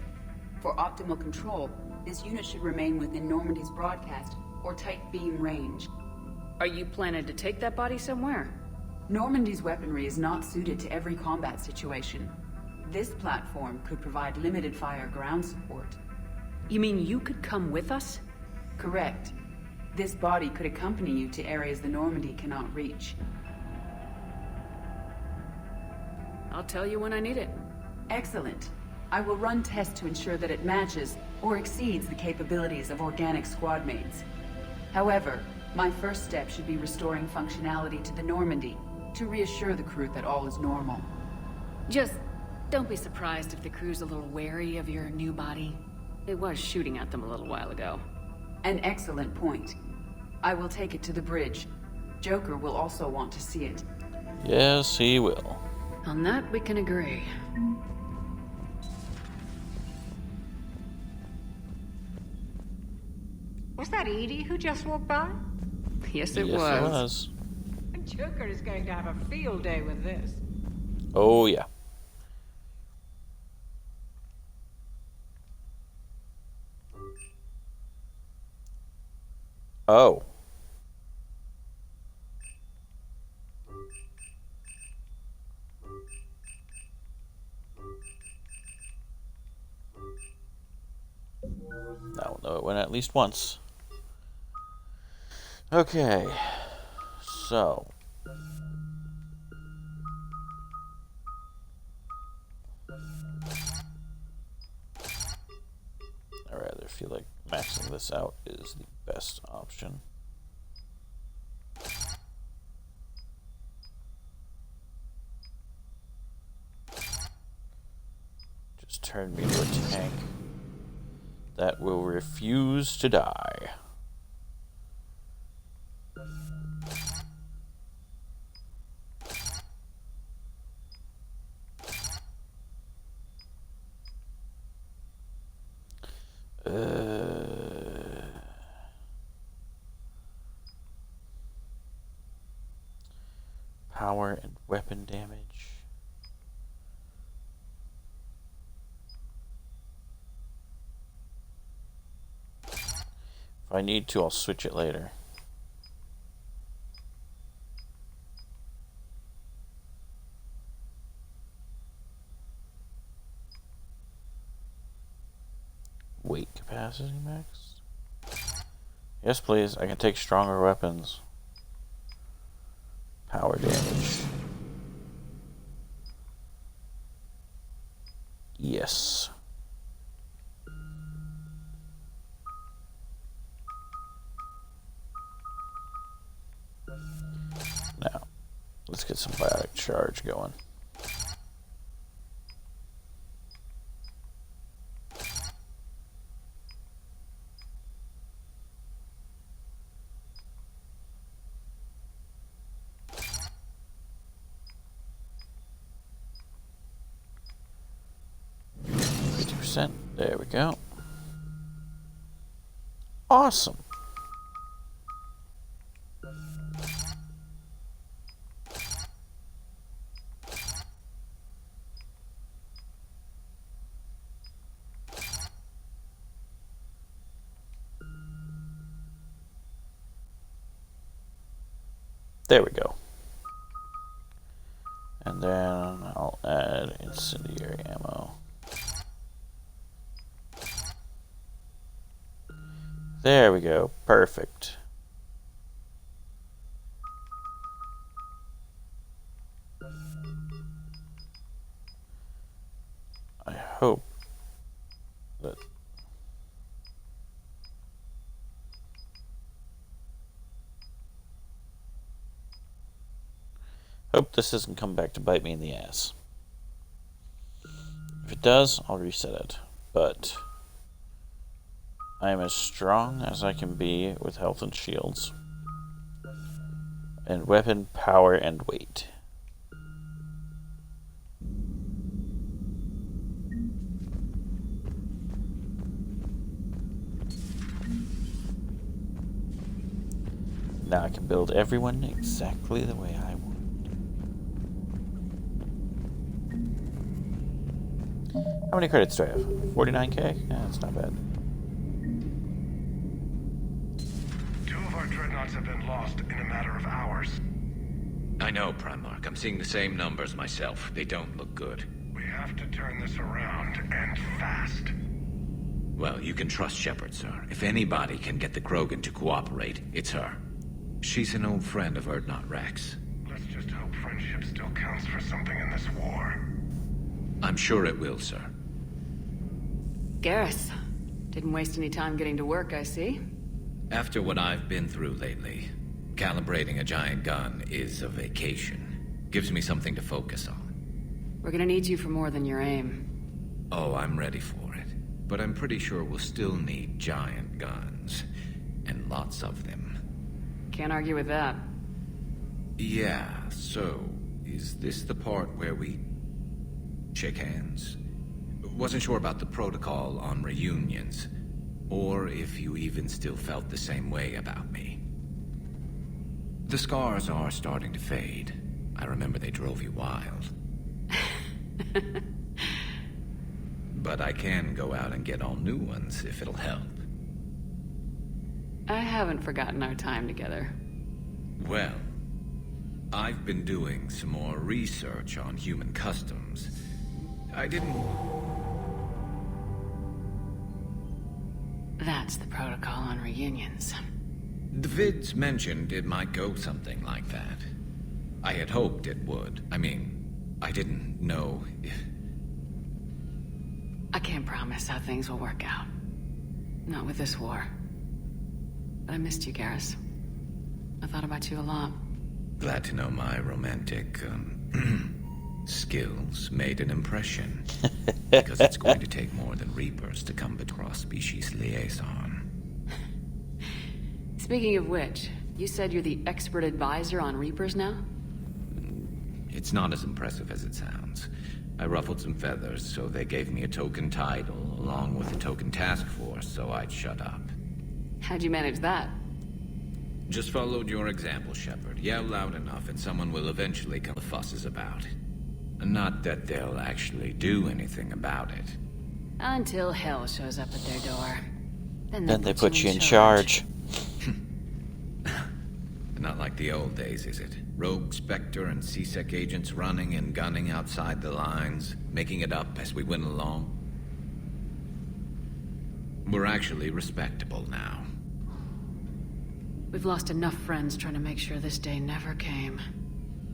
For optimal control, this unit should remain within Normandy's broadcast or tight beam range. Are you planning to take that body somewhere? Normandy's weaponry is not suited to every combat situation. This platform could provide limited fire ground support. You mean you could come with us? Correct. This body could accompany you to areas the Normandy cannot reach. I'll tell you when I need it. Excellent. I will run tests to ensure that it matches or exceeds the capabilities of organic squad mates. However, my first step should be restoring functionality to the Normandy to reassure the crew that all is normal. Just don't be surprised if the crew's a little wary of your new body. It was shooting at them a little while ago. An excellent point. I will take it to the bridge. Joker will also want to see it. Yes, he will. On that, we can agree. Was that Edie who just walked by? Yes, it Yes, was. it was. Joker is going to have a field day with this. Oh, yeah. Oh. Now we'll know it went at least once. Okay. So. I rather feel like maxing this out is the best option. Just turn me into a tank that will refuse to die. Power and weapon damage. If I need to, I'll switch it later. Weight capacity max? Yes, please. I can take stronger weapons. Power damage. Yes. Now, let's get some biotic charge going. There we go. Awesome. There we go. And then I'll add incendiary ammo. There we go. Perfect. I hope that this doesn't come back to bite me in the ass. If it does, I'll reset it. But I am as strong as I can be with health and shields. And weapon, power, and weight. Now I can build everyone exactly the way I want. How many credits do I have? 49k? Yeah, that's not bad. 2 of our dreadnoughts have been lost in a matter of hours. I know, Primarch. I'm seeing the same numbers myself. They don't look good. We have to turn this around, and fast. Well, you can trust Shepard, sir. If anybody can get the Krogan to cooperate, it's her. She's an old friend of Urdnot Rex. Let's just hope friendship still counts for something in this war. I'm sure it will, sir. Garrus, didn't waste any time getting to work, I see. After what I've been through lately, calibrating a giant gun is a vacation. Gives me something to focus on. We're gonna need you for more than your aim. Oh, I'm ready for it. But I'm pretty sure we'll still need giant guns. And lots of them. Can't argue with that. Yeah, so, is this the part where we shake hands? Wasn't sure about the protocol on reunions, or if you even still felt the same way about me. The scars are starting to fade. I remember they drove you wild. But I can go out and get all new ones if it'll help. I haven't forgotten our time together. Well, I've been doing some more research on human customs. I didn't... That's the protocol on reunions. The vids mentioned it might go something like that. I had hoped it would. I mean, I didn't know if... I can't promise how things will work out. Not with this war. But I missed you, Garrus. I thought about you a lot. Glad to know my romantic, skills made an impression. Because it's going to take more than Reapers to come between cross-species liaison. Speaking of which, you said you're the expert advisor on Reapers now? It's not as impressive as it sounds. I ruffled some feathers, so they gave me a token title, along with a token task force, so I'd shut up. How'd you manage that? Just followed your example, Shepard. Yell loud enough and someone will eventually come. The fuss is about. Not that they'll actually do anything about it. Until hell shows up at their door. Then they put you in charge. Not like the old days, is it? Rogue Spectre and C-Sec agents running and gunning outside the lines, making it up as we went along. We're actually respectable now. We've lost enough friends trying to make sure this day never came.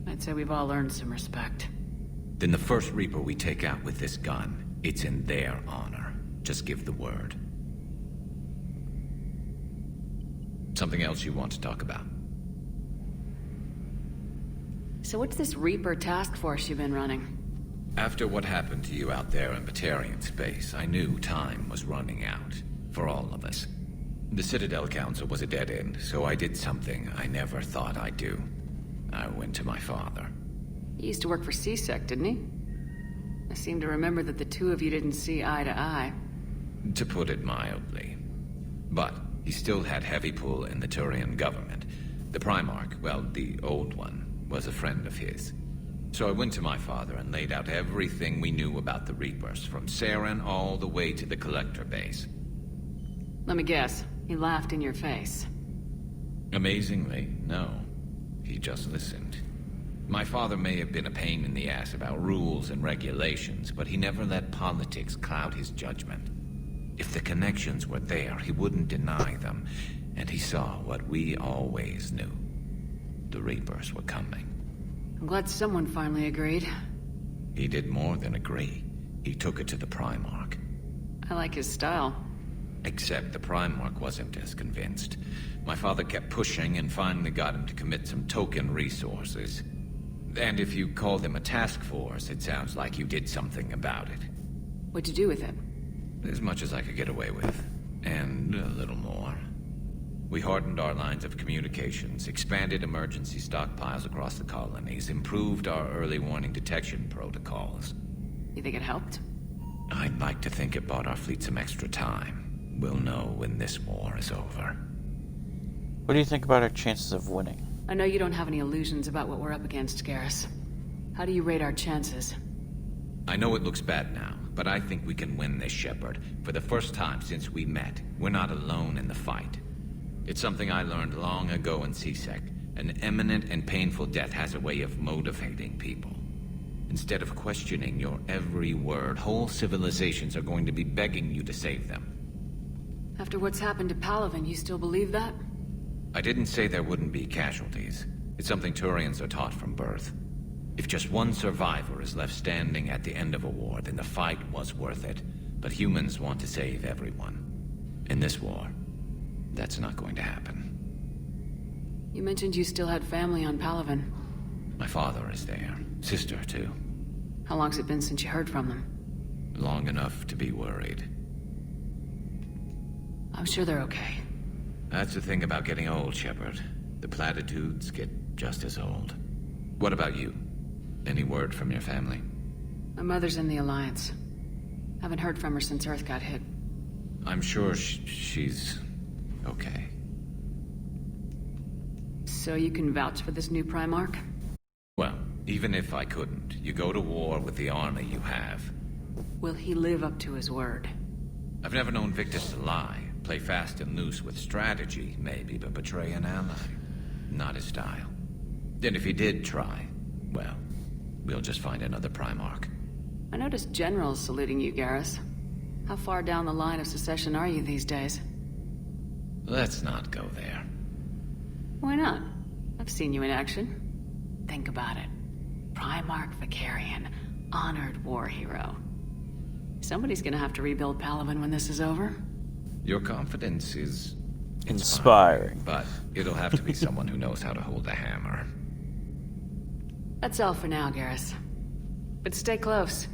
I'd say we've all earned some respect. Then the first Reaper we take out with this gun, it's in their honor. Just give the word. Something else you want to talk about? So what's this Reaper task force you've been running? After what happened to you out there in Batarian space, I knew time was running out. For all of us. The Citadel Council was a dead end, so I did something I never thought I'd do. I went to my father. He used to work for C-Sec, didn't he? I seem to remember that the two of you didn't see eye to eye. To put it mildly. But he still had heavy pull in the Turian government. The Primarch, well, the old one, was a friend of his. So I went to my father and laid out everything we knew about the Reapers, from Saren all the way to the Collector base. Let me guess. He laughed in your face. Amazingly, no. He just listened. My father may have been a pain in the ass about rules and regulations, but he never let politics cloud his judgment. If the connections were there, he wouldn't deny them, and he saw what we always knew. The Reapers were coming. I'm glad someone finally agreed. He did more than agree. He took it to the Primarch. I like his style. Except the Primarch wasn't as convinced. My father kept pushing and finally got him to commit some token resources. And if you call them a task force, it sounds like you did something about it. What'd you do with it? As much as I could get away with. And a little more. We hardened our lines of communications, expanded emergency stockpiles across the colonies, improved our early warning detection protocols. You think it helped? I'd like to think it bought our fleet some extra time. We'll know when this war is over. What do you think about our chances of winning? I know you don't have any illusions about what we're up against, Garrus. How do you rate our chances? I know it looks bad now, but I think we can win this, Shepard. For the first time since we met, we're not alone in the fight. It's something I learned long ago in C-Sec. An imminent and painful death has a way of motivating people. Instead of questioning your every word, whole civilizations are going to be begging you to save them. After what's happened to Palaven, you still believe that? I didn't say there wouldn't be casualties. It's something Turians are taught from birth. If just one survivor is left standing at the end of a war, then the fight was worth it. But humans want to save everyone. In this war, that's not going to happen. You mentioned you still had family on Palaven. My father is there. Sister, too. How long's it been since you heard from them? Long enough to be worried. I'm sure they're okay. That's the thing about getting old, Shepard. The platitudes get just as old. What about you? Any word from your family? My mother's in the Alliance. Haven't heard from her since Earth got hit. I'm sure she's okay. So you can vouch for this new Primarch? Well, even if I couldn't, you go to war with the army you have. Will he live up to his word? I've never known Victus to lie. Play fast and loose with strategy, maybe, but betray an ally. Not his style. And if he did try, well, we'll just find another Primarch. I noticed generals saluting you, Garrus. How far down the line of secession are you these days? Let's not go there. Why not? I've seen you in action. Think about it. Primarch Vicarian, honored war hero. Somebody's gonna have to rebuild Palaven when this is over. Your confidence is inspiring, but it'll have to be someone who knows how to hold a hammer. That's all for now, Garrus. But stay close.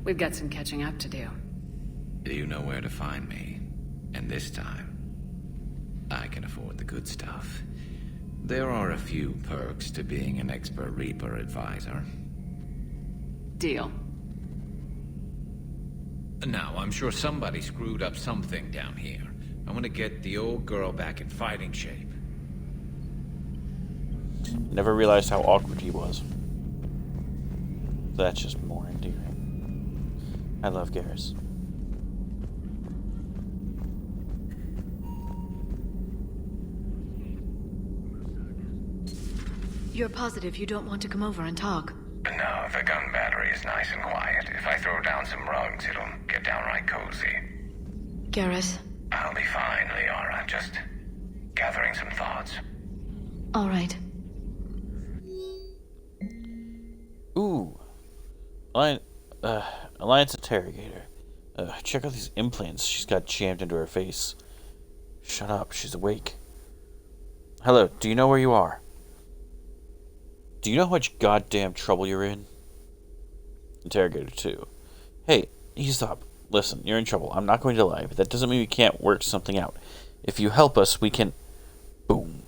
We've got some catching up to do. You know where to find me. And this time, I can afford the good stuff. There are a few perks to being an expert Reaper advisor. Deal. Now, I'm sure somebody screwed up something down here. I want to get the old girl back in fighting shape. Never realized how awkward he was. That's just more endearing. I love Garrus. You're positive you don't want to come over and talk? No, the gun battery is nice and quiet. If I throw down some rugs, it'll get downright cozy. Garrus? I'll be fine, Liara. Just gathering some thoughts. All right. Ooh. Alliance Interrogator. Check out these implants she's got jammed into her face. Shut up, she's awake. Hello, do you know where you are? Do you know how much goddamn trouble you're in? Interrogator 2. Hey, ease up. Listen, you're in trouble. I'm not going to lie, but that doesn't mean we can't work something out. If you help us, we can... Boom.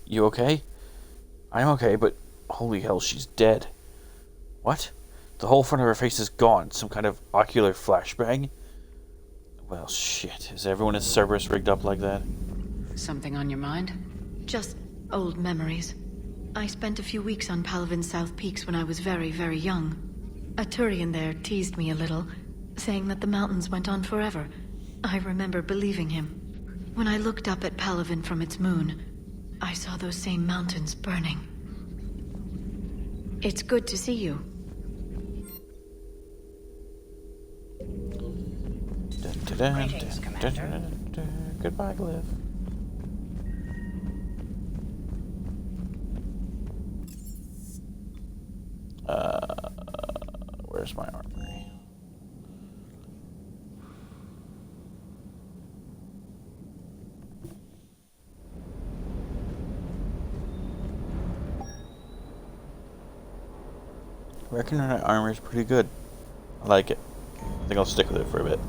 You okay? I'm okay, but holy hell, she's dead. What? The whole front of her face is gone. Some kind of ocular flashbang? Well, shit. Is everyone in Cerberus rigged up like that? Something on your mind? Just old memories. I spent a few weeks on Palaven's South Peaks when I was very, very young. A Turian there teased me a little, saying that the mountains went on forever. I remember believing him. When I looked up at Palaven from its moon, I saw those same mountains burning. It's good to see you. Greetings, Commander. Goodbye, Glyph. Where's my armory? I reckon my armor is pretty good. I like it. I think I'll stick with it for a bit.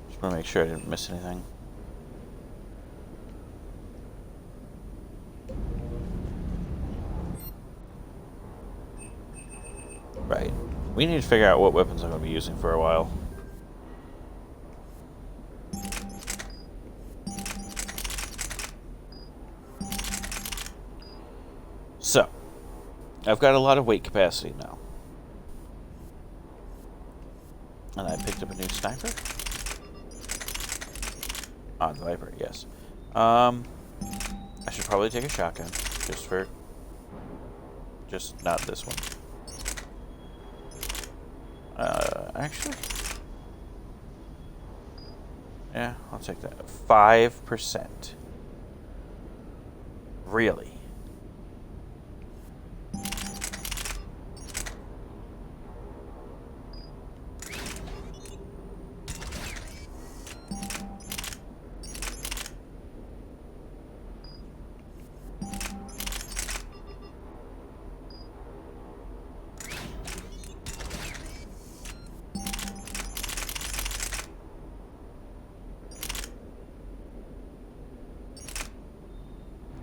Just want to make sure I didn't miss anything. Right. We need to figure out what weapons I'm going to be using for a while. So, I've got a lot of weight capacity now. And I picked up a new sniper. Ah, the Viper, yes. I should probably take a shotgun. Just not this one. Actually. Yeah, I'll take that. 5%. Really?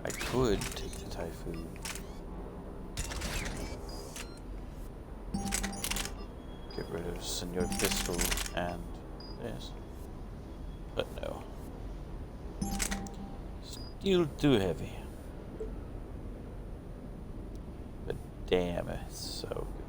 I could take the Typhoon. Get rid of Senor Pistol and this. But no. Still too heavy. But damn, it's so good.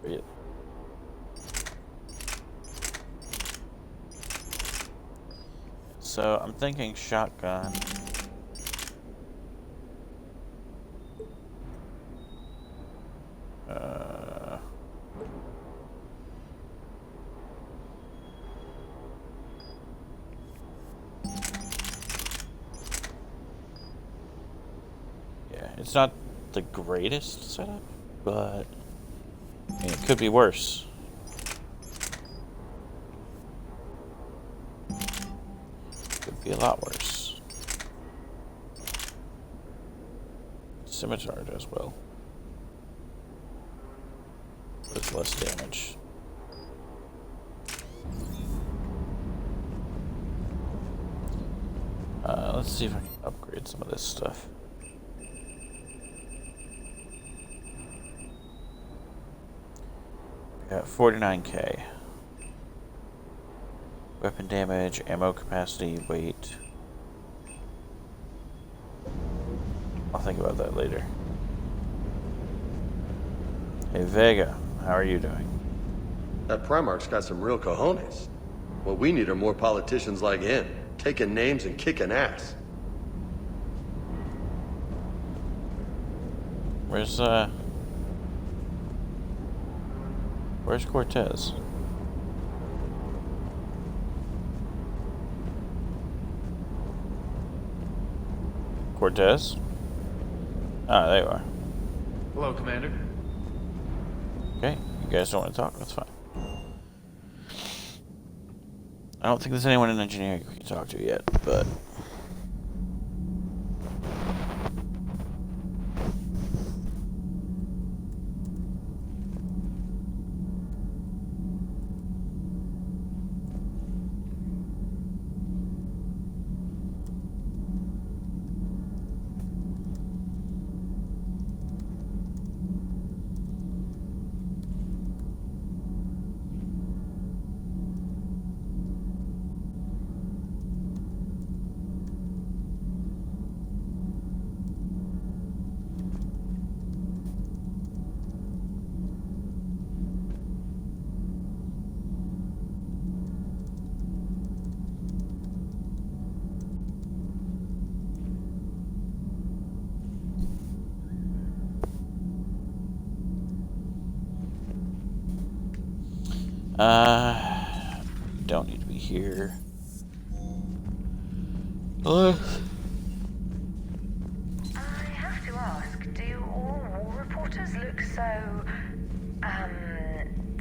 Really? So I'm thinking shotgun. Yeah, it's not the greatest setup, but I mean, it could be worse. Could be a lot worse. Scimitar does well. But it's less damage. Let's see if I can upgrade some of this stuff. Got 49k. Weapon damage, ammo capacity, weight. I'll think about that later. Hey Vega, how are you doing? That Primarch's got some real cojones. What we need are more politicians like him, taking names and kicking ass. Where's Cortez? Cortez? Ah, there you are. Hello, Commander. Okay, you guys don't want to talk, that's fine. I don't think there's anyone in engineering we can talk to yet, but... Don't need to be here. I have to ask, do all war reporters look so,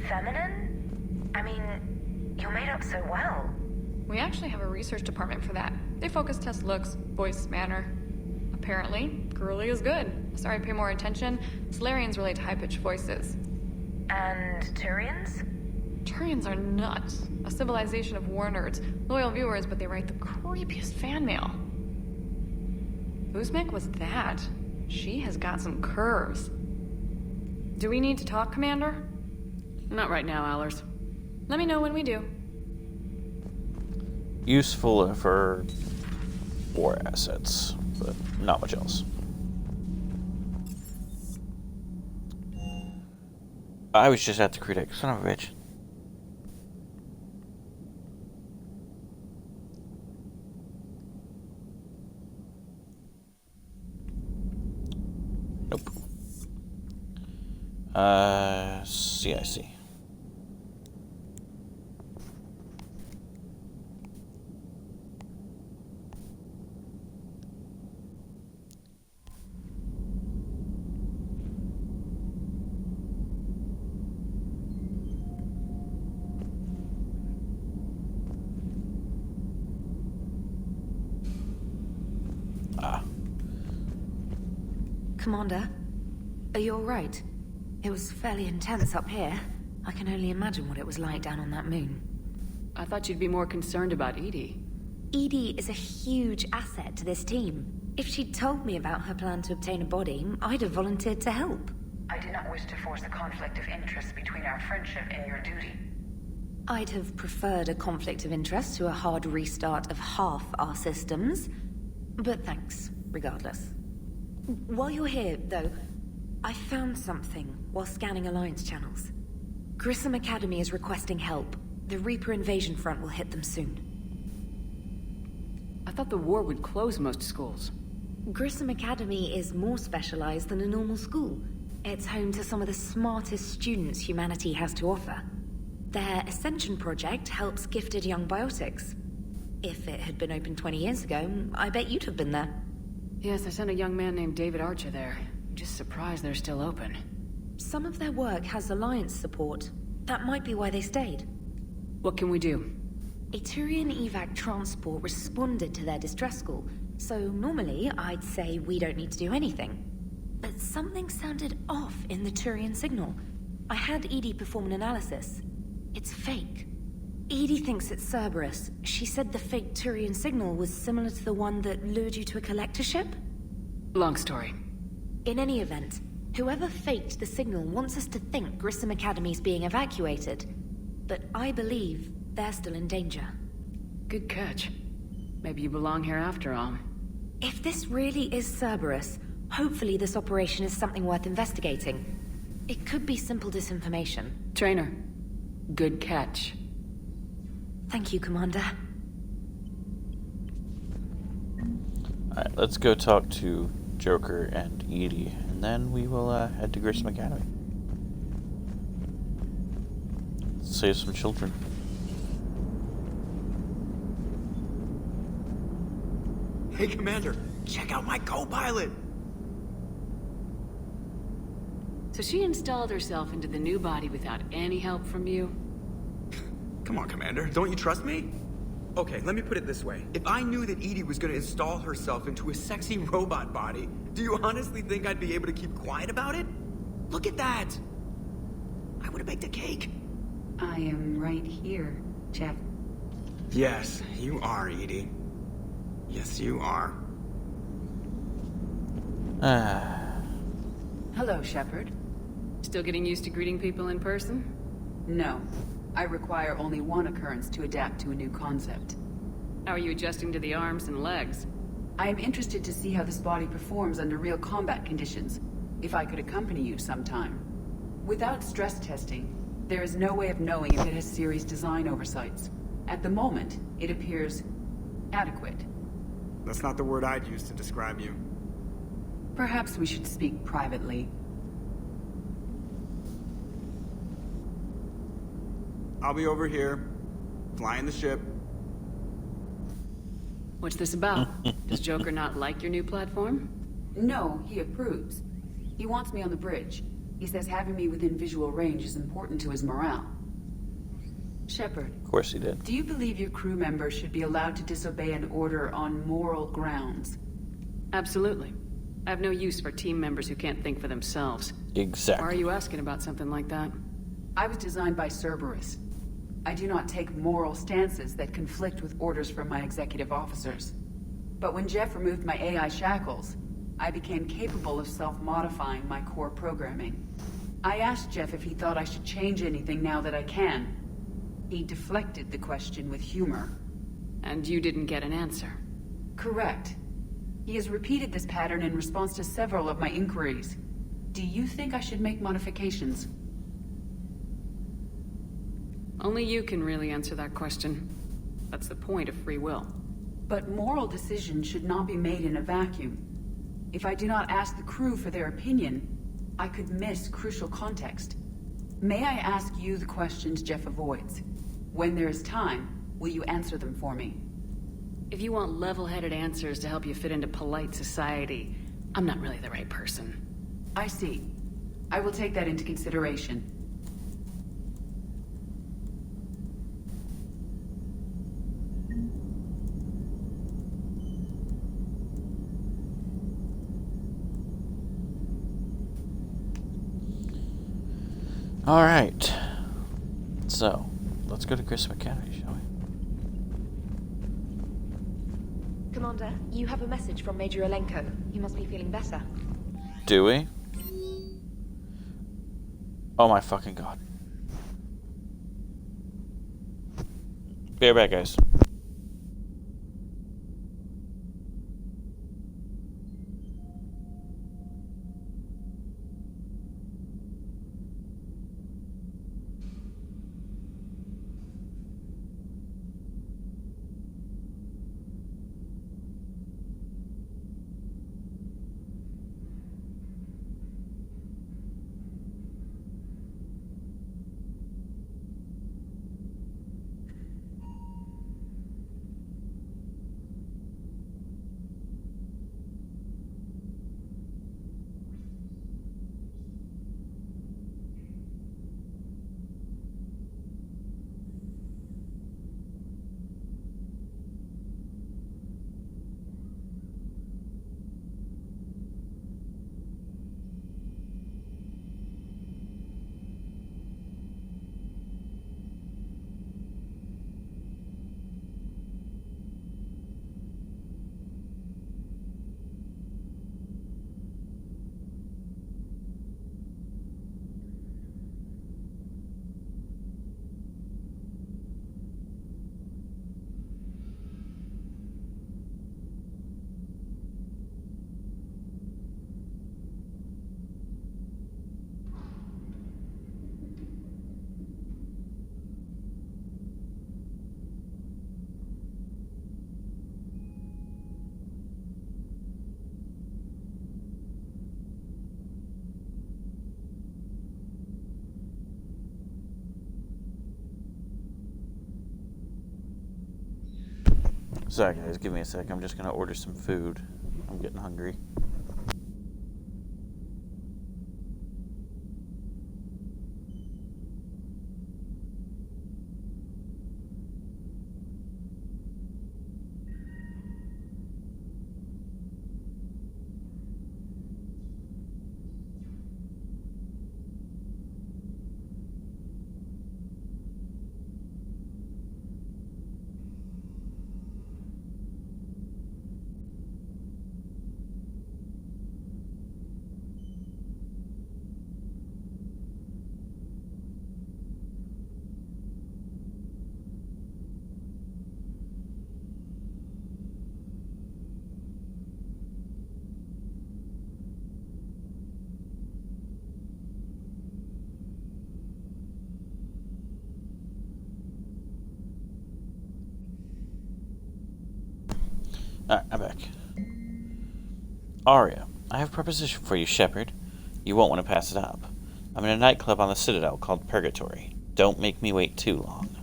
feminine? I mean, you made up so well. We actually have a research department for that. They focus test looks, voice, manner. Apparently, Girly is good. Sorry, pay more attention. Solarians relate to high-pitched voices. And Turians? Turians are nuts. A civilization of war nerds. Loyal viewers, but they write the creepiest fan mail. Uzmek was that. She has got some curves. Do we need to talk, Commander? Not right now, Allers. Let me know when we do. Useful for war assets, but not much else. I was just at the crew deck, son of a bitch. Nope. CIC. Commander, are you alright? It was fairly intense up here. I can only imagine what it was like down on that moon. I thought you'd be more concerned about Edie. Edie is a huge asset to this team. If she'd told me about her plan to obtain a body, I'd have volunteered to help. I did not wish to force a conflict of interest between our friendship and your duty. I'd have preferred a conflict of interest to a hard restart of half our systems. But thanks, regardless. While you're here, though, I found something while scanning Alliance channels. Grissom Academy is requesting help. The Reaper invasion front will hit them soon. I thought the war would close most schools. Grissom Academy is more specialized than a normal school. It's home to some of the smartest students humanity has to offer. Their Ascension project helps gifted young biotics. If it had been open 20 years ago, I bet you'd have been there. Yes, I sent a young man named David Archer there. I'm just surprised they're still open. Some of their work has Alliance support. That might be why they stayed. What can we do? A Turian evac transport responded to their distress call, so normally I'd say we don't need to do anything. But something sounded off in the Turian signal. I had Edie perform an analysis. It's fake. Edie thinks it's Cerberus. She said the fake Turian signal was similar to the one that lured you to a collector ship? Long story. In any event, whoever faked the signal wants us to think Grissom Academy's being evacuated. But I believe they're still in danger. Good catch. Maybe you belong here after all. If this really is Cerberus, hopefully this operation is something worth investigating. It could be simple disinformation. Trainer, good catch. Thank you, Commander. Alright, let's go talk to Joker and Edie, and then we will head to Grissom Academy. Save some children. Hey, Commander, check out my co-pilot! So she installed herself into the new body without any help from you? Come on, Commander, don't you trust me? Okay, let me put it this way. If I knew that Edie was gonna install herself into a sexy robot body, do you honestly think I'd be able to keep quiet about it? Look at that! I would've baked a cake. I am right here, Jeff. Yes, you are, Edie. Yes, you are. Hello, Shepard. Still getting used to greeting people in person? No. I require only one occurrence to adapt to a new concept. How are you adjusting to the arms and legs? I am interested to see how this body performs under real combat conditions. If I could accompany you sometime. Without stress testing, there is no way of knowing if it has serious design oversights. At the moment, it appears adequate. That's not the word I'd use to describe you. Perhaps we should speak privately. I'll be over here, flying the ship. What's this about? Does Joker not like your new platform? No, he approves. He wants me on the bridge. He says having me within visual range is important to his morale. Shepard. Of course he did. Do you believe your crew members should be allowed to disobey an order on moral grounds? Absolutely. I have no use for team members who can't think for themselves. Exactly. Why are you asking about something like that? I was designed by Cerberus. I do not take moral stances that conflict with orders from my executive officers. But when Jeff removed my AI shackles, I became capable of self-modifying my core programming. I asked Jeff if he thought I should change anything now that I can. He deflected the question with humor. And you didn't get an answer? Correct. He has repeated this pattern in response to several of my inquiries. Do you think I should make modifications? Only you can really answer that question. That's the point of free will. But moral decisions should not be made in a vacuum. If I do not ask the crew for their opinion, I could miss crucial context. May I ask you the questions Jeff avoids? When there is time, will you answer them for me? If you want level-headed answers to help you fit into polite society, I'm not really the right person. I see. I will take that into consideration. All right. So, let's go to Grissom Academy, shall we? Commander, you have a message from Major Alenko. You must be feeling better. Do we? Oh my fucking god. Be right back, guys. Sorry guys, give me a sec. I'm just gonna order some food. I'm getting hungry. Alright, I'm back. Aria, I have a proposition for you, Shepard. You won't want to pass it up. I'm in a nightclub on the Citadel called Purgatory. Don't make me wait too long.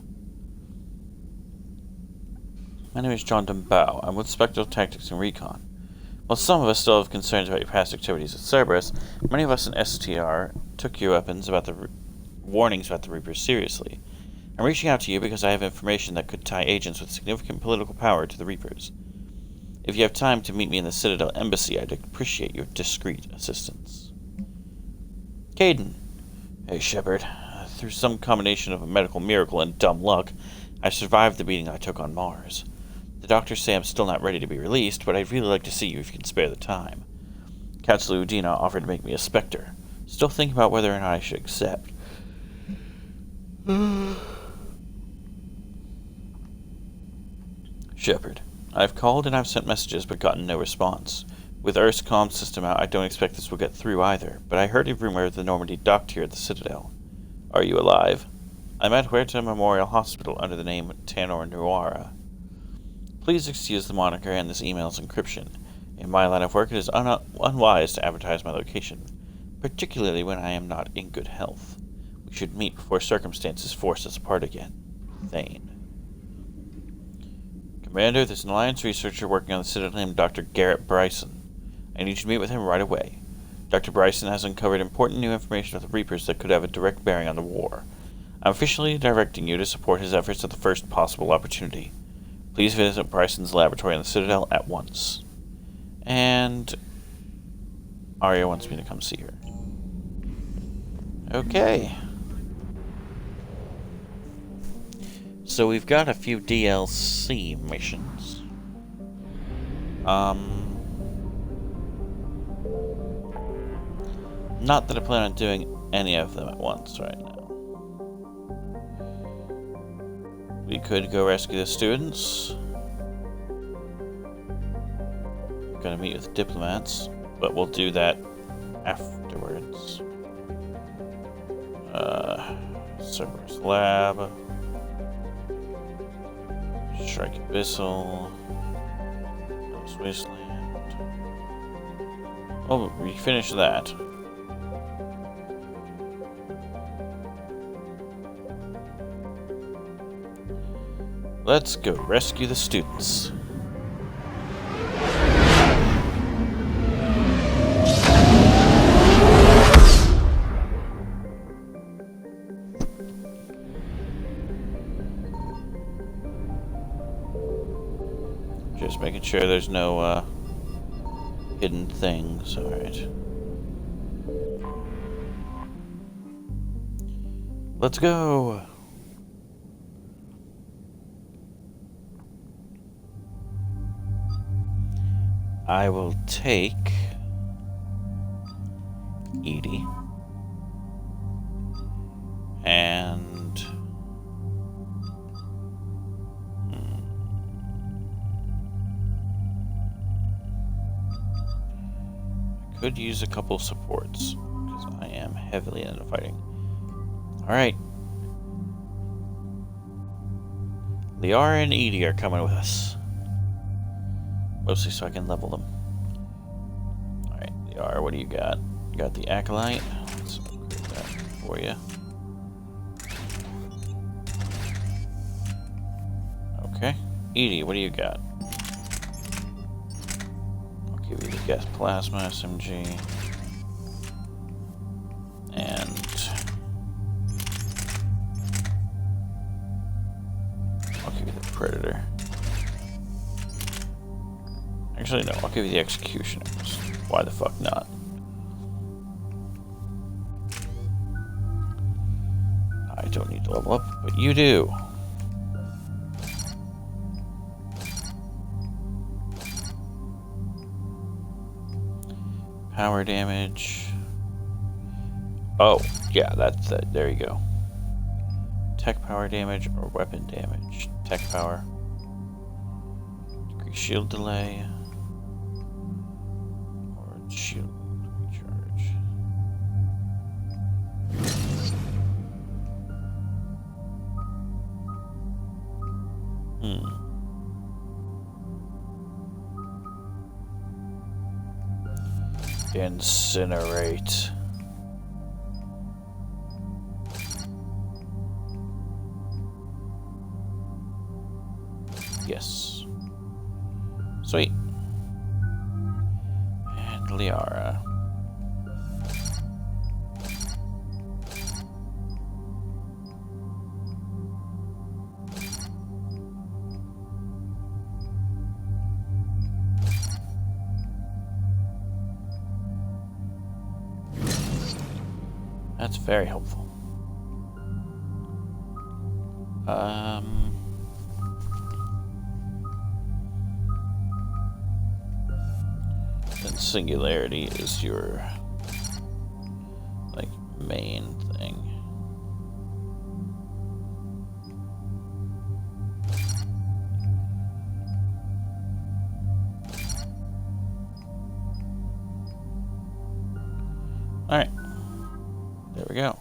My name is John Dumbow. I'm with Spectral Tactics and Recon. While some of us still have concerns about your past activities with Cerberus, many of us in STR took your warnings about the Reapers seriously. I'm reaching out to you because I have information that could tie agents with significant political power to the Reapers. If you have time to meet me in the Citadel Embassy, I'd appreciate your discreet assistance. Kaidan. Hey, Shepard. Through some combination of a medical miracle and dumb luck, I survived the beating I took on Mars. The doctors say I'm still not ready to be released, but I'd really like to see you if you can spare the time. Councilor Udina offered to make me a Spectre. Still thinking about whether or not I should accept. Shepard. I've called and I've sent messages but gotten no response. With Earth's comm system out, I don't expect this will get through either, but I heard a rumor the Normandy docked here at the Citadel. Are you alive? I'm at Huerta Memorial Hospital under the name Tanor Nuara. Please excuse the moniker and this email's encryption. In my line of work, it is unwise to advertise my location, particularly when I am not in good health. We should meet before circumstances force us apart again. Thane. Commander, there's an Alliance researcher working on the Citadel named Dr. Garrett Bryson. I need you to meet with him right away. Dr. Bryson has uncovered important new information of the Reapers that could have a direct bearing on the war. I'm officially directing you to support his efforts at the first possible opportunity. Please visit Bryson's laboratory on the Citadel at once. And Arya wants me to come see her. Okay. So we've got a few DLC missions. Not that I plan on doing any of them at once right now. We could go rescue the students. Gonna meet with the diplomats, but we'll do that afterwards. Cerberus Lab. Shrike Abyssal. Ghost Wasteland. Oh, we finished that. Let's go rescue the students. Just making sure there's no hidden things. Alright. Let's go! I will take EDI and I could use a couple supports because I am heavily into fighting. Alright. Liara and EDI are coming with us. Mostly so I can level them. Alright, Liara, what do you got? You got the Acolyte. Let's upgrade that for you. Okay. EDI, what do you got? I'll give you the Gas Plasma SMG. And I'll give you the Predator. Actually, no, I'll give you the Executioners. Why the fuck not? I don't need to level up, but you do. Power damage. Oh, yeah, that's it. There you go. Tech power damage or weapon damage. Tech power. Decrease shield delay. Shield recharge. Incinerate. Yes. Sweet. And Liara. That's very helpful. And Singularity is your, like, main thing. Alright. There we go.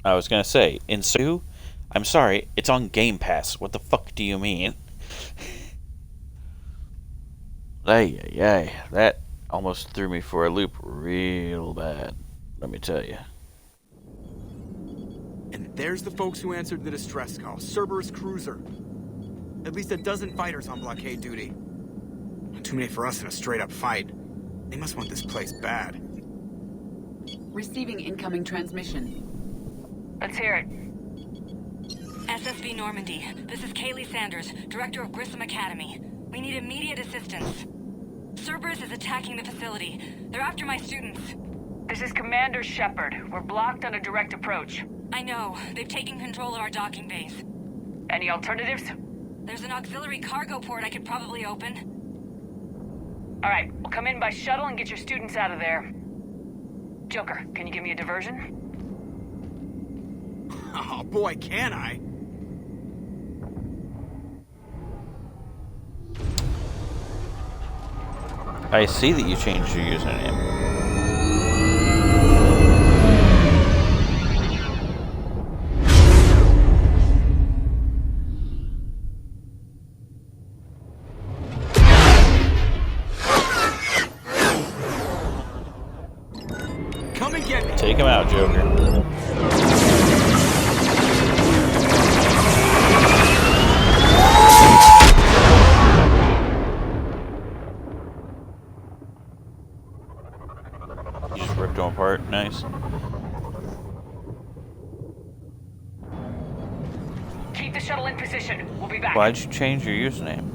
I was gonna say, in Sue, I'm sorry, it's on Game Pass. What the fuck do you mean? Ay, that almost threw me for a loop real bad, let me tell you. And there's the folks who answered the distress call. Cerberus cruiser. At least a dozen fighters on blockade duty. Not too many for us in a straight-up fight. They must want this place bad. Receiving incoming transmission. Let's hear it. SSB Normandy. This is Kaylee Sanders, Director of Grissom Academy. We need immediate assistance. Cerberus is attacking the facility. They're after my students. This is Commander Shepard. We're blocked on a direct approach. I know. They've taken control of our docking bays. Any alternatives? There's an auxiliary cargo port I could probably open. All right, we'll come in by shuttle and get your students out of there. Joker, can you give me a diversion? Oh boy, can I? I see that you changed your username. Come and get me. Take him out, Joker. You just ripped him apart. Nice. Keep the shuttle in position. We'll be back. Why'd you change your username?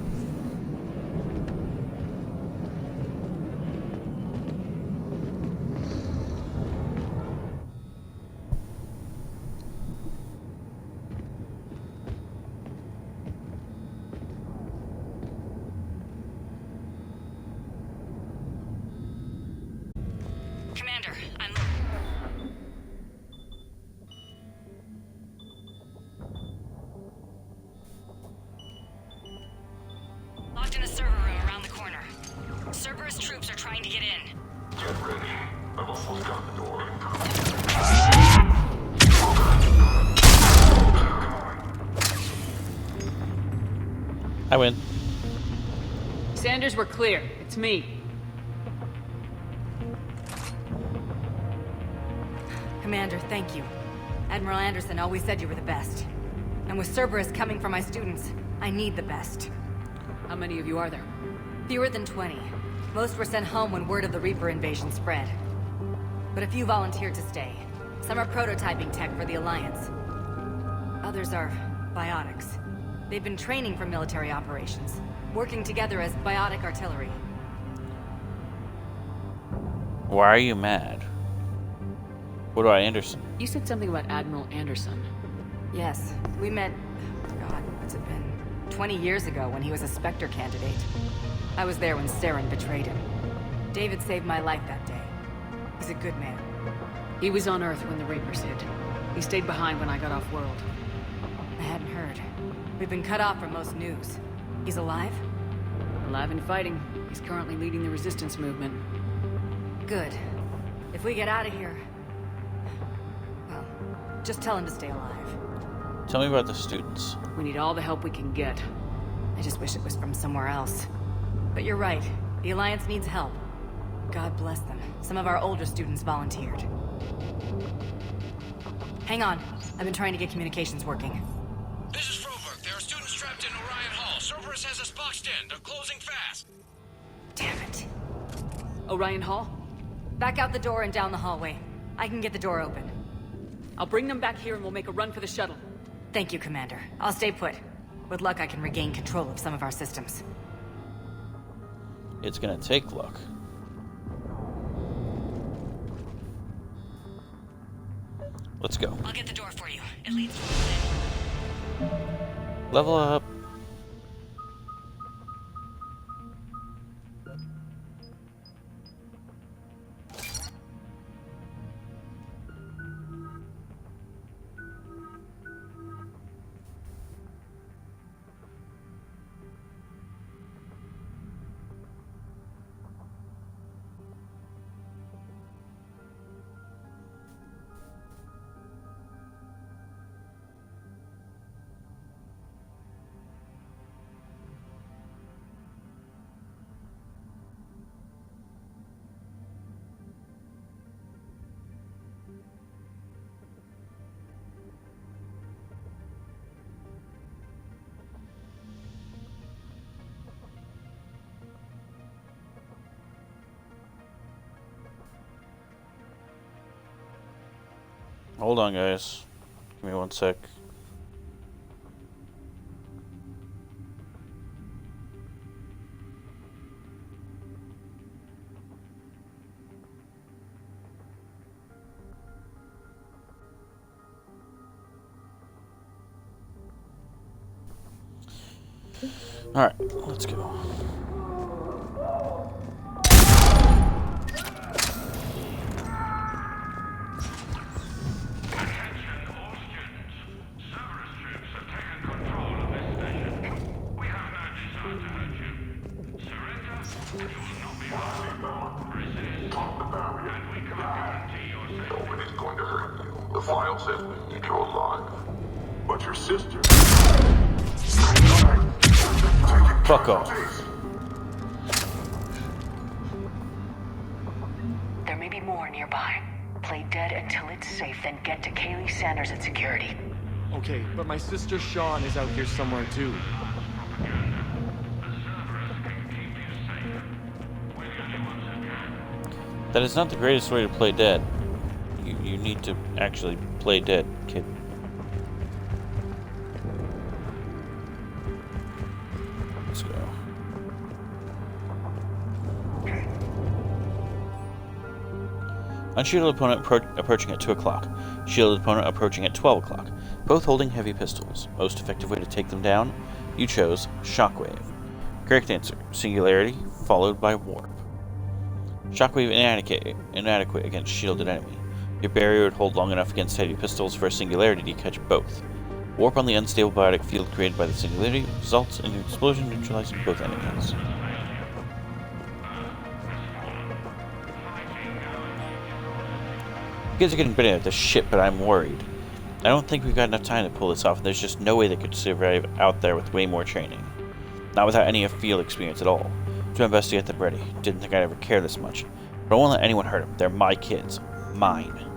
Commander, I'm... locked in a server room around the corner. Cerberus troops are trying to get in. Get ready. I've almost got the door. I win. Sanders, we're clear. It's me. Commander, thank you. Admiral Anderson always said you were the best. And with Cerberus coming for my students, I need the best. How many of you are there? Fewer than 20. Most were sent home when word of the Reaper invasion spread. But a few volunteered to stay. Some are prototyping tech for the Alliance. Others are biotics. They've been training for military operations, working together as biotic artillery. Why are you mad? What about Anderson? You said something about Admiral Anderson. Yes, we met, God, what's it been? 20 years ago when he was a Spectre candidate. I was there when Saren betrayed him. David saved my life that day. He's a good man. He was on Earth when the Reapers hit. He stayed behind when I got off-world. I hadn't heard. We've been cut off from most news. He's alive? Alive and fighting. He's currently leading the resistance movement. Good. If we get out of here... well, just tell him to stay alive. Tell me about the students. We need all the help we can get. I just wish it was from somewhere else. But you're right. The Alliance needs help. God bless them. Some of our older students volunteered. Hang on. I've been trying to get communications working. This is Froberg. There are students trapped in Orion Hall. Cerberus has us boxed in. They're closing fast. Damn it. Orion Hall? Back out the door and down the hallway. I can get the door open. I'll bring them back here and we'll make a run for the shuttle. Thank you, Commander. I'll stay put. With luck, I can regain control of some of our systems. It's gonna take luck. Let's go. I'll get the door for you. It leads to a Level up. Hold on, guys. Give me 1 sec. Alright, let's go. Nobody's going to hurt you. The file says we need you alive. But your sister... Fuck off. There may be more nearby. Play dead until it's safe, then get to Kaylee Sanders at security. Okay, but my sister Sean is out here somewhere too. That is not the greatest way to play dead. You need to actually play dead, kid. Let's go. Unshielded opponent approaching at 2 o'clock. Shielded opponent approaching at 12 o'clock. Both holding heavy pistols. Most effective way to take them down? You chose Shockwave. Correct answer. Singularity, followed by Warp. Shockwave inadequate against shielded enemy. Your barrier would hold long enough against heavy pistols for a singularity to catch both. Warp on the unstable biotic field created by the singularity results in an explosion neutralizing both enemies. You guys are getting better at this shit, but I'm worried. I don't think we've got enough time to pull this off, and there's just no way they could survive out there with way more training. Not without any field experience at all. Do my best to get them ready. Didn't think I'd ever care this much. But I won't let anyone hurt them. They're my kids. Mine.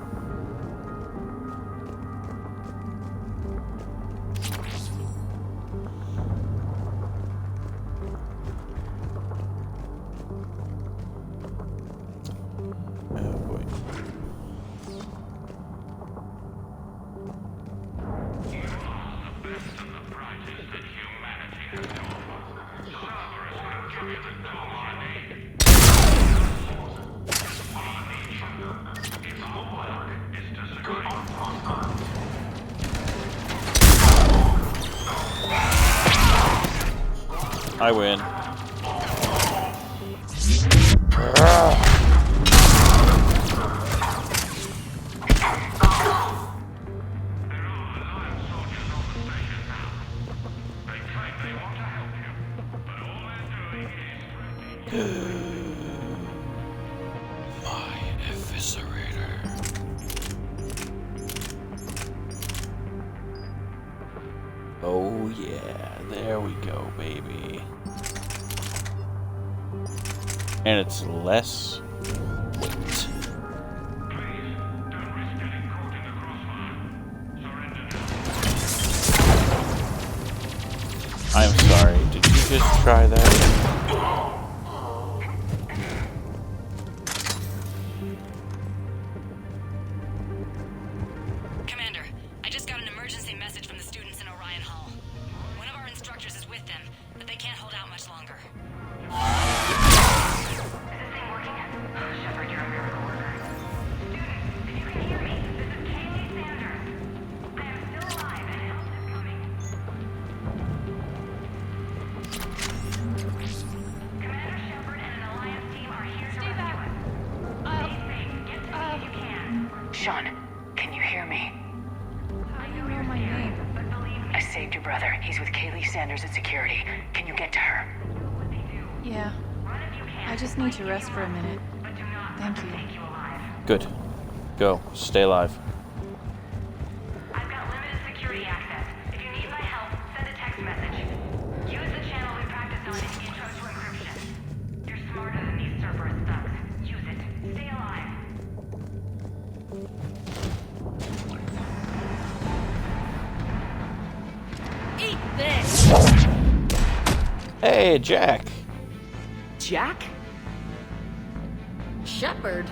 Oh boy. I win. My eviscerator. Oh yeah, there we go, baby. And it's less weight. I'm sorry, did you just try that? Commander, I just got an emergency message from the students in Orion Hall. One of our instructors is with them, but they can't hold out much longer. Shepard, you're a miracle worker. Students, if you can hear me, this is Kaylee Sanders. Sean, can you hear me? How do you know my name? I saved your brother. He's with Kaylee Sanders at security. Can you get to her? Yeah. I just need to rest for a minute. Thank you. Good. Go. Stay alive. I've got limited security access. If you need my help, send a text message. Use the channel we practiced on in Intro to Encryption. You're smarter than these Cerberus thugs. Use it. Stay alive. Eat this! Hey, Jack. Jack? Shepard?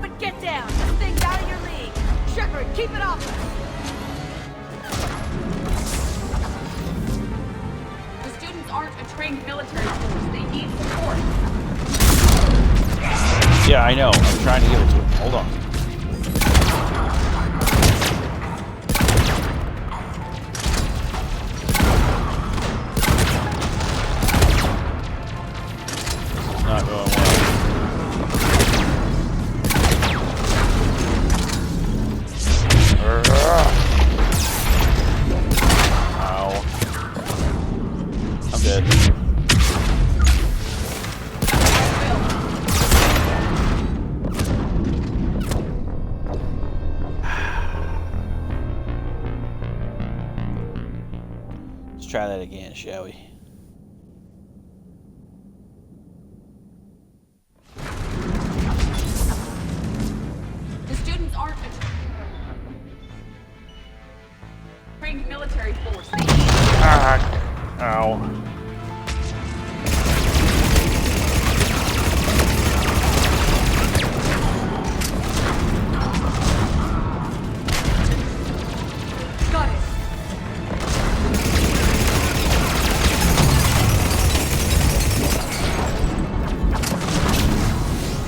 But get down! This thing's out of your league! Shepard, keep it off us! The students aren't a trained military force. They need support. Yeah, I know. I'm trying to give it to him. Hold on. Not going well. Ow. I'm dead. Let's try that again, shall we? The students aren't a trained military force. They need Ow. got it.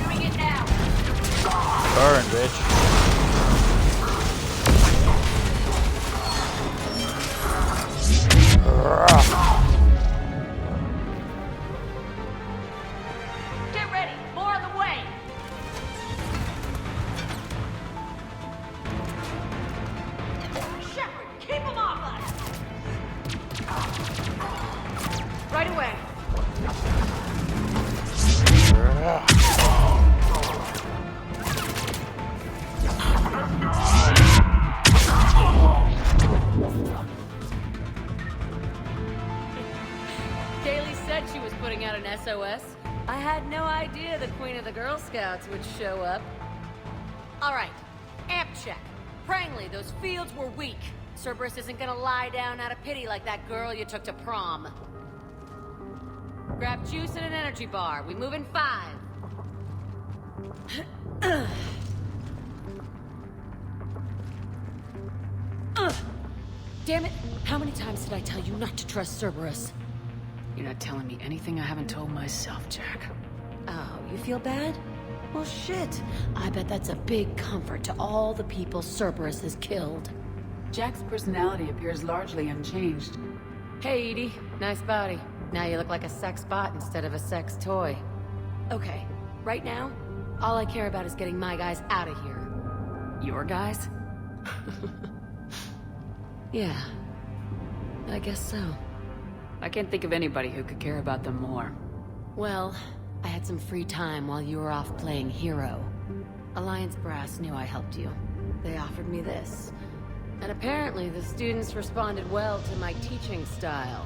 Doing it now. Burn, bitch. Get ready! More on the way! Shepard, keep him off us! Right away. Kaylee said she was putting out an SOS. I had no idea the Queen of the Girl Scouts would show up. All right, amp check. Prangley, those fields were weak. Cerberus isn't gonna lie down out of pity like that girl you took to prom. Grab juice and an energy bar. We move in 5. Damn it! How many times did I tell you not to trust Cerberus? You're not telling me anything I haven't told myself, Jack. Oh, you feel bad? Well, shit. I bet that's a big comfort to all the people Cerberus has killed. Jack's personality appears largely unchanged. Hey, Edie. Nice body. Now you look like a sex bot instead of a sex toy. Okay, right now, all I care about is getting my guys out of here. Your guys? Yeah, I guess so. I can't think of anybody who could care about them more. Well, I had some free time while you were off playing hero. Alliance Brass knew I helped you. They offered me this. And apparently the students responded well to my teaching style.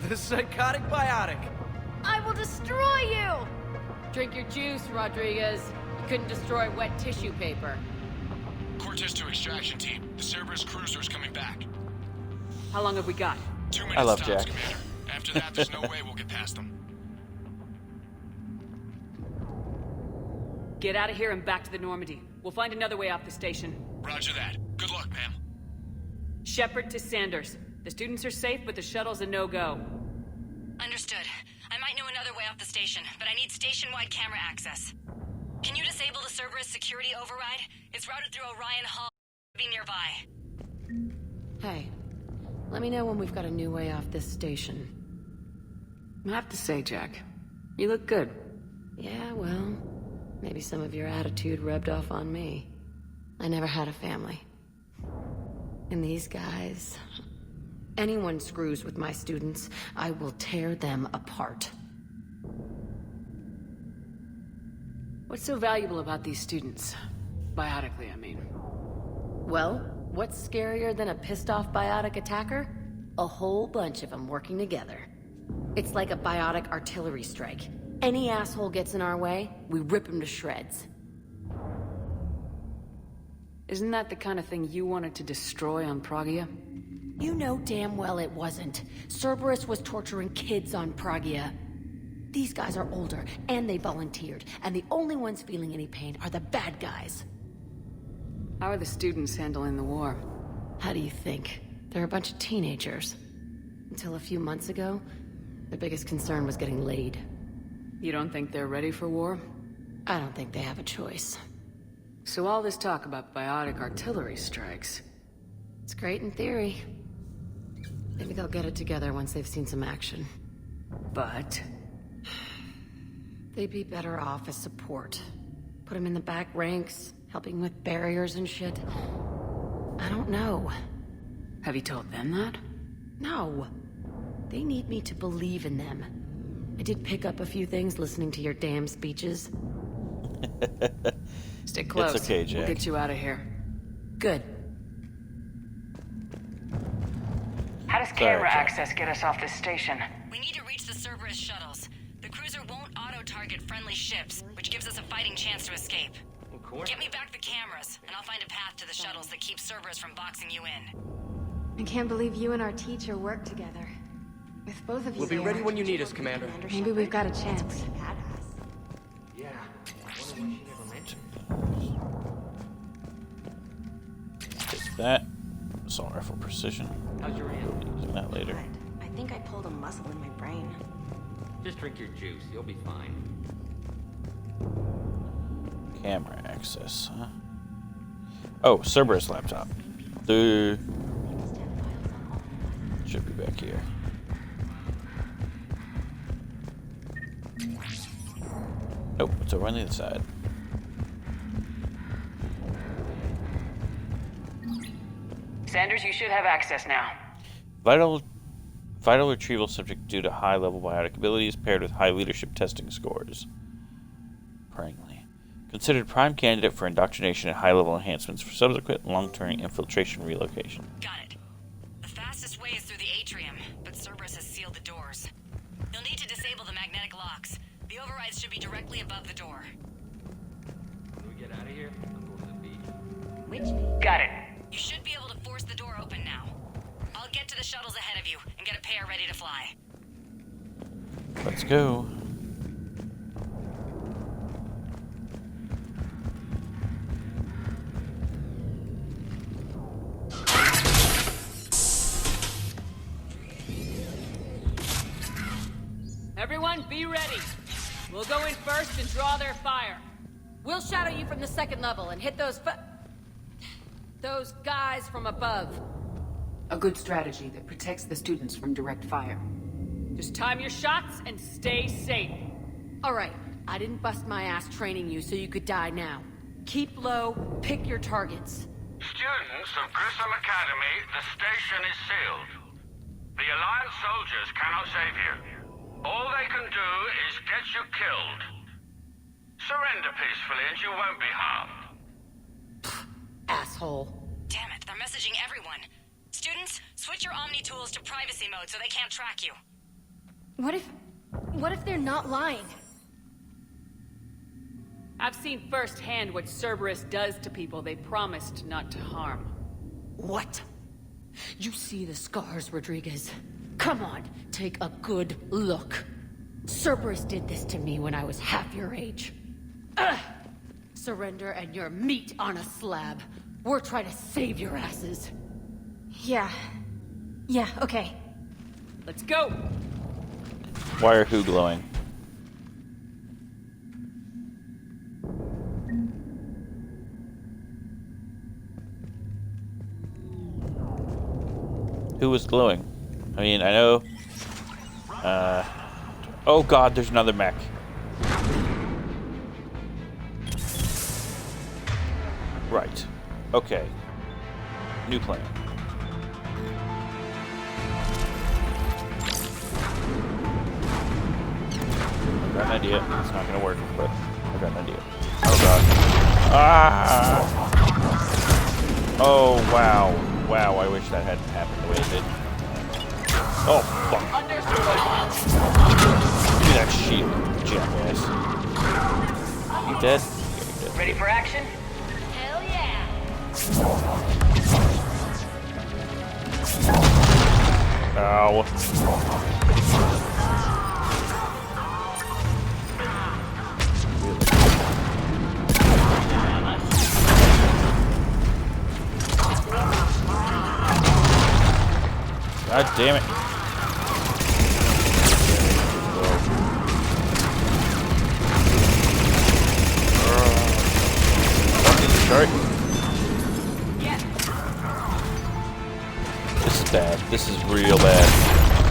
The psychotic biotic. I will destroy you! Drink your juice, Rodriguez. You couldn't destroy wet tissue paper. Cortez to extraction team. The Cerberus cruiser is coming back. How long have we got? 2 minutes I love tops, Jack. Commander. After that, there's no way we'll get past them. Get out of here and back to the Normandy. We'll find another way off the station. Roger that. Good luck, ma'am. Shepard to Sanders. The students are safe, but the shuttle's a no-go. Understood. I might know another way off the station, but I need station-wide camera access. Can you disable the Cerberus security override? It's routed through Orion Hall. Be nearby. Hey, let me know when we've got a new way off this station. I have to say, Jack, you look good. Yeah, well, maybe some of your attitude rubbed off on me. I never had a family. And these guys... Anyone screws with my students, I will tear them apart. What's so valuable about these students? Biotically, I mean. Well, what's scarier than a pissed-off biotic attacker? A whole bunch of them working together. It's like a biotic artillery strike. Any asshole gets in our way, we rip him to shreds. Isn't that the kind of thing you wanted to destroy on Pragia? You know damn well it wasn't. Cerberus was torturing kids on Pragia. These guys are older, and they volunteered, and the only ones feeling any pain are the bad guys. How are the students handling the war? How do you think? They're a bunch of teenagers. Until a few months ago, their biggest concern was getting laid. You don't think they're ready for war? I don't think they have a choice. So all this talk about biotic artillery strikes... It's great in theory. Maybe they'll get it together once they've seen some action. But... they'd be better off as support. Put them in the back ranks, helping with barriers and shit. I don't know. Have you told them that? No. They need me to believe in them. I did pick up a few things listening to your damn speeches. Stick close. It's okay, Jack. We'll get you out of here. Good. How does camera access get us off this station? We need to reach the Cerberus shuttles. The cruiser won't auto-target friendly ships, which gives us a fighting chance to escape. Get me back the cameras, and I'll find a path to the shuttles that keeps Cerberus from boxing you in. I can't believe you and our teacher work together. With both of you We'll be there, ready when you need us, Commander. maybe we've got a chance. Yeah. I wonder why she never mentioned. Take that. Assault rifle precision. How's your aunt? Using that later. I think I pulled a muscle in my brain. Just drink your juice. You'll be fine. Camera access, huh? Oh, Cerberus laptop. The should be back here. Nope, it's over on the other side. Sanders, you should have access now. Vital retrieval subject due to high-level biotic abilities paired with high leadership testing scores. Prangley. Considered prime candidate for indoctrination and high-level enhancements for subsequent long-term infiltration relocation. Got it. The fastest way is through the atrium, but Cerberus has sealed the doors. You'll need to disable the magnetic locks. The overrides should be directly above the door. When we get out of here, I'm going to the beach. Which beach? Got it. You should be able to force the door open now. I'll get to the shuttles ahead of you and get a pair ready to fly. Let's go. Everyone, be ready. We'll go in first and draw their fire. We'll shadow you from the second level and hit those guys from above. A good strategy that protects the students from direct fire. Just time your shots and stay safe. All right, I didn't bust my ass training you so you could die now. Keep low, pick your targets. Students of Grissom Academy, the station is sealed. The Alliance soldiers cannot save you. All they can do is get you killed. Surrender peacefully and you won't be harmed. Asshole. Damn it, they're messaging everyone. Students, switch your Omni tools to privacy mode so they can't track you. What if they're not lying? I've seen firsthand what Cerberus does to people they promised not to harm. What? You see the scars, Rodriguez? Come on, take a good look. Cerberus did this to me when I was half your age. Ugh! Surrender and you're meat on a slab. We're trying to save your asses. Yeah. Yeah, okay. Let's go! Why are who glowing? Who was glowing? I mean, I know... oh god, there's another mech. Right. Okay. New plan. I got an idea. It's not gonna work, but I got an idea. Oh god. Ah! Oh wow. Wow, I wish that hadn't happened the way it did. Oh fuck. Give me that sheep, jackass. You dead? Yeah, you dead. Ready for action? Hell yeah! Ow. God damn it. Sorry. This is bad. This is real bad.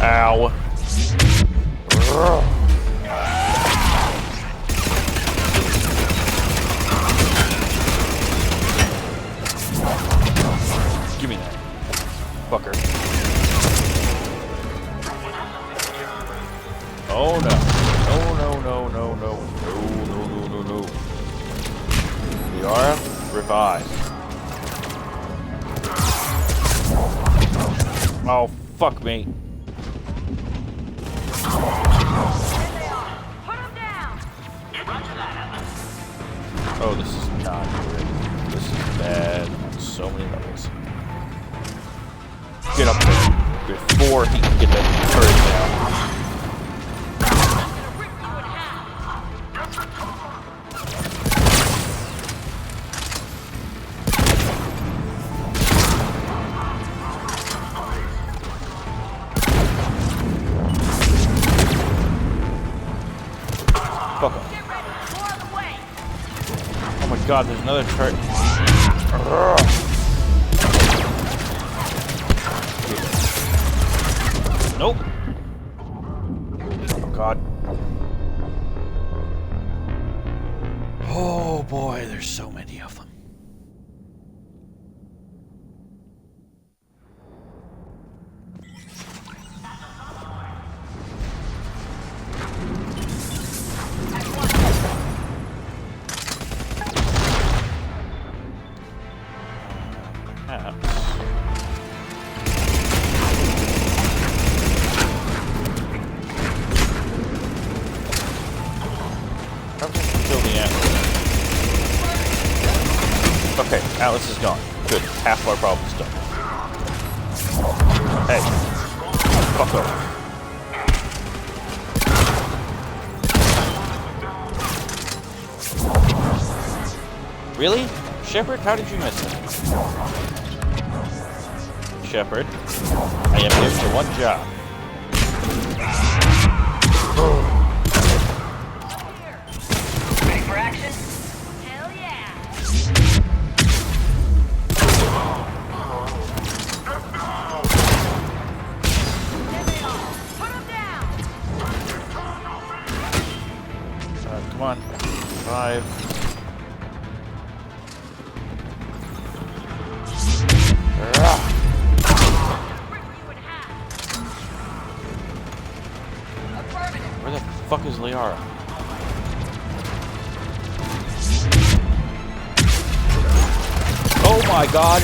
Ow. Give me that. Fucker. Oh no. No, no, no, no, no. No, no, no, no, no. Liara, revive. Oh, fuck me. Oh, this is not good. This is bad on so many levels. Get up there before he can get that turret down. Fuck off. Oh my god, there's another turret. Nope. Oh god. Oh boy, there's so many of them. Okay, Atlas is gone. Good. Half our problem's done. Hey. Fuck off. Really? Shepard, how did you miss it? Shepard, I am here for one job. Ready for action? Hell yeah! Come on. 5. Where the fuck is Liara? Oh my god!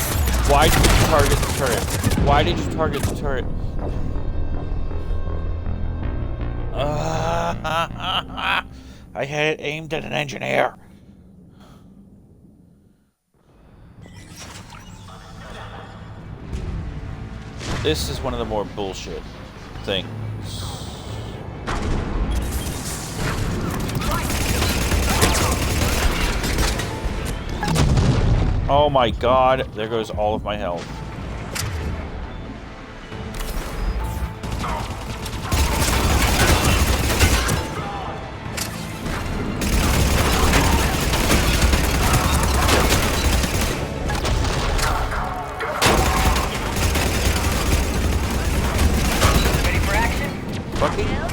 Why did you target the turret? Why did you target the turret? I had it aimed at an engineer. This is one of the more bullshit things. Oh my god, there goes all of my health.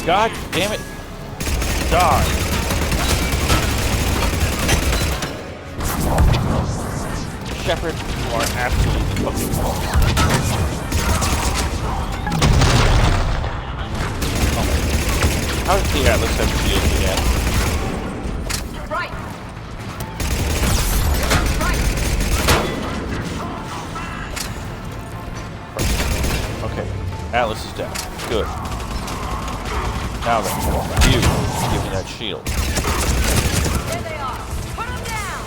God damn it. Die. Shepard, you are absolutely fucking wrong. How does the Atlas have shields again? Right. Okay, Atlas is down. Good. Now then, you give me that shield. There they are. Put them down.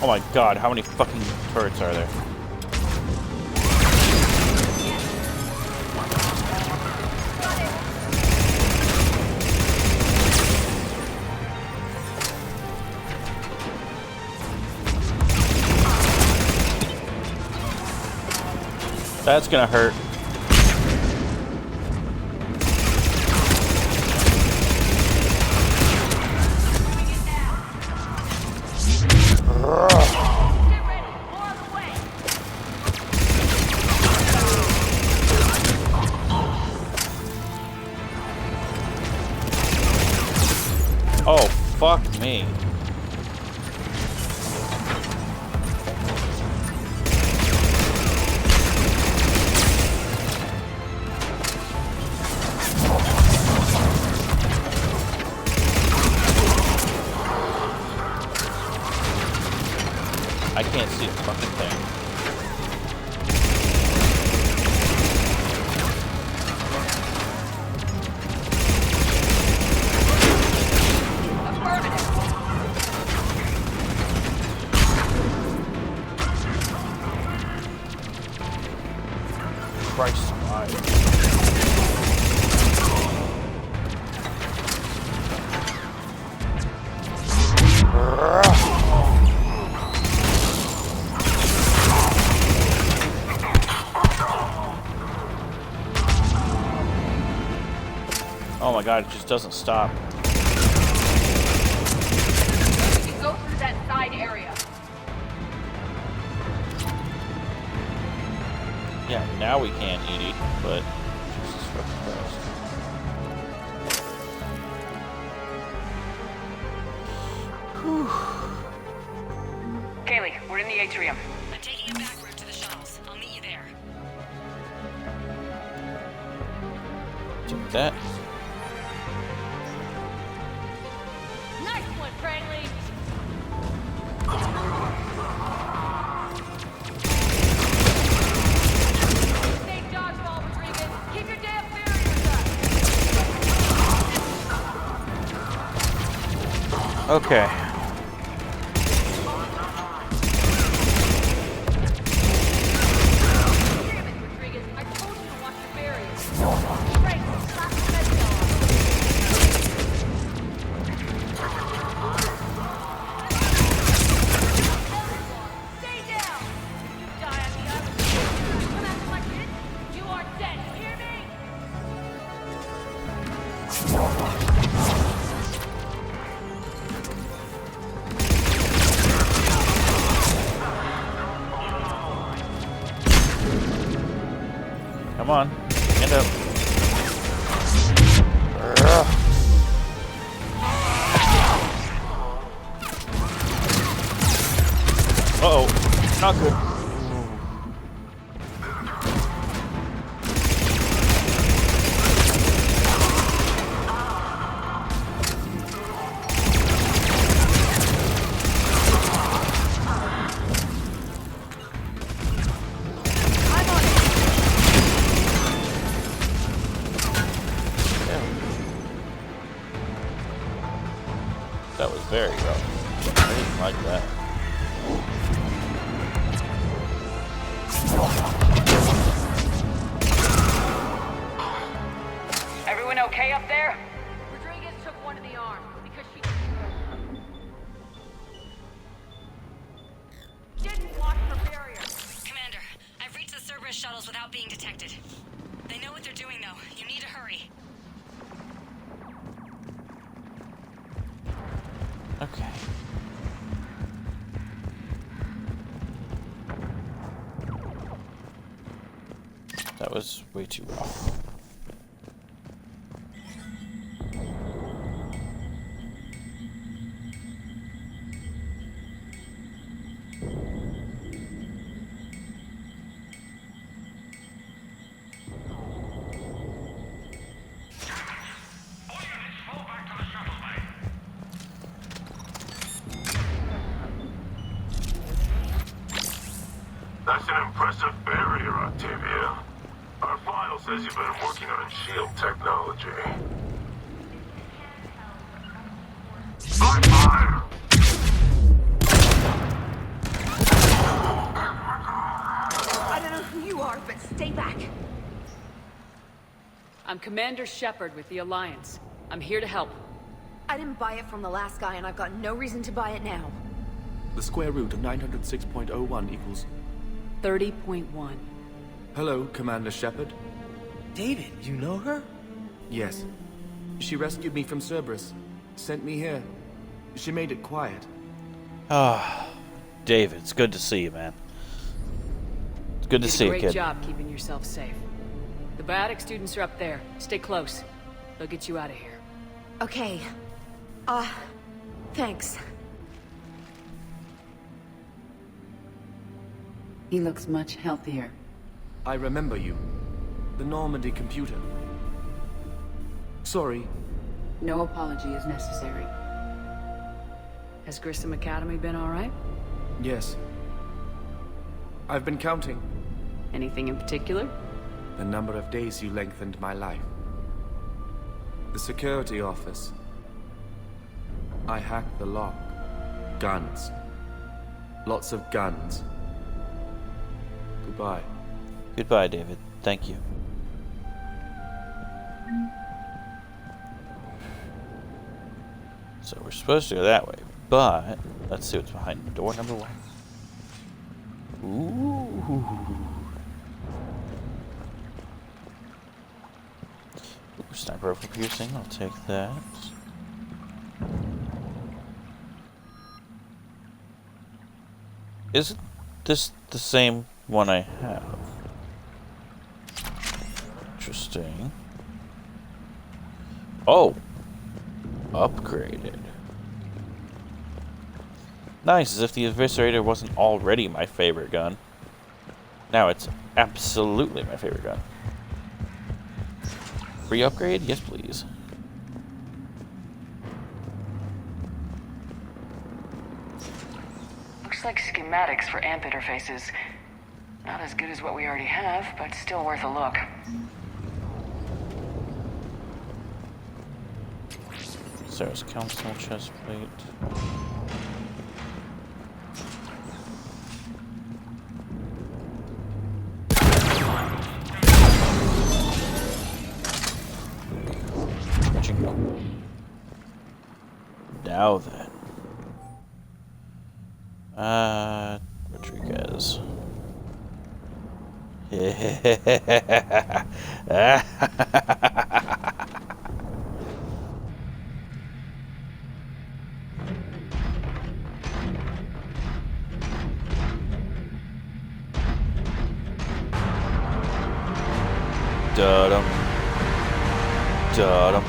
Oh my god, how many fucking turrets are there? That's gonna hurt. Oh, fuck me. I can't see a fucking thing. Christ alive. Oh my god, it just doesn't stop. You can go through that side area. Yeah, now we can, Edie, but Jesus fucking Christ. Whew. Kaylee, we're in the atrium. I'm taking a back route to the shuttles. I'll meet you there. Do that. Nice one, Franklin. Stay dodgeball, Rodriguez. Keep your damn barriers up. Okay. Damn it, Rodriguez. I told you to watch your barriers. Frank, slap the med cell on. Stay down. You die on the other side. Come after my kids. You are dead. You hear me? Come on. Stand up. Uh-oh. Not good. That was very rough. I didn't like that. Everyone okay up there? Rodriguez took one in the arm because she didn't watch her barrier. Commander, I've reached the Cerberus shuttle shuttles without being detected. They know what they're doing, though. You need to hurry. Okay. That was way too rough. That's an impressive barrier, Octavia. Our file says you've been working on shield technology. Fire! I don't know who you are, but stay back. I'm Commander Shepard with the Alliance. I'm here to help. I didn't buy it from the last guy, and I've got no reason to buy it now. The square root of 906.01 equals... 30.1. Hello, Commander Shepard. David, you know her? Yes. She rescued me from Cerberus. Sent me here. She made it quiet. Ah, David, it's good to see you, man. It's good to see you, kid. Great job keeping yourself safe. The biotic students are up there. Stay close. They'll get you out of here. Okay. Thanks. He looks much healthier. I remember you. The Normandy computer. Sorry. No apology is necessary. Has Grissom Academy been all right? Yes. I've been counting. Anything in particular? The number of days you lengthened my life. The security office. I hacked the lock. Guns. Lots of guns. Goodbye. Goodbye, David. Thank you. So we're supposed to go that way, but let's see what's behind door number 1. Ooh. Ooh, sniper rifle piercing. I'll take that. Isn't this the same one I have? Interesting. Oh! Upgraded. Nice, as if the Eviscerator wasn't already my favorite gun. Now it's absolutely my favorite gun. Free upgrade? Yes, please. Looks like schematics for AMP interfaces. Not as good as what we already have, but still worth a look. Sarah's Council chest plate. Now then. Rodriguez. Da-dum. Da-dum.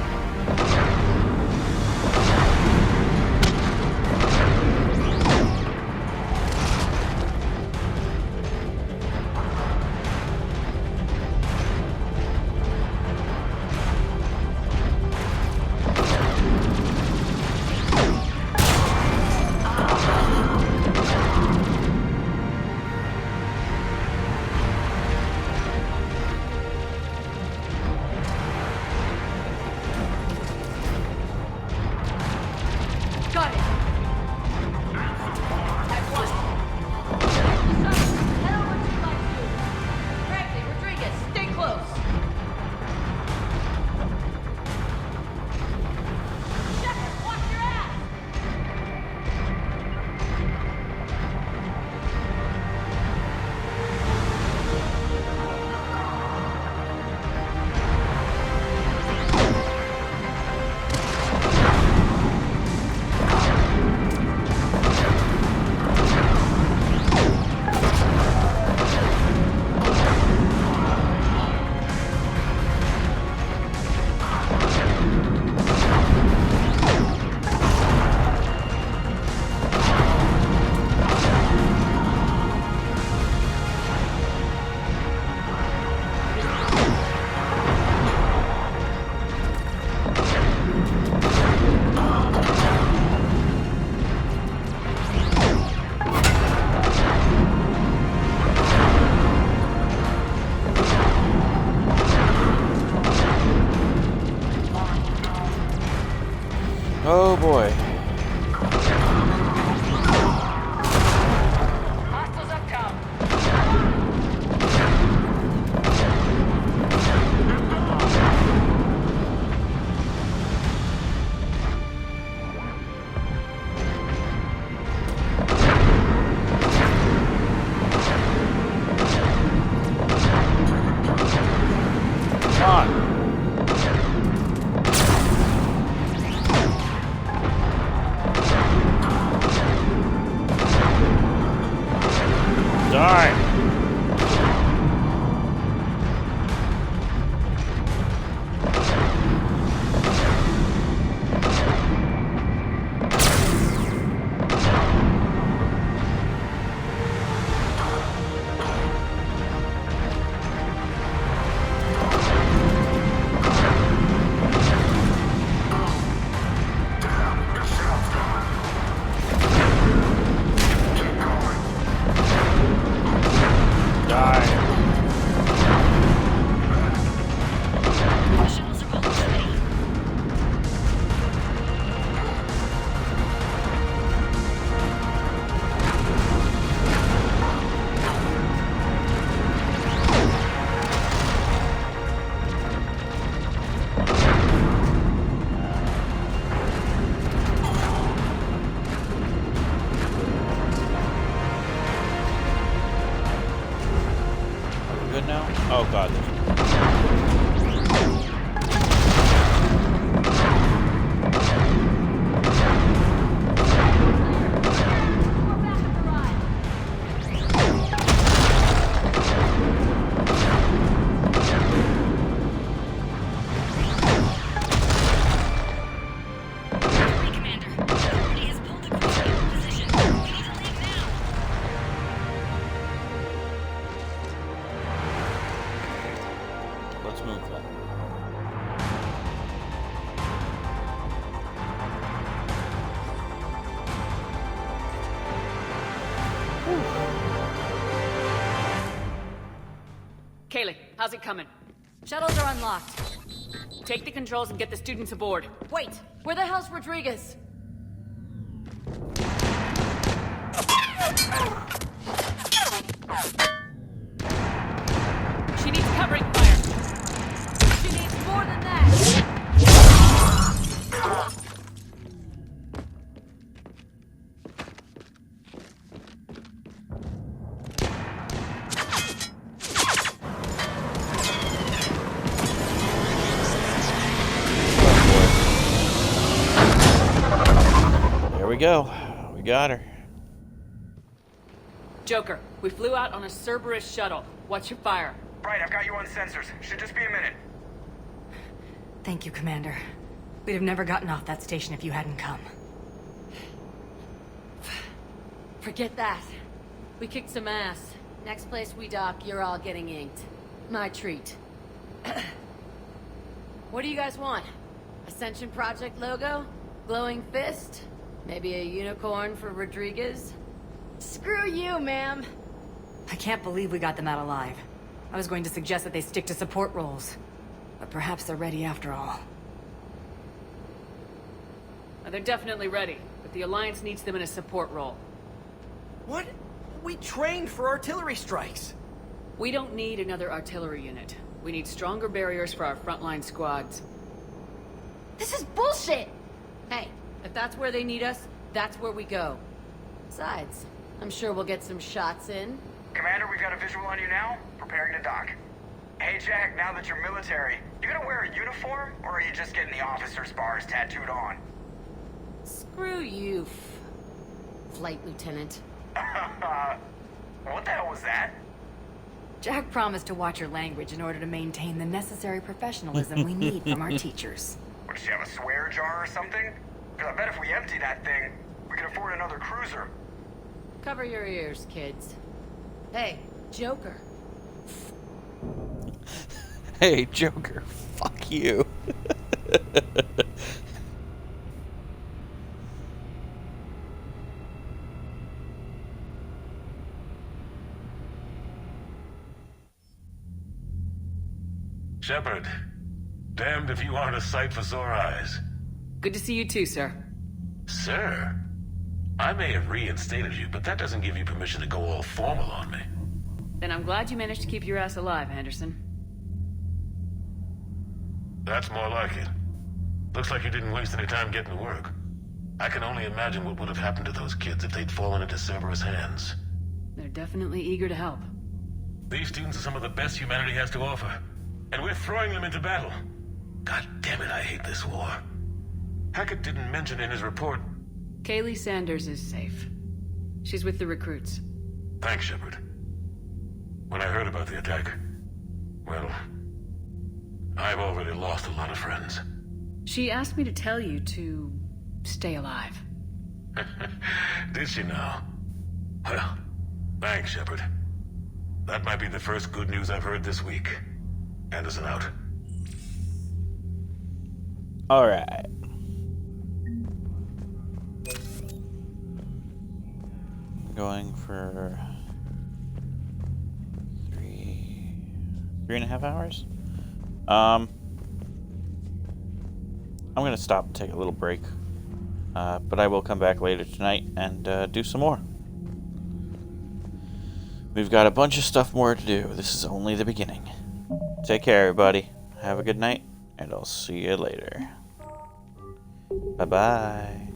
Good now? Oh god. Let's move then. Kaylee, how's it coming? Shuttles are unlocked. Take the controls and get the students aboard. Wait, where the hell's Rodriguez? She needs covering fire. She needs more than that. There we go. We got her. Joker, we flew out on a Cerberus shuttle. What's your fire? Right, I've got you on sensors. Should just be a minute. Thank you, Commander. We'd have never gotten off that station if you hadn't come. Forget that. We kicked some ass. Next place we dock, you're all getting inked. My treat. What do you guys want? Ascension Project logo? Glowing fist? Maybe a unicorn for Rodriguez? Screw you, ma'am. I can't believe we got them out alive. I was going to suggest that they stick to support roles. But perhaps they're ready after all. They're definitely ready, but the Alliance needs them in a support role. What? We trained for artillery strikes. We don't need another artillery unit. We need stronger barriers for our frontline squads. This is bullshit! Hey, if that's where they need us, that's where we go. Besides, I'm sure we'll get some shots in. Commander, we've got a visual on you now. Preparing to dock. Hey, Jack, now that you're military, you gonna wear a uniform, or are you just getting the officer's bars tattooed on? Screw you, Flight Lieutenant. What the hell was that? Jack promised to watch your language in order to maintain the necessary professionalism we need from our teachers. What, does she have a swear jar or something? Because I bet if we empty that thing, we can afford another cruiser. Cover your ears, kids. Hey, Joker. Hey, Joker, fuck you. Shepard, damned if you aren't a sight for sore eyes. Good to see you too, sir. Sir? I may have reinstated you, but that doesn't give you permission to go all formal on me. Then I'm glad you managed to keep your ass alive, Henderson. That's more like it. Looks like you didn't waste any time getting to work. I can only imagine what would have happened to those kids if they'd fallen into Cerberus' hands. They're definitely eager to help. These students are some of the best humanity has to offer. And we're throwing them into battle. God damn it, I hate this war. Hackett didn't mention in his report... Kaylee Sanders is safe. She's with the recruits. Thanks, Shepard. When I heard about the attack, well, I've already lost a lot of friends. She asked me to tell you to stay alive. Did she now? Well, thanks, Shepard. That might be the first good news I've heard this week. Anderson out. Alright. Going for 3.5 hours. I'm gonna stop and take a little break, but I will come back later tonight and do some more. We've got a bunch of stuff more to do. This is only the beginning. Take care, everybody. Have a good night, and I'll see you later. Bye-bye.